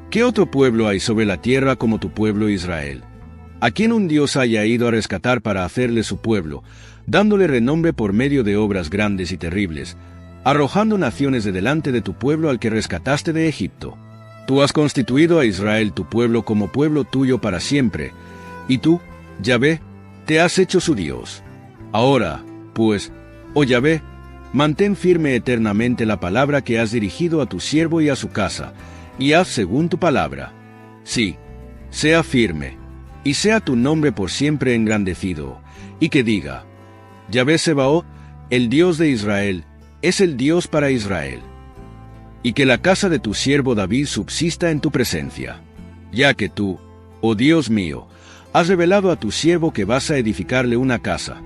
qué otro pueblo hay sobre la tierra como tu pueblo Israel? ¿A quien un Dios haya ido a rescatar para hacerle su pueblo, dándole renombre por medio de obras grandes y terribles, arrojando naciones de delante de tu pueblo al que rescataste de Egipto? Tú has constituido a Israel tu pueblo como pueblo tuyo para siempre, y tú, Yahvé, te has hecho su Dios. Ahora, pues, oh Yahvé, mantén firme eternamente la palabra que has dirigido a tu siervo y a su casa, y haz según tu palabra. Sí, sea firme, y sea tu nombre por siempre engrandecido, y que diga: Yahvé Sebaot, el Dios de Israel, es el Dios para Israel. Y que la casa de tu siervo David subsista en tu presencia. Ya que tú, oh Dios mío, has revelado a tu siervo que vas a edificarle una casa.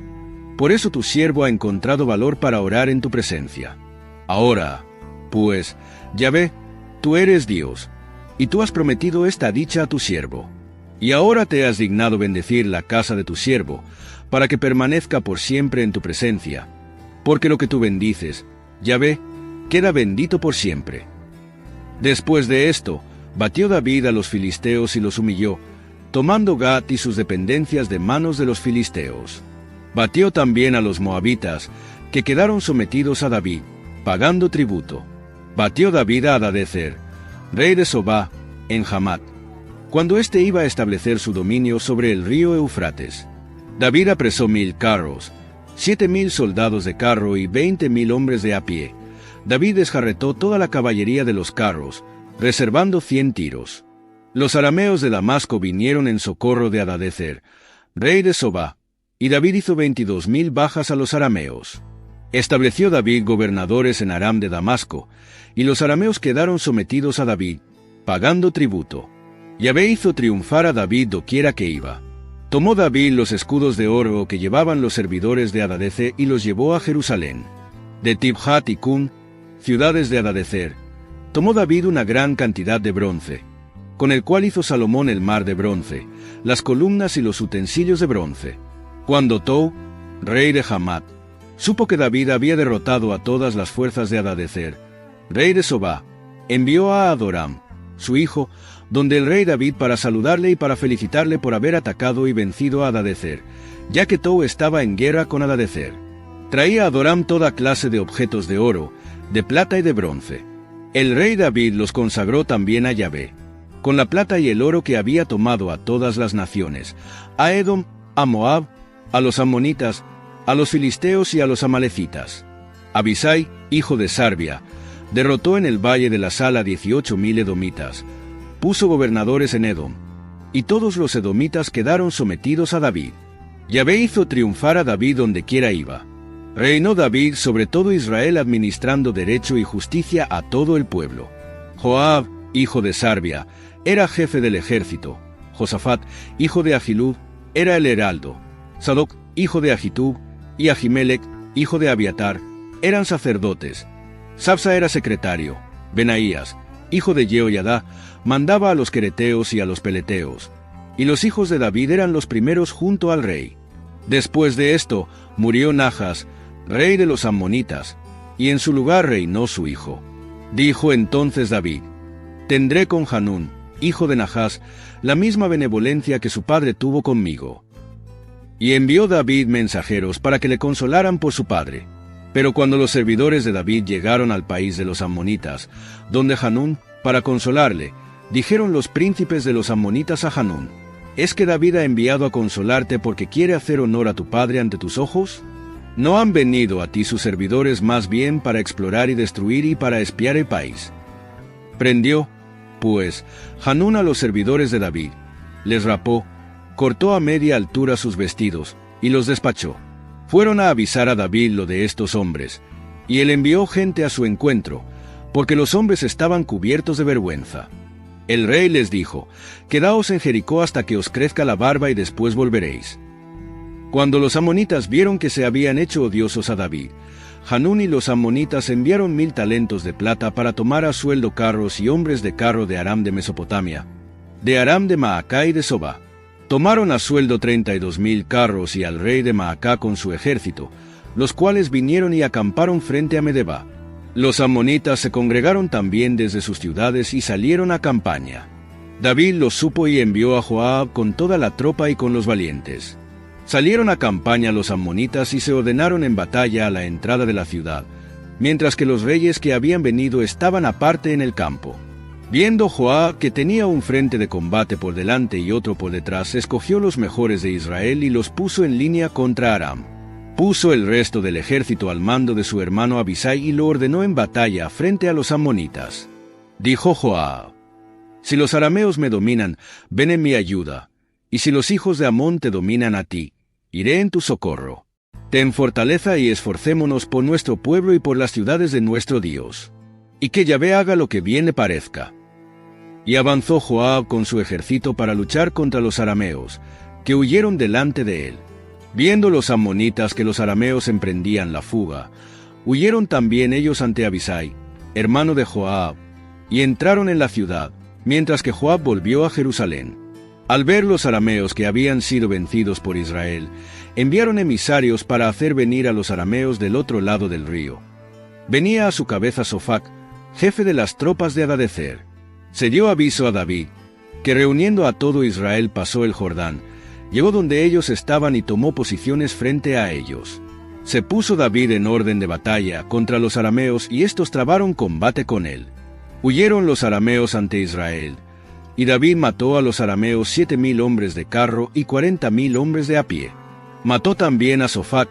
Por eso tu siervo ha encontrado valor para orar en tu presencia. Ahora, pues, Yahvé, tú eres Dios, y tú has prometido esta dicha a tu siervo. Y ahora te has dignado bendecir la casa de tu siervo, para que permanezca por siempre en tu presencia, porque lo que tú bendices, Yahvé, queda bendito por siempre. Después de esto, batió David a los filisteos y los humilló, tomando Gat y sus dependencias de manos de los filisteos. Batió también a los moabitas, que quedaron sometidos a David, pagando tributo. Batió David a Hadadezer, rey de Sobá, en Hamat, cuando éste iba a establecer su dominio sobre el río Eufrates. David apresó 1000 carros, 7000 soldados de carro y 20,000 hombres de a pie. David desjarretó toda la caballería de los carros, reservando 100 tiros. Los arameos de Damasco vinieron en socorro de Hadadezer, rey de Sobá, y David hizo 22,000 bajas a los arameos. Estableció David gobernadores en Aram de Damasco, y los arameos quedaron sometidos a David, pagando tributo. Yahvé hizo triunfar a David doquiera que iba. Tomó David los escudos de oro que llevaban los servidores de Hadadezer y los llevó a Jerusalén. De Tibhat y Cun, ciudades de Hadadezer, tomó David una gran cantidad de bronce, con el cual hizo Salomón el mar de bronce, las columnas y los utensilios de bronce. Cuando Tou, rey de Hamat, supo que David había derrotado a todas las fuerzas de Hadadezer, rey de Sobá, envió a Adoram, su hijo, donde el rey David para saludarle y para felicitarle por haber atacado y vencido a Hadadezer, ya que Tou estaba en guerra con Hadadezer. Traía a Adoram toda clase de objetos de oro, de plata y de bronce. El rey David los consagró también a Yahvé, con la plata y el oro que había tomado a todas las naciones, a Edom, a Moab, a los ammonitas, a los filisteos y a los amalecitas. Abisai, hijo de Sarbia, derrotó en el valle de la Sala 18,000 edomitas, puso gobernadores en Edom, y todos los edomitas quedaron sometidos a David. Yahvé hizo triunfar a David donde quiera iba. Reinó David sobre todo Israel administrando derecho y justicia a todo el pueblo. Joab, hijo de Sarbia, era jefe del ejército. Josafat, hijo de Ahilud, era el heraldo. Sadoc, hijo de Ahitub, y Ahimelech, hijo de Abiatar, eran sacerdotes. Sabsa era secretario. Benaías, hijo de Jehoiada, mandaba a los quereteos y a los peleteos. Y los hijos de David eran los primeros junto al rey. Después de esto, murió Najas, rey de los ammonitas, y en su lugar reinó su hijo. Dijo entonces David: tendré con Hanún, hijo de Najas, la misma benevolencia que su padre tuvo conmigo. Y envió David mensajeros para que le consolaran por su padre. Pero cuando los servidores de David llegaron al país de los ammonitas, donde Hanún, para consolarle, Dijeron los príncipes de los amonitas a Hanún: ¿es que David ha enviado a consolarte porque quiere hacer honor a tu padre ante tus ojos? ¿No han venido a ti sus servidores más bien para explorar y destruir y para espiar el país? Prendió, pues, Hanún a los servidores de David, les rapó, cortó a media altura sus vestidos, y los despachó. Fueron a avisar a David lo de estos hombres, y él envió gente a su encuentro, porque los hombres estaban cubiertos de vergüenza. El rey les dijo: «Quedaos en Jericó hasta que os crezca la barba y después volveréis». Cuando los amonitas vieron que se habían hecho odiosos a David, Hanún y los amonitas enviaron 1000 talentos de plata para tomar a sueldo carros y hombres de carro de Aram de Mesopotamia, de Aram de Maacá y de Sobá. Tomaron a sueldo 32,000 carros y al rey de Maacá con su ejército, los cuales vinieron y acamparon frente a Medeba. Los amonitas se congregaron también desde sus ciudades y salieron a campaña. David lo supo y envió a Joab con toda la tropa y con los valientes. Salieron a campaña los amonitas y se ordenaron en batalla a la entrada de la ciudad, mientras que los reyes que habían venido estaban aparte en el campo. Viendo Joab que tenía un frente de combate por delante y otro por detrás, escogió los mejores de Israel y los puso en línea contra Aram. Puso el resto del ejército al mando de su hermano Abisai y lo ordenó en batalla frente a los amonitas. Dijo Joab: «Si los arameos me dominan, ven en mi ayuda, y si los hijos de Amón te dominan a ti, iré en tu socorro. Ten fortaleza y esforcémonos por nuestro pueblo y por las ciudades de nuestro Dios. Y que Yahvé haga lo que bien le parezca». Y avanzó Joab con su ejército para luchar contra los arameos, que huyeron delante de él. Viendo los amonitas que los arameos emprendían la fuga, huyeron también ellos ante Abisai, hermano de Joab, y entraron en la ciudad, mientras que Joab volvió a Jerusalén. Al ver los arameos que habían sido vencidos por Israel, enviaron emisarios para hacer venir a los arameos del otro lado del río. Venía a su cabeza Sofac, jefe de las tropas de Hadadezer. Se dio aviso a David, que reuniendo a todo Israel pasó el Jordán, llegó donde ellos estaban y tomó posiciones frente a ellos. Se puso David en orden de batalla contra los arameos y estos trabaron combate con él. Huyeron los arameos ante Israel, y David mató a los arameos 7,000 hombres de carro y 40,000 hombres de a pie. Mató también a Sofac,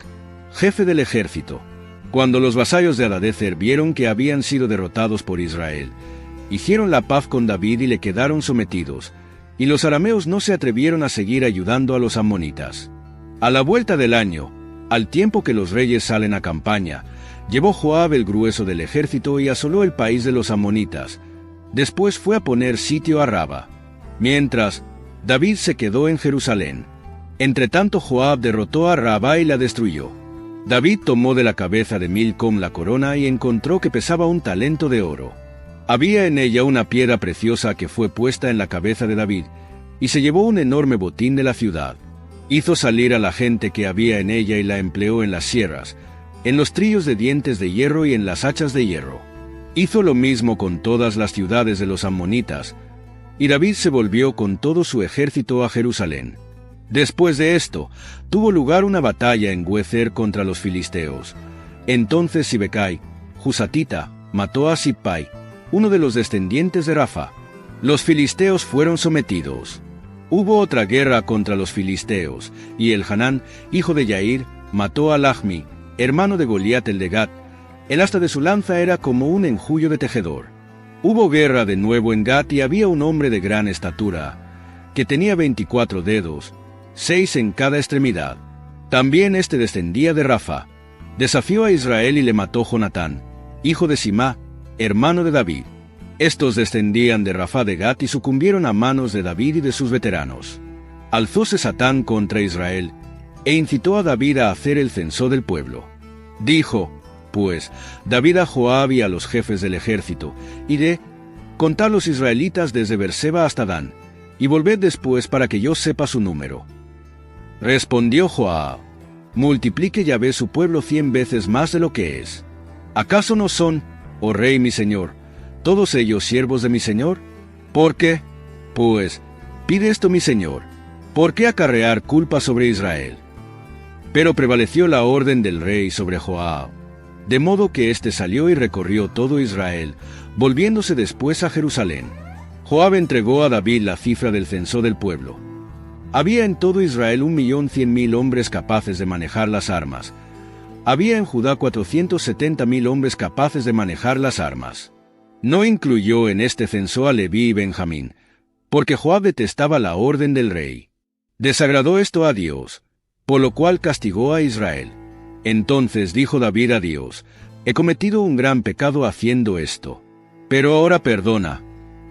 jefe del ejército. Cuando los vasallos de Hadadezer vieron que habían sido derrotados por Israel, hicieron la paz con David y le quedaron sometidos, y los arameos no se atrevieron a seguir ayudando a los amonitas. A la vuelta del año, al tiempo que los reyes salen a campaña, llevó Joab el grueso del ejército y asoló el país de los amonitas. Después fue a poner sitio a Raba, mientras David se quedó en Jerusalén. Entretanto Joab derrotó a Raba y la destruyó. David tomó de la cabeza de Milcom la corona y encontró que pesaba 1 talento de oro. Había en ella una piedra preciosa que fue puesta en la cabeza de David, y se llevó un enorme botín de la ciudad. Hizo salir a la gente que había en ella y la empleó en las sierras, en los trillos de dientes de hierro y en las hachas de hierro. Hizo lo mismo con todas las ciudades de los amonitas, y David se volvió con todo su ejército a Jerusalén. Después de esto, tuvo lugar una batalla en Guezer contra los filisteos. Entonces Sibecai, Husatita, mató a Sippai, uno de los descendientes de Rafa. Los filisteos fueron sometidos. Hubo otra guerra contra los filisteos, y Elhanán, hijo de Yair, mató a Lahmi, hermano de Goliat el de Gat. El asta de su lanza era como un enjullo de tejedor. Hubo guerra de nuevo en Gat y había un hombre de gran estatura, que tenía 24 dedos, 6 en cada extremidad. También este descendía de Rafa. Desafió a Israel y le mató Jonatán, hijo de Simá, hermano de David. Estos descendían de Rafa de Gat y sucumbieron a manos de David y de sus veteranos. Alzóse Satán contra Israel, e incitó a David a hacer el censo del pueblo. Dijo, pues, David a Joab y a los jefes del ejército: «Iré, contad los israelitas desde Berseba hasta Dan, y volved después para que yo sepa su número». Respondió Joab: «Multiplique Yahvé su pueblo 100 veces más de lo que es. ¿Acaso no son, oh rey mi señor, todos ellos siervos de mi señor? ¿Por qué? Pues, pide esto mi señor, ¿por qué acarrear culpa sobre Israel?» Pero prevaleció la orden del rey sobre Joab, de modo que éste salió y recorrió todo Israel, volviéndose después a Jerusalén. Joab entregó a David la cifra del censo del pueblo. Había en todo Israel 1.100.000 hombres capaces de manejar las armas. Había en Judá 470.000 hombres capaces de manejar las armas. No incluyó en este censo a Leví y Benjamín, porque Joab detestaba la orden del rey. Desagradó esto a Dios, por lo cual castigó a Israel. Entonces dijo David a Dios: he cometido un gran pecado haciendo esto. Pero ahora perdona,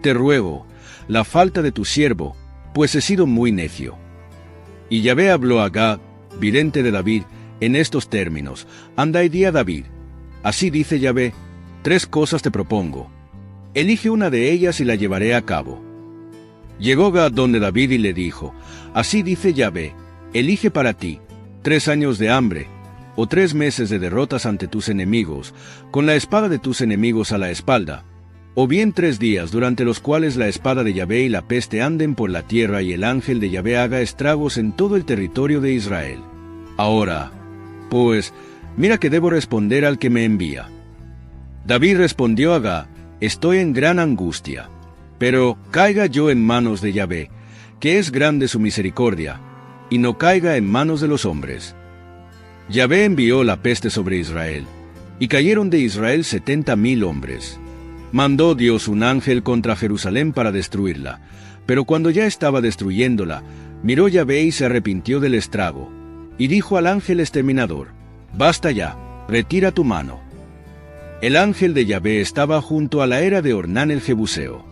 te ruego, la falta de tu siervo, pues he sido muy necio. Y Yahvé habló a Gad, vidente de David, en estos términos: anda y di a David, así dice Yahvé, 3 cosas te propongo. Elige una de ellas y la llevaré a cabo. Llegó Gad donde David y le dijo: así dice Yahvé, elige para ti 3 años de hambre, o 3 meses de derrotas ante tus enemigos, con la espada de tus enemigos a la espalda, o bien 3 días durante los cuales la espada de Yahvé y la peste anden por la tierra y el ángel de Yahvé haga estragos en todo el territorio de Israel. Ahora, pues, mira que debo responder al que me envía. David respondió a Gad: estoy en gran angustia, pero caiga yo en manos de Yahvé, que es grande su misericordia, y no caiga en manos de los hombres. Yahvé envió la peste sobre Israel, y cayeron de Israel 70.000 hombres. Mandó Dios un ángel contra Jerusalén para destruirla, pero cuando ya estaba destruyéndola, miró Yahvé y se arrepintió del estrago, y dijo al ángel exterminador: basta ya, retira tu mano. El ángel de Yahvé estaba junto a la era de Ornán el Jebuseo.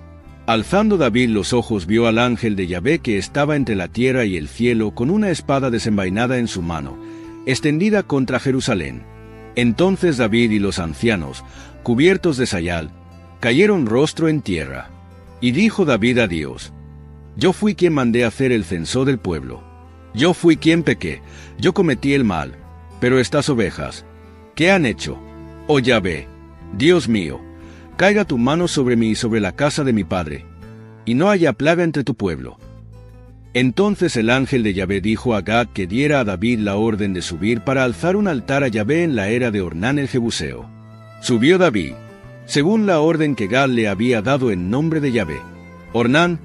Alzando David los ojos vio al ángel de Yahvé que estaba entre la tierra y el cielo con una espada desenvainada en su mano, extendida contra Jerusalén. Entonces David y los ancianos, cubiertos de sayal, cayeron rostro en tierra. Y dijo David a Dios: yo fui quien mandé hacer el censo del pueblo. Yo fui quien pequé, yo cometí el mal. Pero estas ovejas, ¿qué han hecho? Oh Yahvé, Dios mío, caiga tu mano sobre mí y sobre la casa de mi padre, y no haya plaga entre tu pueblo. Entonces el ángel de Yahvé dijo a Gad que diera a David la orden de subir para alzar un altar a Yahvé en la era de Ornán el Jebuseo. Subió David, según la orden que Gad le había dado en nombre de Yahvé. Ornán,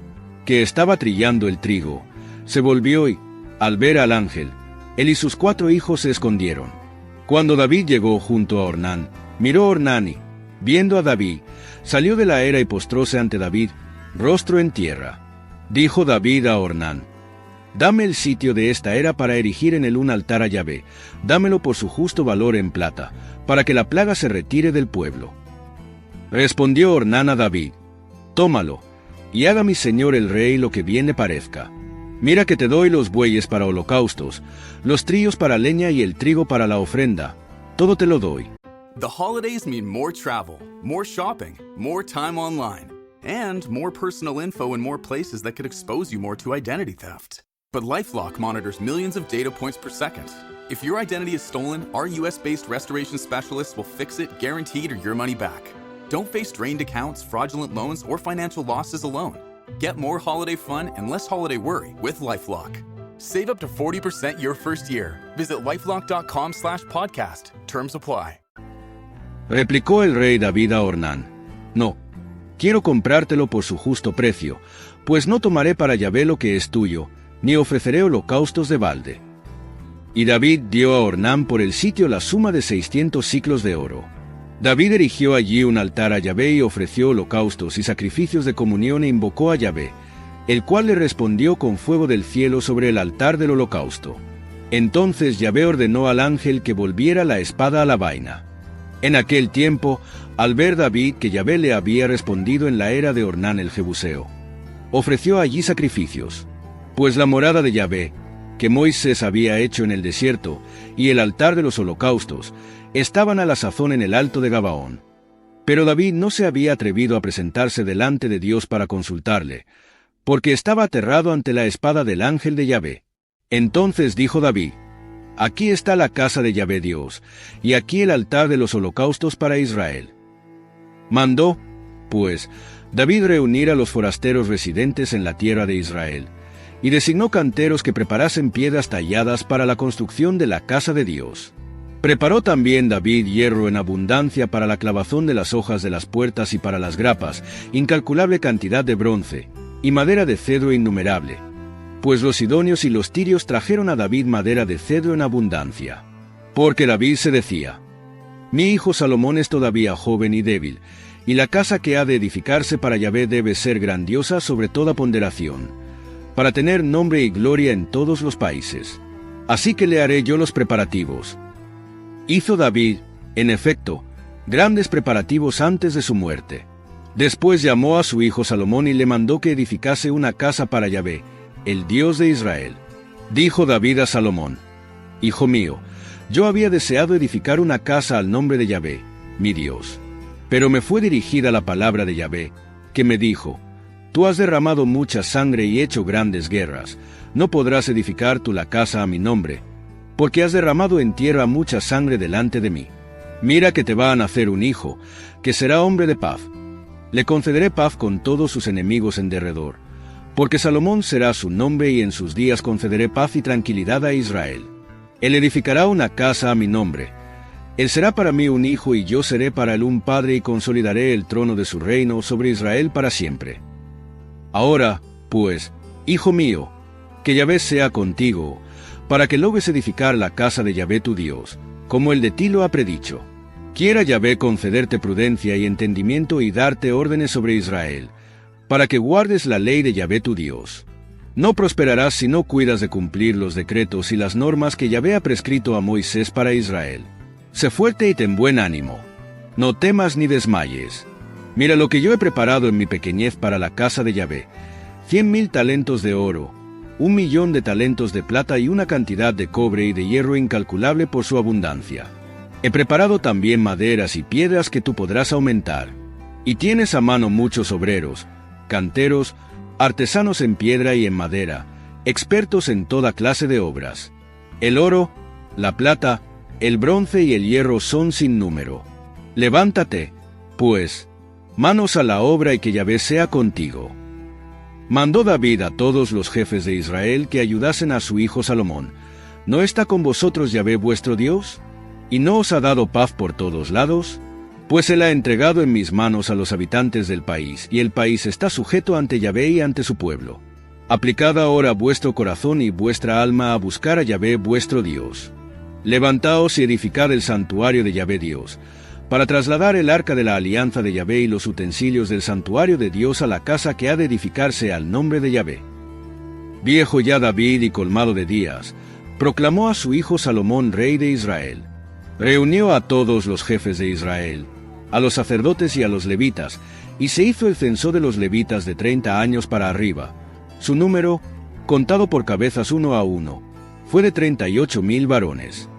que estaba trillando el trigo, se volvió y, al ver al ángel, él y sus 4 hijos se escondieron. Cuando David llegó junto a Ornán, miró Ornán y, viendo a David, salió de la era y postróse ante David, rostro en tierra. Dijo David a Ornán: dame el sitio de esta era para erigir en él un altar a Yahvé, dámelo por su justo valor en plata, para que la plaga se retire del pueblo. Respondió Ornán a David: tómalo, y haga mi señor el rey lo que bien le parezca. Mira que te doy los bueyes para holocaustos, los trillos para leña y el trigo para la ofrenda. Todo te lo doy. The holidays mean more travel, more shopping, more time online, and more personal info in more places that could expose you more to identity theft. But LifeLock monitors millions of data points per second. If your identity is stolen, our US-based restoration specialists will fix it guaranteed or your money back. Don't face drained accounts, fraudulent loans, or financial losses alone. Get more holiday fun and less holiday worry with LifeLock. Save up to 40% your first year. Visit lifelock.com/podcast. Terms apply. Replicó el rey David a Ornán: no, quiero comprártelo por su justo precio, pues no tomaré para Yahvé lo que es tuyo, ni ofreceré holocaustos de balde. Y David dio a Ornán por el sitio la suma de 600 siclos de oro. David erigió allí un altar a Yahvé y ofreció holocaustos y sacrificios de comunión e invocó a Yahvé, el cual le respondió con fuego del cielo sobre el altar del holocausto. Entonces Yahvé ordenó al ángel que volviera la espada a la vaina. En aquel tiempo, al ver David que Yahvé le había respondido en la era de Ornán el Jebuseo, ofreció allí sacrificios, pues la morada de Yahvé, que Moisés había hecho en el desierto, y el altar de los holocaustos, estaban a la sazón en el alto de Gabaón. Pero David no se había atrevido a presentarse delante de Dios para consultarle, porque estaba aterrado ante la espada del ángel de Yahvé. Entonces dijo David: aquí está la casa de Yahvé Dios, y aquí el altar de los holocaustos para Israel. Mandó, pues, David reunir a los forasteros residentes en la tierra de Israel, y designó canteros que preparasen piedras talladas para la construcción de la casa de Dios. Preparó también David hierro en abundancia para la clavazón de las hojas de las puertas y para las grapas, incalculable cantidad de bronce, y madera de cedro innumerable. Pues los sidonios y los tirios trajeron a David madera de cedro en abundancia. Porque David se decía: mi hijo Salomón es todavía joven y débil, y la casa que ha de edificarse para Yahvé debe ser grandiosa sobre toda ponderación, para tener nombre y gloria en todos los países. Así que le haré yo los preparativos. Hizo David, en efecto, grandes preparativos antes de su muerte. Después llamó a su hijo Salomón y le mandó que edificase una casa para Yahvé, el Dios de Israel. Dijo David a Salomón: hijo mío, yo había deseado edificar una casa al nombre de Yahvé, mi Dios. Pero me fue dirigida la palabra de Yahvé, que me dijo: tú has derramado mucha sangre y hecho grandes guerras. No podrás edificar tú la casa a mi nombre, porque has derramado en tierra mucha sangre delante de mí. Mira que te va a nacer un hijo, que será hombre de paz. Le concederé paz con todos sus enemigos en derredor, porque Salomón será su nombre y en sus días concederé paz y tranquilidad a Israel. Él edificará una casa a mi nombre. Él será para mí un hijo y yo seré para él un padre y consolidaré el trono de su reino sobre Israel para siempre. Ahora, pues, hijo mío, que Yahvé sea contigo, para que logres edificar la casa de Yahvé tu Dios, como el de ti lo ha predicho. Quiera Yahvé concederte prudencia y entendimiento y darte órdenes sobre Israel, para que guardes la ley de Yahvé tu Dios. No prosperarás si no cuidas de cumplir los decretos y las normas que Yahvé ha prescrito a Moisés para Israel. Sé fuerte y ten buen ánimo. No temas ni desmayes. Mira lo que yo he preparado en mi pequeñez para la casa de Yahvé: 100,000 talentos de oro, 1,000,000 de talentos de plata y una cantidad de cobre y de hierro incalculable por su abundancia. He preparado también maderas y piedras que tú podrás aumentar. Y tienes a mano muchos obreros, canteros, artesanos en piedra y en madera, expertos en toda clase de obras. El oro, la plata, el bronce y el hierro son sin número. Levántate, pues, manos a la obra y que Yahvé sea contigo. Mandó David a todos los jefes de Israel que ayudasen a su hijo Salomón: ¿no está con vosotros Yahvé vuestro Dios? ¿Y no os ha dado paz por todos lados? Pues él ha entregado en mis manos a los habitantes del país, y el país está sujeto ante Yahvé y ante su pueblo. Aplicad ahora vuestro corazón y vuestra alma a buscar a Yahvé vuestro Dios. Levantaos y edificad el santuario de Yahvé Dios, para trasladar el arca de la alianza de Yahvé y los utensilios del santuario de Dios a la casa que ha de edificarse al nombre de Yahvé. Viejo ya David y colmado de días, proclamó a su hijo Salomón rey de Israel. Reunió a todos los jefes de Israel, a los sacerdotes y a los levitas, y se hizo el censo de los levitas de 30 años para arriba. Su número, contado por cabezas uno a uno, fue de 38,000 varones.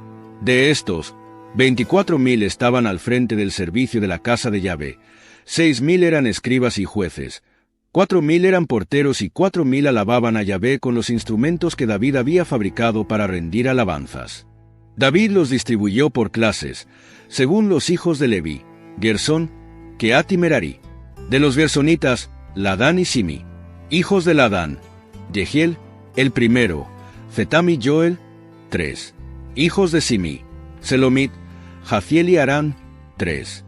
De estos, 24,000 estaban al frente del servicio de la casa de Yahvé, 6,000 eran escribas y jueces, 4,000 eran porteros y 4,000 alababan a Yahvé con los instrumentos que David había fabricado para rendir alabanzas. David los distribuyó por clases, según los hijos de Leví: Gersón, Kehat y Merari. De los gersonitas, Ladán y Simi. Hijos de Ladán: Jehiel, el primero, Zetam y Joel, 3. Hijos de Simi: Selomit, Jaziel y Arán, 3.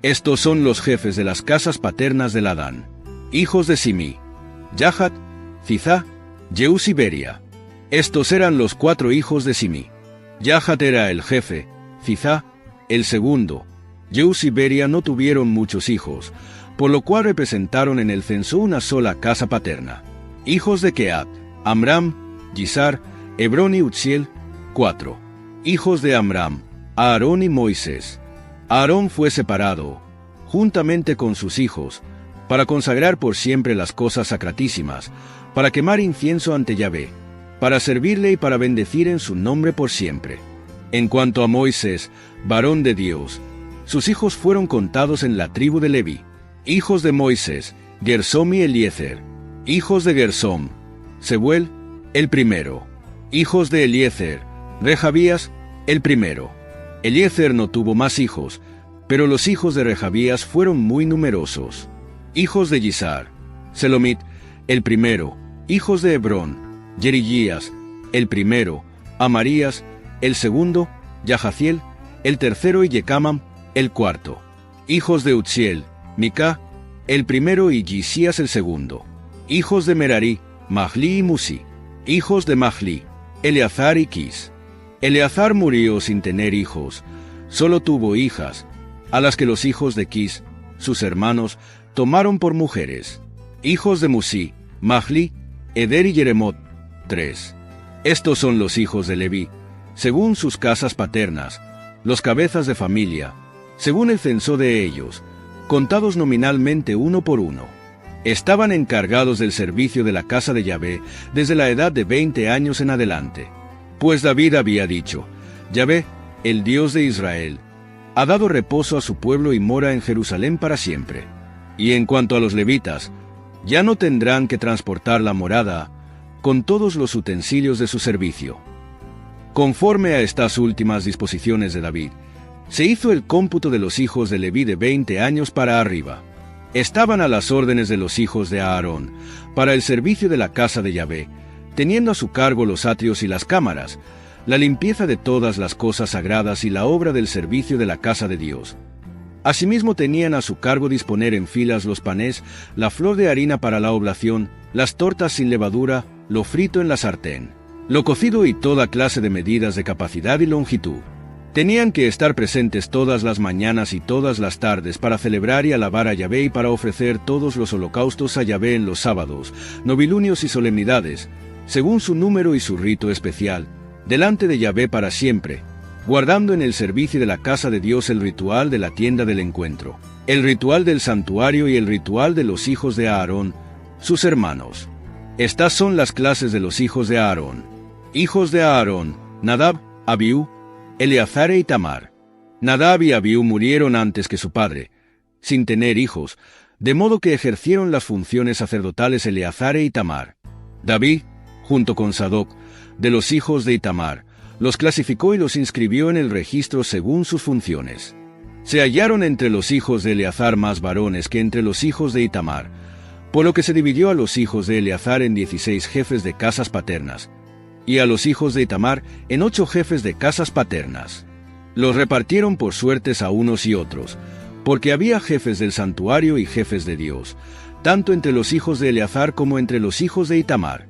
Estos son los jefes de las casas paternas de Ladán. Hijos de Simi: Yahat, Zizá, Jeús y Beria. Estos eran los 4 hijos de Simi. Yahat era el jefe, Zizá el segundo. Jeús y Beria no tuvieron muchos hijos, por lo cual representaron en el censo una sola casa paterna. Hijos de Kehat: Amram, Yizar, Hebrón y Utziel, 4. Hijos de Amram: Aarón y Moisés. Aarón fue separado, juntamente con sus hijos, para consagrar por siempre las cosas sacratísimas, para quemar incienso ante Yahvé, para servirle y para bendecir en su nombre por siempre. En cuanto a Moisés, varón de Dios, sus hijos fueron contados en la tribu de Leví. Hijos de Moisés: Gersom y Eliezer. Hijos de Gersom: Sebuel, el primero. Hijos de Eliezer: Rehabías, el primero. Eliezer no tuvo más hijos, pero los hijos de Rehabías fueron muy numerosos. Hijos de Yizar: Selomit, el primero. Hijos de Hebrón: Jerigías, el primero. Amarías, el segundo. Yahaziel, el tercero, y Yecamam, el cuarto. Hijos de Uzziel, Mica, el primero, y Yisías el segundo. Hijos de Merari, Mahli y Musi. Hijos de Mahli, Eleazar y Quis. Eleazar murió sin tener hijos, solo tuvo hijas, a las que los hijos de Quis, sus hermanos, tomaron por mujeres. Hijos de Musi, Mahli, Eder y Jeremot, 3. Estos son los hijos de Leví, según sus casas paternas, los cabezas de familia, según el censo de ellos, contados nominalmente uno por uno. Estaban encargados del servicio de la casa de Yahvé desde la edad de 20 años en adelante. Pues David había dicho: Yahvé, el Dios de Israel, ha dado reposo a su pueblo y mora en Jerusalén para siempre. Y en cuanto a los levitas, ya no tendrán que transportar la morada con todos los utensilios de su servicio. Conforme a estas últimas disposiciones de David, se hizo el cómputo de los hijos de Leví de 20 años para arriba. Estaban a las órdenes de los hijos de Aarón, para el servicio de la casa de Yahvé, teniendo a su cargo los atrios y las cámaras, la limpieza de todas las cosas sagradas y la obra del servicio de la casa de Dios. Asimismo tenían a su cargo disponer en filas los panés, la flor de harina para la oblación, las tortas sin levadura, lo frito en la sartén, lo cocido y toda clase de medidas de capacidad y longitud. Tenían que estar presentes todas las mañanas y todas las tardes para celebrar y alabar a Yahvé y para ofrecer todos los holocaustos a Yahvé en los sábados, novilunios y solemnidades, según su número y su rito especial, delante de Yahvé para siempre, guardando en el servicio de la casa de Dios el ritual de la tienda del encuentro, el ritual del santuario y el ritual de los hijos de Aarón, sus hermanos. Estas son las clases de los hijos de Aarón. Hijos de Aarón: Nadab, Abiú, Eleazar e Itamar. Nadab y Abiú murieron antes que su padre, sin tener hijos, de modo que ejercieron las funciones sacerdotales Eleazar e Itamar. David, junto con Sadoc, de los hijos de Itamar, los clasificó y los inscribió en el registro según sus funciones. Se hallaron entre los hijos de Eleazar más varones que entre los hijos de Itamar, por lo que se dividió a los hijos de Eleazar en 16 jefes de casas paternas, y a los hijos de Itamar en 8 jefes de casas paternas. Los repartieron por suertes a unos y otros, porque había jefes del santuario y jefes de Dios, tanto entre los hijos de Eleazar como entre los hijos de Itamar.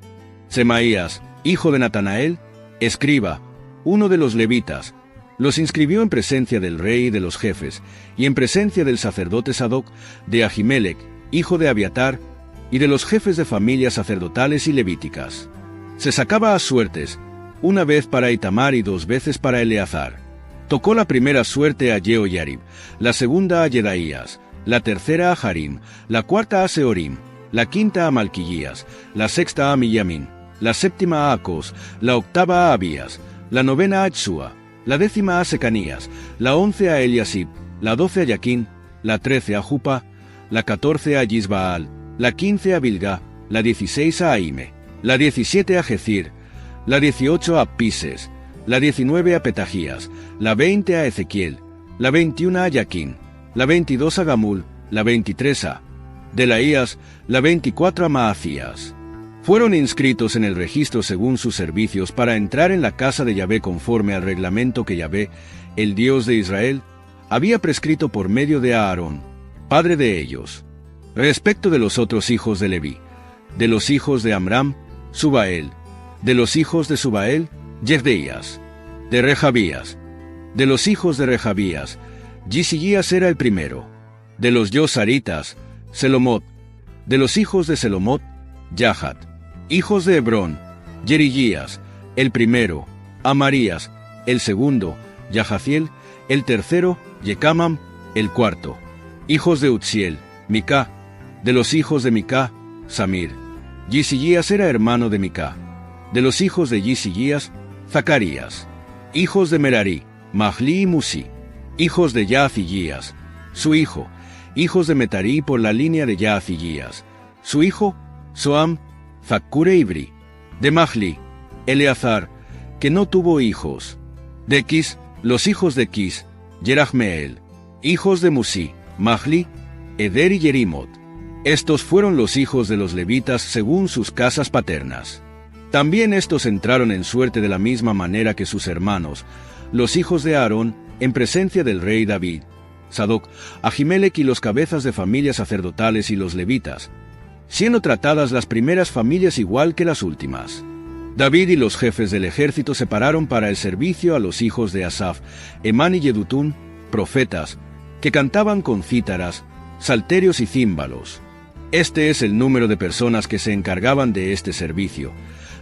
Semaías, hijo de Natanael, escriba, uno de los levitas, los inscribió en presencia del rey y de los jefes, y en presencia del sacerdote Sadoc, de Ahimelech, hijo de Abiatar, y de los jefes de familias sacerdotales y levíticas. Se sacaba a suertes, una vez para Itamar y 2 veces para Eleazar. Tocó la primera suerte a Jehoiarib, la segunda a Jedaías, la tercera a Harim, la cuarta a Seorim, la quinta a Malquillías, la sexta a Miyamín, la séptima a Acos, la octava a Abías, la novena a Itsúa, la 10ª a Secanías, la 11 a Eliasib, la 12 a Yaquín, la 13 a Jupa, la 14 a Yisbaal, la 15 a Bilgá, la 16 a Aime, la 17 a Jezir, la 18 a Pises, la 19 a Petajías, la 20 a Ezequiel, la 21 a Yaquín, la 22 a Gamul, la 23 a Delaías, la 24 a Maacías. Fueron inscritos en el registro según sus servicios para entrar en la casa de Yahvé conforme al reglamento que Yahvé, el Dios de Israel, había prescrito por medio de Aarón, padre de ellos. Respecto de los otros hijos de Leví, de los hijos de Amram, Subael, de los hijos de Subael, Jehdeías, de Rehabías, de los hijos de Rehabías, Yisías era el primero, de los Yosaritas, Selomot, de los hijos de Selomot, Yahat, hijos de Hebrón, Jerigías, el primero, Amarías, el segundo, Yahaziel, el tercero, Yecamam, el cuarto, hijos de Uzziel, Mica, de los hijos de Mica, Samir. Yisías era hermano de Mica, de los hijos de Yisías, Zacarías, hijos de Merari, Mahli y Musi, hijos de Yaazías, su hijo, hijos de Metarí por la línea de Yaazías, su hijo, Soam, Zaccur e Ibri, de Mahli, Eleazar, que no tuvo hijos, de Quis, los hijos de Quis, Yerahmeel, hijos de Musi, Mahli, Eder y Jerimot. Estos fueron los hijos de los levitas según sus casas paternas. También estos entraron en suerte de la misma manera que sus hermanos, los hijos de Aarón, en presencia del rey David, Sadoc, Ahimelech y los cabezas de familias sacerdotales y los levitas, siendo tratadas las primeras familias igual que las últimas. David y los jefes del ejército separaron para el servicio a los hijos de Asaf, Emán y Yedutún, profetas, que cantaban con cítaras, salterios y címbalos. Este es el número de personas que se encargaban de este servicio.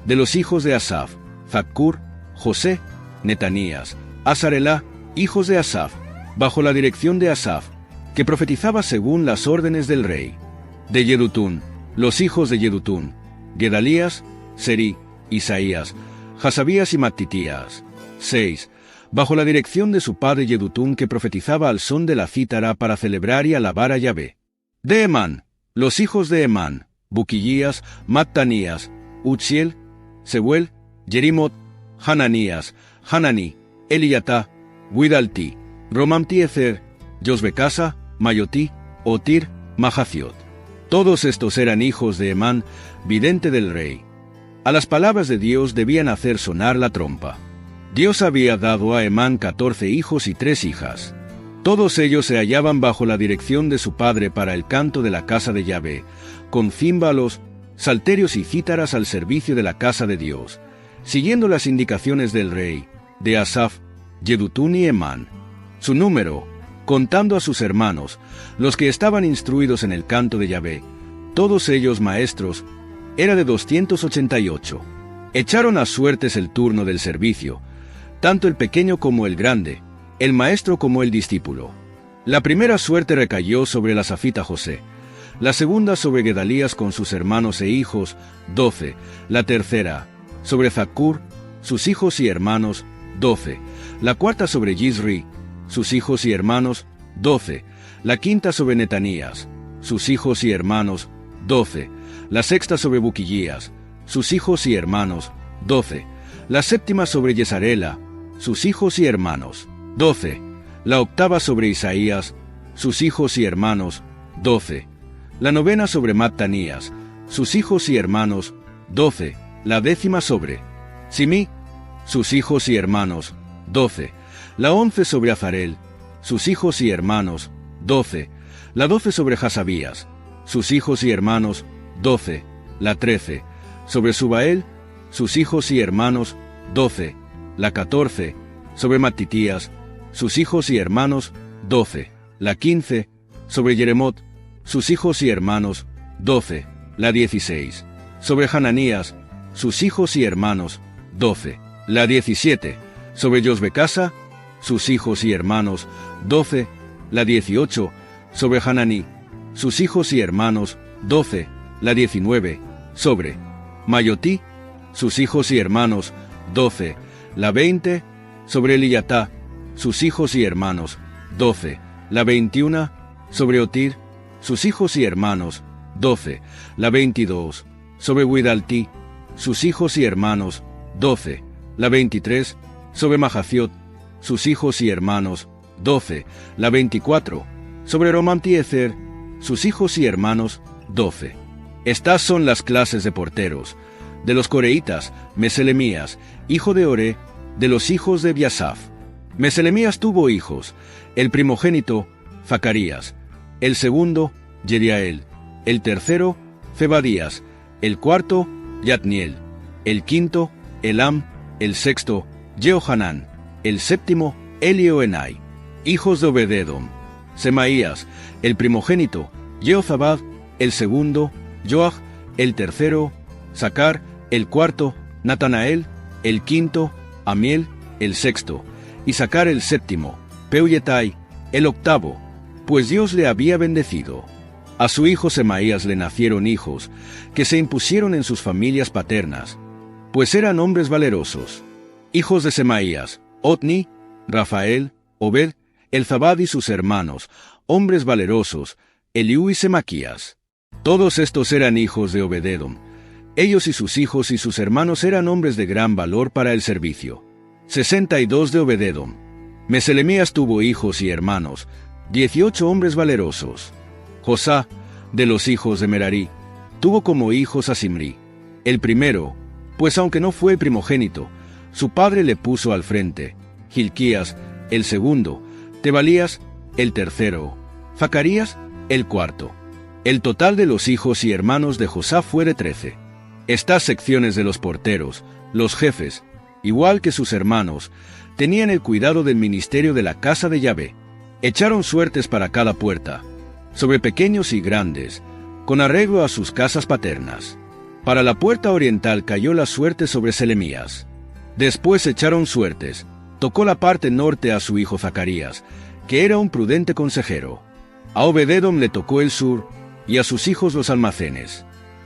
De los hijos de Asaf, Zaccur, José, Netanías, Asarelá, hijos de Asaf, bajo la dirección de Asaf, que profetizaba según las órdenes del rey. De Yedutún, los hijos de Yedutún, Gedalías, Seri, Isaías, Hasabías y Mattitías. 6. Bajo la dirección de su padre Yedutún, que profetizaba al son de la cítara para celebrar y alabar a Yahvé. De Emán, los hijos de Emán, Buquillías, Mattanías, Utziel, Seuel, Jerimot, Hananías, Hananí, Eliatá, Guidaltí, Romamtiezer, Josbecasa, Mayotí, Otir, Mahaziot. Todos estos eran hijos de Emán, vidente del rey. A las palabras de Dios debían hacer sonar la trompa. Dios había dado a Emán 14 hijos y 3 hijas. Todos ellos se hallaban bajo la dirección de su padre para el canto de la casa de Yahvé, con címbalos, salterios y cítaras al servicio de la casa de Dios, siguiendo las indicaciones del rey, de Asaf, Yedutún y Emán. Su número, contando a sus hermanos, los que estaban instruidos en el canto de Yahvé, todos ellos maestros, era de 288. Echaron a suertes el turno del servicio, tanto el pequeño como el grande, el maestro como el discípulo. La primera suerte recayó sobre el asafita José, la segunda sobre Gedalías con sus hermanos e hijos, 12, la tercera sobre Zaccur, sus hijos y hermanos, 12, la cuarta sobre Yisri, sus hijos y hermanos, 12, la quinta sobre Netanías, sus hijos y hermanos, 12, la sexta sobre Buquillías, sus hijos y hermanos, 12, la séptima sobre Yesarela, sus hijos y hermanos, 12, la octava sobre Isaías, sus hijos y hermanos, 12, la novena sobre Mattanías, sus hijos y hermanos, 12, la décima sobre Simí, sus hijos y hermanos, 12, la 11 sobre Azarel, sus hijos y hermanos, 12, la 12 sobre Hasabías, sus hijos y hermanos, 12, la 13, sobre Subael, sus hijos y hermanos, 12, la 14, sobre Mattitías, sus hijos y hermanos, 12, la 15, sobre Jeremot, sus hijos y hermanos, 12, la 16, sobre Hananías, sus hijos y hermanos, 12, la 17, sobre Josbecasa, sus hijos y hermanos, 12, la 18, sobre Hananí, sus hijos y hermanos, 12, la 19, sobre Mayotí, sus hijos y hermanos, 12, la 20, sobre Eliatá, sus hijos y hermanos, 12, la 21, sobre Otir, sus hijos y hermanos, 12, la 22, sobre Guidaltí, sus hijos y hermanos, 12, la 23, sobre Mahaziot, sus hijos y hermanos, 12, la 24, sobre Romamtiezer, sus hijos y hermanos, 12. Estas son las clases de porteros. De los coreitas, Meselemías, hijo de Oré, de los hijos de Biasaf. Meselemías tuvo hijos, el primogénito, Zacarías, el segundo, Jediael, el tercero, Zebadías, el cuarto, Yatniel, el quinto, Elam, el sexto, Jehohanán, el séptimo, Elioenai. Hijos de Obededom, Semaías, el primogénito, Jehozabad, el segundo, Joach, el tercero, Sacar, el cuarto, Natanael, el quinto, Amiel, el sexto, y Sacar el séptimo, Peuyetai, el octavo, pues Dios le había bendecido. A su hijo Semaías le nacieron hijos, que se impusieron en sus familias paternas, pues eran hombres valerosos. Hijos de Semaías, Otni, Rafael, Obed, Elzabad y sus hermanos, hombres valerosos, Eliú y Semaquías. Todos estos eran hijos de Obededom. Ellos y sus hijos y sus hermanos eran hombres de gran valor para el servicio. 62 de Obededom. Meselemías tuvo hijos y hermanos, 18 hombres valerosos. Josá, de los hijos de Merarí, tuvo como hijos a Simri, el primero, pues aunque no fue el primogénito, su padre le puso al frente, Hilquías, el segundo, Tebalías, el tercero, Zacarías, el cuarto. El total de los hijos y hermanos de Josá fue de 13. Estas secciones de los porteros, los jefes, igual que sus hermanos, tenían el cuidado del ministerio de la casa de Yahvé. Echaron suertes para cada puerta, sobre pequeños y grandes, con arreglo a sus casas paternas. Para la puerta oriental cayó la suerte sobre Selemías. Después echaron suertes. Tocó la parte norte a su hijo Zacarías, que era un prudente consejero. A Obed-Edom le tocó el sur, y a sus hijos los almacenes.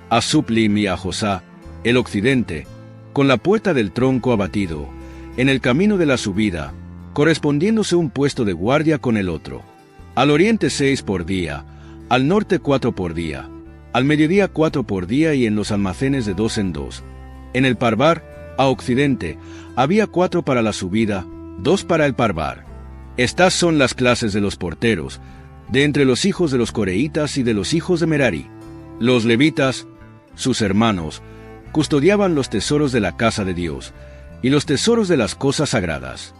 A Suplim y a Josá, el occidente, con la puerta del tronco abatido, en el camino de la subida, correspondiéndose un puesto de guardia con el otro. Al oriente 6 por día, al norte 4 por día, al mediodía 4 por día y en los almacenes de 2 en 2. En el parvar, a occidente, había 4 para la subida, 2 para el parvar. Estas son las clases de los porteros, de entre los hijos de los coreitas y de los hijos de Merari. Los levitas, sus hermanos, custodiaban los tesoros de la casa de Dios, y los tesoros de las cosas sagradas.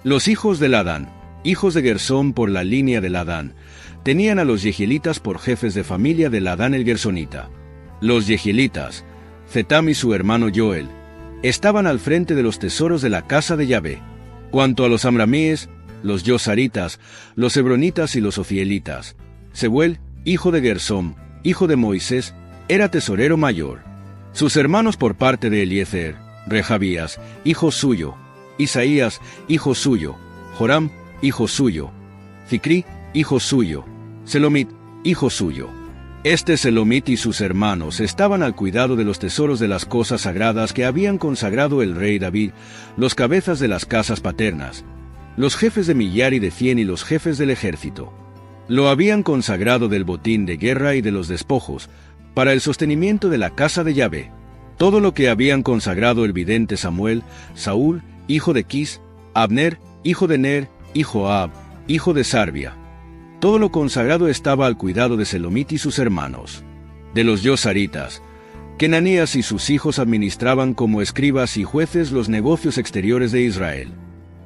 Los hijos de Ladán, hijos de Gersón por la línea de Ladán, tenían a los yehielitas por jefes de familia de Ladán el gersonita. Los yehielitas, Zetam y su hermano Joel, estaban al frente de los tesoros de la casa de Yahvé. Cuanto a los amramíes, los yosaritas, los hebronitas y los ofielitas, Sebuel, hijo de Gersón, hijo de Moisés, era tesorero mayor. Sus hermanos por parte de Eliezer, Rehabías, hijo suyo, Isaías, hijo suyo, Joram, hijo suyo, Zicri, hijo suyo, Selomit, hijo suyo. Este Selomit y sus hermanos estaban al cuidado de los tesoros de las cosas sagradas que habían consagrado el rey David, los cabezas de las casas paternas, los jefes de millar y de 100 y los jefes del ejército. Lo habían consagrado del botín de guerra y de los despojos, para el sostenimiento de la casa de Yahvé. Todo lo que habían consagrado el vidente Samuel, Saúl, hijo de Quis, Abner, hijo de Ner, y Joab, hijo de Sarbia. Todo lo consagrado estaba al cuidado de Selomit y sus hermanos. De los yosaritas, Kenanías y sus hijos administraban como escribas y jueces los negocios exteriores de Israel.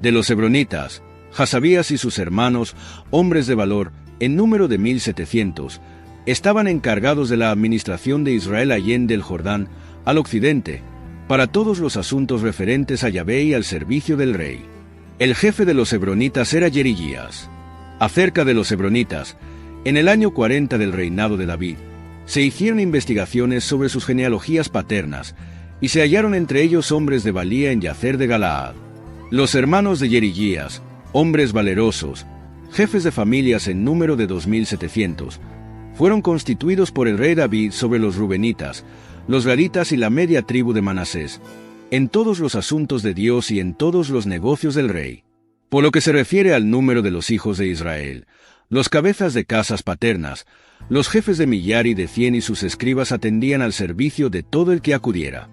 De los hebronitas, Hasabías y sus hermanos, hombres de valor, en número de 1700, estaban encargados de la administración de Israel allende el Jordán, al occidente, para todos los asuntos referentes a Yahvé y al servicio del rey. El jefe de los hebronitas era Jerigías. Acerca de los hebronitas, en el año 40 del reinado de David, se hicieron investigaciones sobre sus genealogías paternas, y se hallaron entre ellos hombres de valía en Yacer de Galaad. Los hermanos de Jerigías, hombres valerosos, jefes de familias en número de 2700, fueron constituidos por el rey David sobre los rubenitas, los gaditas y la media tribu de Manasés, en todos los asuntos de Dios y en todos los negocios del rey. Por lo que se refiere al número de los hijos de Israel, los cabezas de casas paternas, los jefes de millar y de 100 y sus escribas atendían al servicio de todo el que acudiera.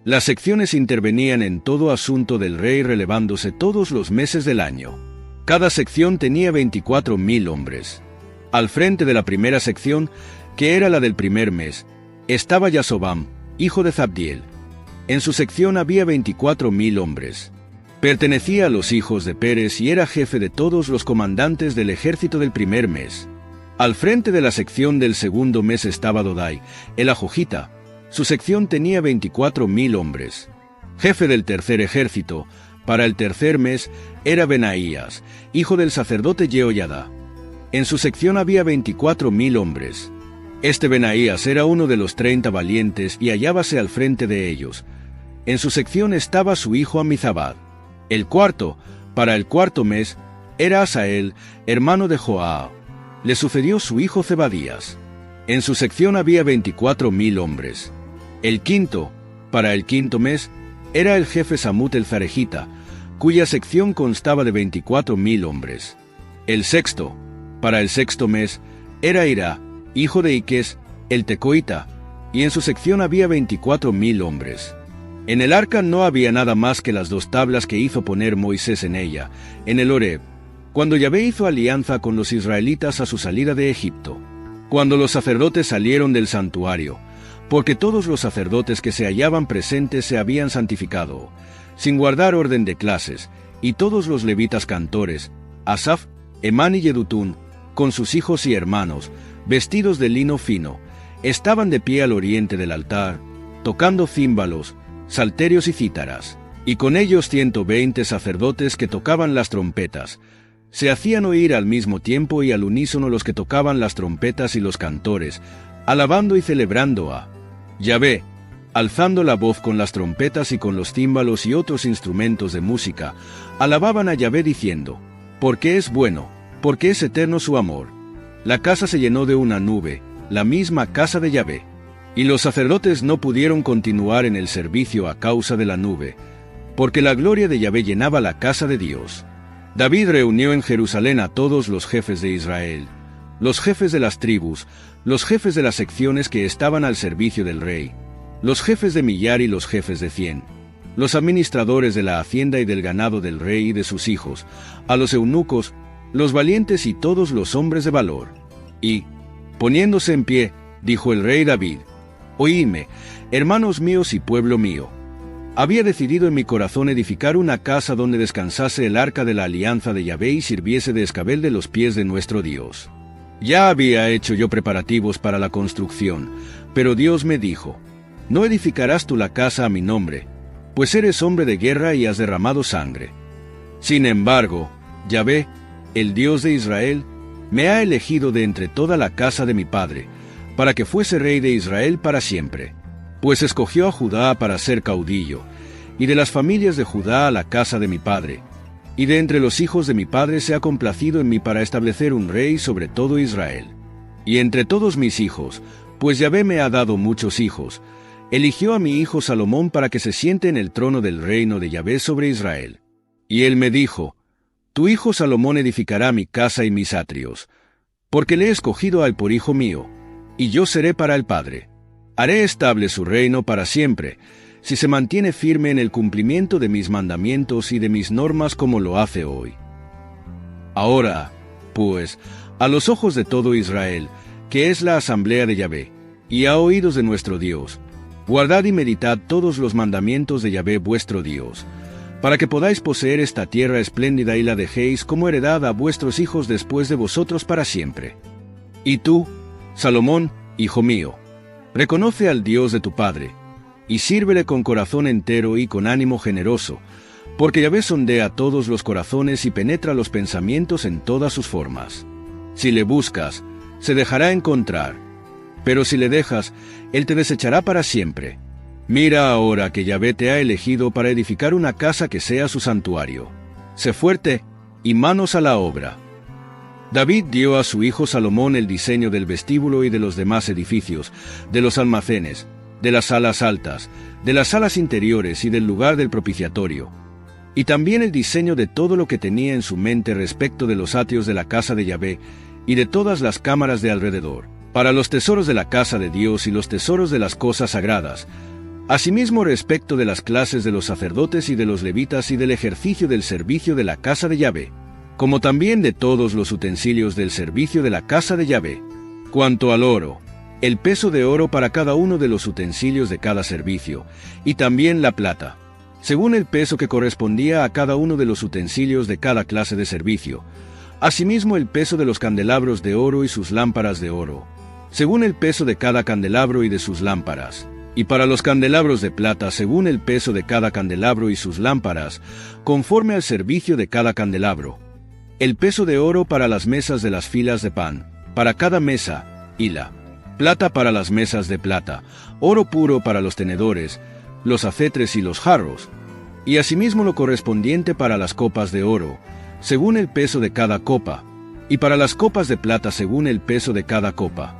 Las secciones intervenían en todo asunto del rey relevándose todos los meses del año. Cada sección tenía 24,000 hombres. Al frente de la primera sección, que era la del primer mes, estaba Yasobam, hijo de Zabdiel. En su sección había 24,000 hombres. Pertenecía a los hijos de Pérez y era jefe de todos los comandantes del ejército del primer mes. Al frente de la sección del segundo mes estaba Dodai, el ajojita. Su sección tenía 24,000 hombres. Jefe del tercer ejército, para el tercer mes, era Benaías, hijo del sacerdote Jehoiada. En su sección había 24,000 hombres. Este Benaías era uno de los 30 valientes y hallábase al frente de ellos. En su sección estaba su hijo Amizabad. El cuarto, para el cuarto mes, era Asael, hermano de Joab. Le sucedió su hijo Zebadías. En su sección había 24,000 hombres. El quinto, para el quinto mes, era el jefe Samut el Zarejita, cuya sección constaba de 24,000 hombres. El sexto, para el sexto mes, era Ira, hijo de Iques, el Tecoita, y en su sección había 24,000 hombres. En el arca no había nada más que las 2 tablas que hizo poner Moisés en ella, en el Horeb, cuando Yahvé hizo alianza con los israelitas a su salida de Egipto. Cuando los sacerdotes salieron del santuario, porque todos los sacerdotes que se hallaban presentes se habían santificado, sin guardar orden de clases, y todos los levitas cantores, Asaf, Emán y Yedutún, con sus hijos y hermanos, vestidos de lino fino, estaban de pie al oriente del altar, tocando címbalos, salterios y cítaras, y con ellos 120 sacerdotes que tocaban las trompetas. Se hacían oír al mismo tiempo y al unísono los que tocaban las trompetas y los cantores, alabando y celebrando a Yahvé, alzando la voz con las trompetas y con los címbalos y otros instrumentos de música, alababan a Yahvé diciendo, porque es bueno, porque es eterno su amor. La casa se llenó de una nube, la misma casa de Yahvé. Y los sacerdotes no pudieron continuar en el servicio a causa de la nube, porque la gloria de Yahvé llenaba la casa de Dios. David reunió en Jerusalén a todos los jefes de Israel, los jefes de las tribus, los jefes de las secciones que estaban al servicio del rey, los jefes de millar y los jefes de 100, los administradores de la hacienda y del ganado del rey y de sus hijos, a los eunucos, los valientes y todos los hombres de valor. Y, poniéndose en pie, dijo el rey David, «Oídme, hermanos míos y pueblo mío. Había decidido en mi corazón edificar una casa donde descansase el arca de la alianza de Yahvé y sirviese de escabel de los pies de nuestro Dios. Ya había hecho yo preparativos para la construcción, pero Dios me dijo, no edificarás tú la casa a mi nombre, pues eres hombre de guerra y has derramado sangre. Sin embargo, Yahvé, el Dios de Israel, me ha elegido de entre toda la casa de mi padre, para que fuese rey de Israel para siempre, pues escogió a Judá para ser caudillo, y de las familias de Judá a la casa de mi padre, y de entre los hijos de mi padre se ha complacido en mí para establecer un rey sobre todo Israel. Y entre todos mis hijos, pues Yahvé me ha dado muchos hijos, eligió a mi hijo Salomón para que se siente en el trono del reino de Yahvé sobre Israel. Y él me dijo, tu hijo Salomón edificará mi casa y mis atrios, porque le he escogido a él por hijo mío, y yo seré para el padre. Haré estable su reino para siempre, si se mantiene firme en el cumplimiento de mis mandamientos y de mis normas como lo hace hoy. Ahora, pues, a los ojos de todo Israel, que es la asamblea de Yahvé, y a oídos de nuestro Dios, guardad y meditad todos los mandamientos de Yahvé vuestro Dios, para que podáis poseer esta tierra espléndida y la dejéis como heredad a vuestros hijos después de vosotros para siempre. Y tú, Salomón, hijo mío, reconoce al Dios de tu padre, y sírvele con corazón entero y con ánimo generoso, porque Yahvé sondea todos los corazones y penetra los pensamientos en todas sus formas. Si le buscas, se dejará encontrar, pero si le dejas, él te desechará para siempre. Mira ahora que Yahvé te ha elegido para edificar una casa que sea su santuario. Sé fuerte y manos a la obra». David dio a su hijo Salomón el diseño del vestíbulo y de los demás edificios, de los almacenes, de las salas altas, de las salas interiores y del lugar del propiciatorio, y también el diseño de todo lo que tenía en su mente respecto de los atrios de la casa de Yahvé y de todas las cámaras de alrededor, para los tesoros de la casa de Dios y los tesoros de las cosas sagradas, asimismo respecto de las clases de los sacerdotes y de los levitas y del ejercicio del servicio de la casa de Yahvé, como también de todos los utensilios del servicio de la casa de Yahvé. Cuanto al oro, el peso de oro para cada uno de los utensilios de cada servicio, y también la plata, según el peso que correspondía a cada uno de los utensilios de cada clase de servicio, asimismo el peso de los candelabros de oro y sus lámparas de oro, según el peso de cada candelabro y de sus lámparas, y para los candelabros de plata según el peso de cada candelabro y sus lámparas, conforme al servicio de cada candelabro, el peso de oro para las mesas de las filas de pan, para cada mesa, y la plata para las mesas de plata, oro puro para los tenedores, los acetres y los jarros, y asimismo lo correspondiente para las copas de oro, según el peso de cada copa, y para las copas de plata según el peso de cada copa.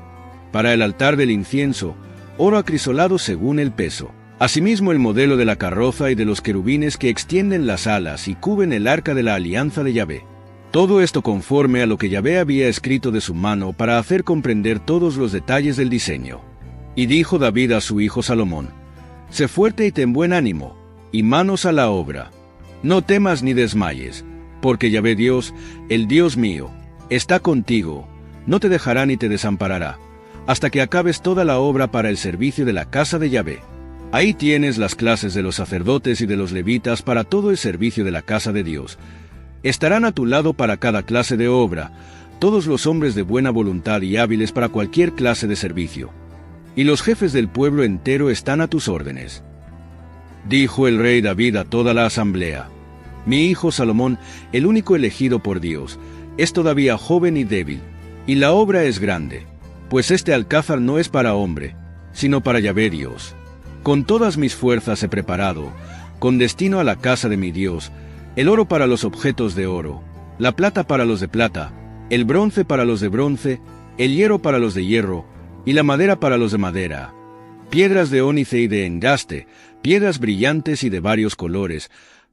Para el altar del incienso, oro acrisolado según el peso. Asimismo el modelo de la carroza y de los querubines que extienden las alas y cubren el arca de la alianza de Yahvé. Todo esto conforme a lo que Yahvé había escrito de su mano para hacer comprender todos los detalles del diseño. Y dijo David a su hijo Salomón, «Sé fuerte y ten buen ánimo, y manos a la obra. No temas ni desmayes, porque Yahvé Dios, el Dios mío, está contigo, no te dejará ni te desamparará, hasta que acabes toda la obra para el servicio de la casa de Yahvé. Ahí tienes las clases de los sacerdotes y de los levitas para todo el servicio de la casa de Dios. Estarán a tu lado para cada clase de obra, todos los hombres de buena voluntad y hábiles para cualquier clase de servicio. Y los jefes del pueblo entero están a tus órdenes. Dijo el rey David a toda la asamblea: Mi hijo Salomón, el único elegido por Dios, es todavía joven y débil, y la obra es grande, pues este alcázar no es para hombre, sino para Yahvé Dios. Con todas mis fuerzas he preparado, con destino a la casa de mi Dios, el oro para los objetos de oro, la plata para los de plata, el bronce para los de bronce, el hierro para los de hierro, y la madera para los de madera, piedras de ónice y de engaste, piedras brillantes y de varios colores,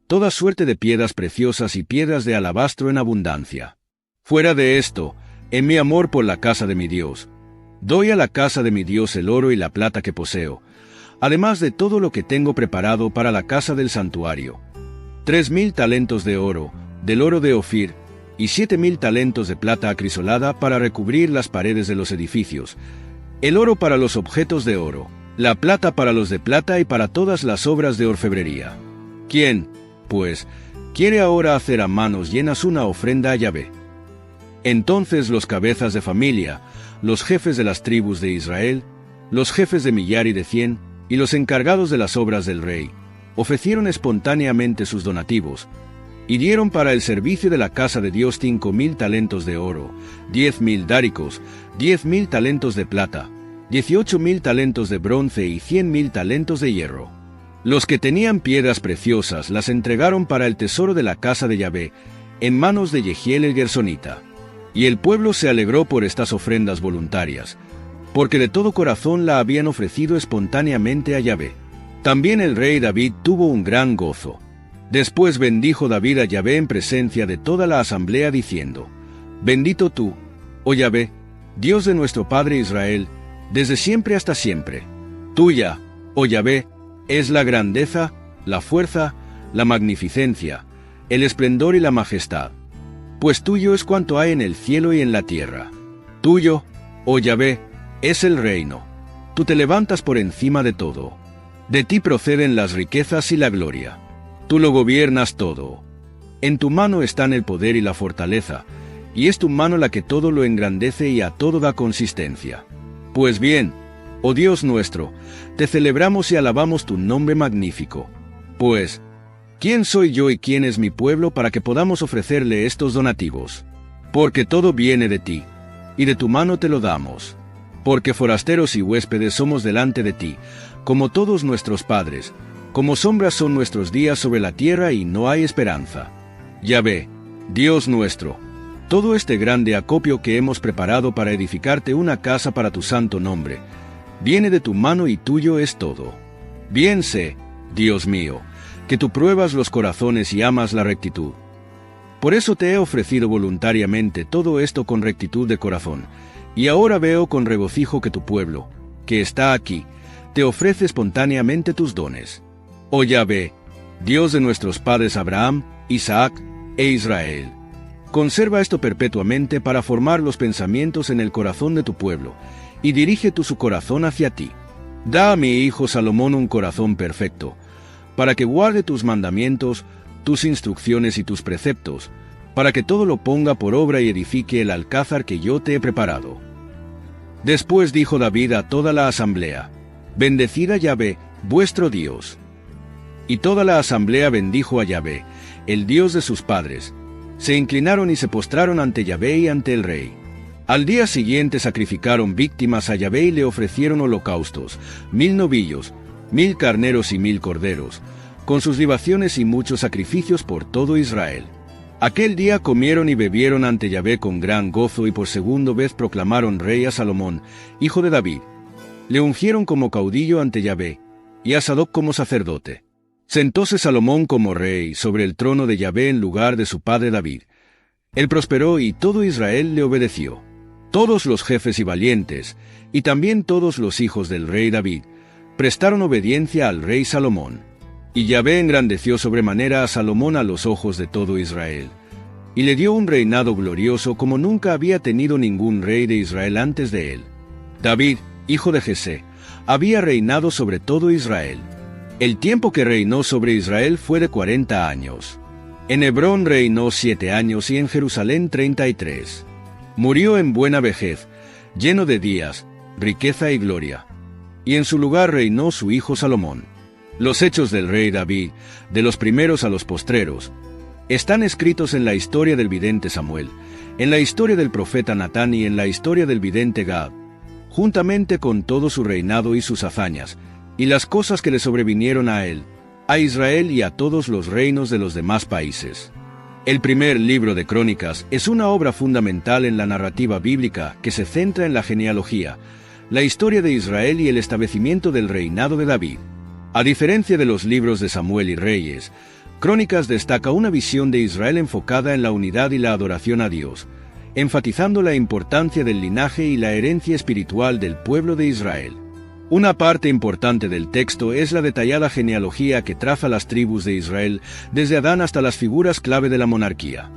toda suerte de piedras preciosas y piedras de alabastro en abundancia. Fuera de esto, en mi amor por la casa de mi Dios, doy a la casa de mi Dios el oro y la plata que poseo, además de todo lo que tengo preparado para la casa del santuario: 3,000 talentos de oro, del oro de Ofir, y 7,000 talentos de plata acrisolada para recubrir las paredes de los edificios, el oro para los objetos de oro, la plata para los de plata y para todas las obras de orfebrería. ¿Quién, pues, quiere ahora hacer a manos llenas una ofrenda a Yahvé? Entonces los cabezas de familia, los jefes de las tribus de Israel, los jefes de millar y de 100, y los encargados de las obras del rey, ofrecieron espontáneamente sus donativos, y dieron para el servicio de la casa de Dios 5,000 talentos de oro, 10,000 dáricos, 10,000 talentos de plata, 18,000 talentos de bronce y 100,000 talentos de hierro. Los que tenían piedras preciosas las entregaron para el tesoro de la casa de Yahvé, en manos de Yehiel el Gersonita. Y el pueblo se alegró por estas ofrendas voluntarias, porque de todo corazón la habían ofrecido espontáneamente a Yahvé. También el rey David tuvo un gran gozo. Después bendijo David a Yahvé en presencia de toda la asamblea, diciendo: Bendito tú, oh Yahvé, Dios de nuestro padre Israel, desde siempre hasta siempre. Tuya, oh Yahvé, es la grandeza, la fuerza, la magnificencia, el esplendor y la majestad. Pues tuyo es cuanto hay en el cielo y en la tierra. Tuyo, oh Yahvé, es el reino. Tú te levantas por encima de todo. De ti proceden las riquezas y la gloria. Tú lo gobiernas todo. En tu mano están el poder y la fortaleza, y es tu mano la que todo lo engrandece y a todo da consistencia. Pues bien, oh Dios nuestro, te celebramos y alabamos tu nombre magnífico. Pues, ¿quién soy yo y quién es mi pueblo para que podamos ofrecerle estos donativos? Porque todo viene de ti, y de tu mano te lo damos. Porque forasteros y huéspedes somos delante de ti, como todos nuestros padres, como sombras son nuestros días sobre la tierra y no hay esperanza. Yahvé, Dios nuestro, todo este grande acopio que hemos preparado para edificarte una casa para tu santo nombre, viene de tu mano y tuyo es todo. Bien sé, Dios mío, que tú pruebas los corazones y amas la rectitud. Por eso te he ofrecido voluntariamente todo esto con rectitud de corazón, y ahora veo con regocijo que tu pueblo, que está aquí, te ofrece espontáneamente tus dones. Oh Yahvé, Dios de nuestros padres Abraham, Isaac e Israel, conserva esto perpetuamente para formar los pensamientos en el corazón de tu pueblo, y dirige tú su corazón hacia ti. Da a mi hijo Salomón un corazón perfecto, para que guarde tus mandamientos, tus instrucciones y tus preceptos, para que todo lo ponga por obra y edifique el alcázar que yo te he preparado. Después dijo David a toda la asamblea: Bendecid a Yahvé, vuestro Dios. Y toda la asamblea bendijo a Yahvé, el Dios de sus padres. Se inclinaron y se postraron ante Yahvé y ante el rey. Al día siguiente sacrificaron víctimas a Yahvé y le ofrecieron holocaustos, 1,000 novillos, 1,000 carneros y 1,000 corderos, con sus libaciones y muchos sacrificios por todo Israel. Aquel día comieron y bebieron ante Yahvé con gran gozo y por segunda vez proclamaron rey a Salomón, hijo de David. Le ungieron como caudillo ante Yahvé, y a Sadoc como sacerdote. Sentóse Salomón como rey sobre el trono de Yahvé en lugar de su padre David. Él prosperó y todo Israel le obedeció. Todos los jefes y valientes, y también todos los hijos del rey David, prestaron obediencia al rey Salomón. Y Yahvé engrandeció sobremanera a Salomón a los ojos de todo Israel, y le dio un reinado glorioso como nunca había tenido ningún rey de Israel antes de él. David, hijo de Jesé, había reinado sobre todo Israel. El tiempo que reinó sobre Israel fue de 40 años. En Hebrón reinó 7 años y en Jerusalén 33. Murió en buena vejez, lleno de días, riqueza y gloria. Y en su lugar reinó su hijo Salomón. Los hechos del rey David, de los primeros a los postreros, están escritos en la historia del vidente Samuel, en la historia del profeta Natán y en la historia del vidente Gad, juntamente con todo su reinado y sus hazañas, y las cosas que le sobrevinieron a él, a Israel y a todos los reinos de los demás países. El primer libro de Crónicas es una obra fundamental en la narrativa bíblica que se centra en la genealogía, la historia de Israel y el establecimiento del reinado de David. A diferencia de los libros de Samuel y Reyes, Crónicas destaca una visión de Israel enfocada en la unidad y la adoración a Dios, enfatizando la importancia del linaje y la herencia espiritual del pueblo de Israel. Una parte importante del texto es la detallada genealogía que traza las tribus de Israel desde Adán hasta las figuras clave de la monarquía.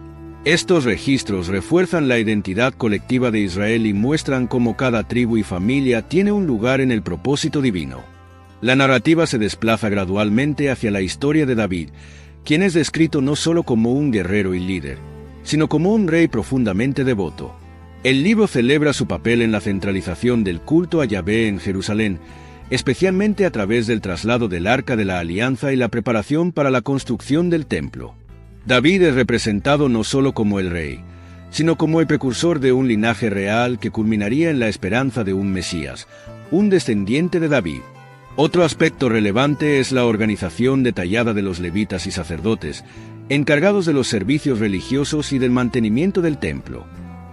Estos registros refuerzan la identidad colectiva de Israel y muestran cómo cada tribu y familia tiene un lugar en el propósito divino. La narrativa se desplaza gradualmente hacia la historia de David, quien es descrito no solo como un guerrero y líder, sino como un rey profundamente devoto. El libro celebra su papel en la centralización del culto a Yahvé en Jerusalén, especialmente a través del traslado del Arca de la Alianza y la preparación para la construcción del templo. David es representado no solo como el rey, sino como el precursor de un linaje real que culminaría en la esperanza de un Mesías, un descendiente de David. Otro aspecto relevante es la organización detallada de los levitas y sacerdotes, encargados de los servicios religiosos y del mantenimiento del templo.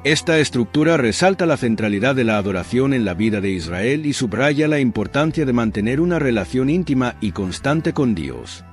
Esta estructura resalta la centralidad de la adoración en la vida de Israel y subraya la importancia de mantener una relación íntima y constante con Dios.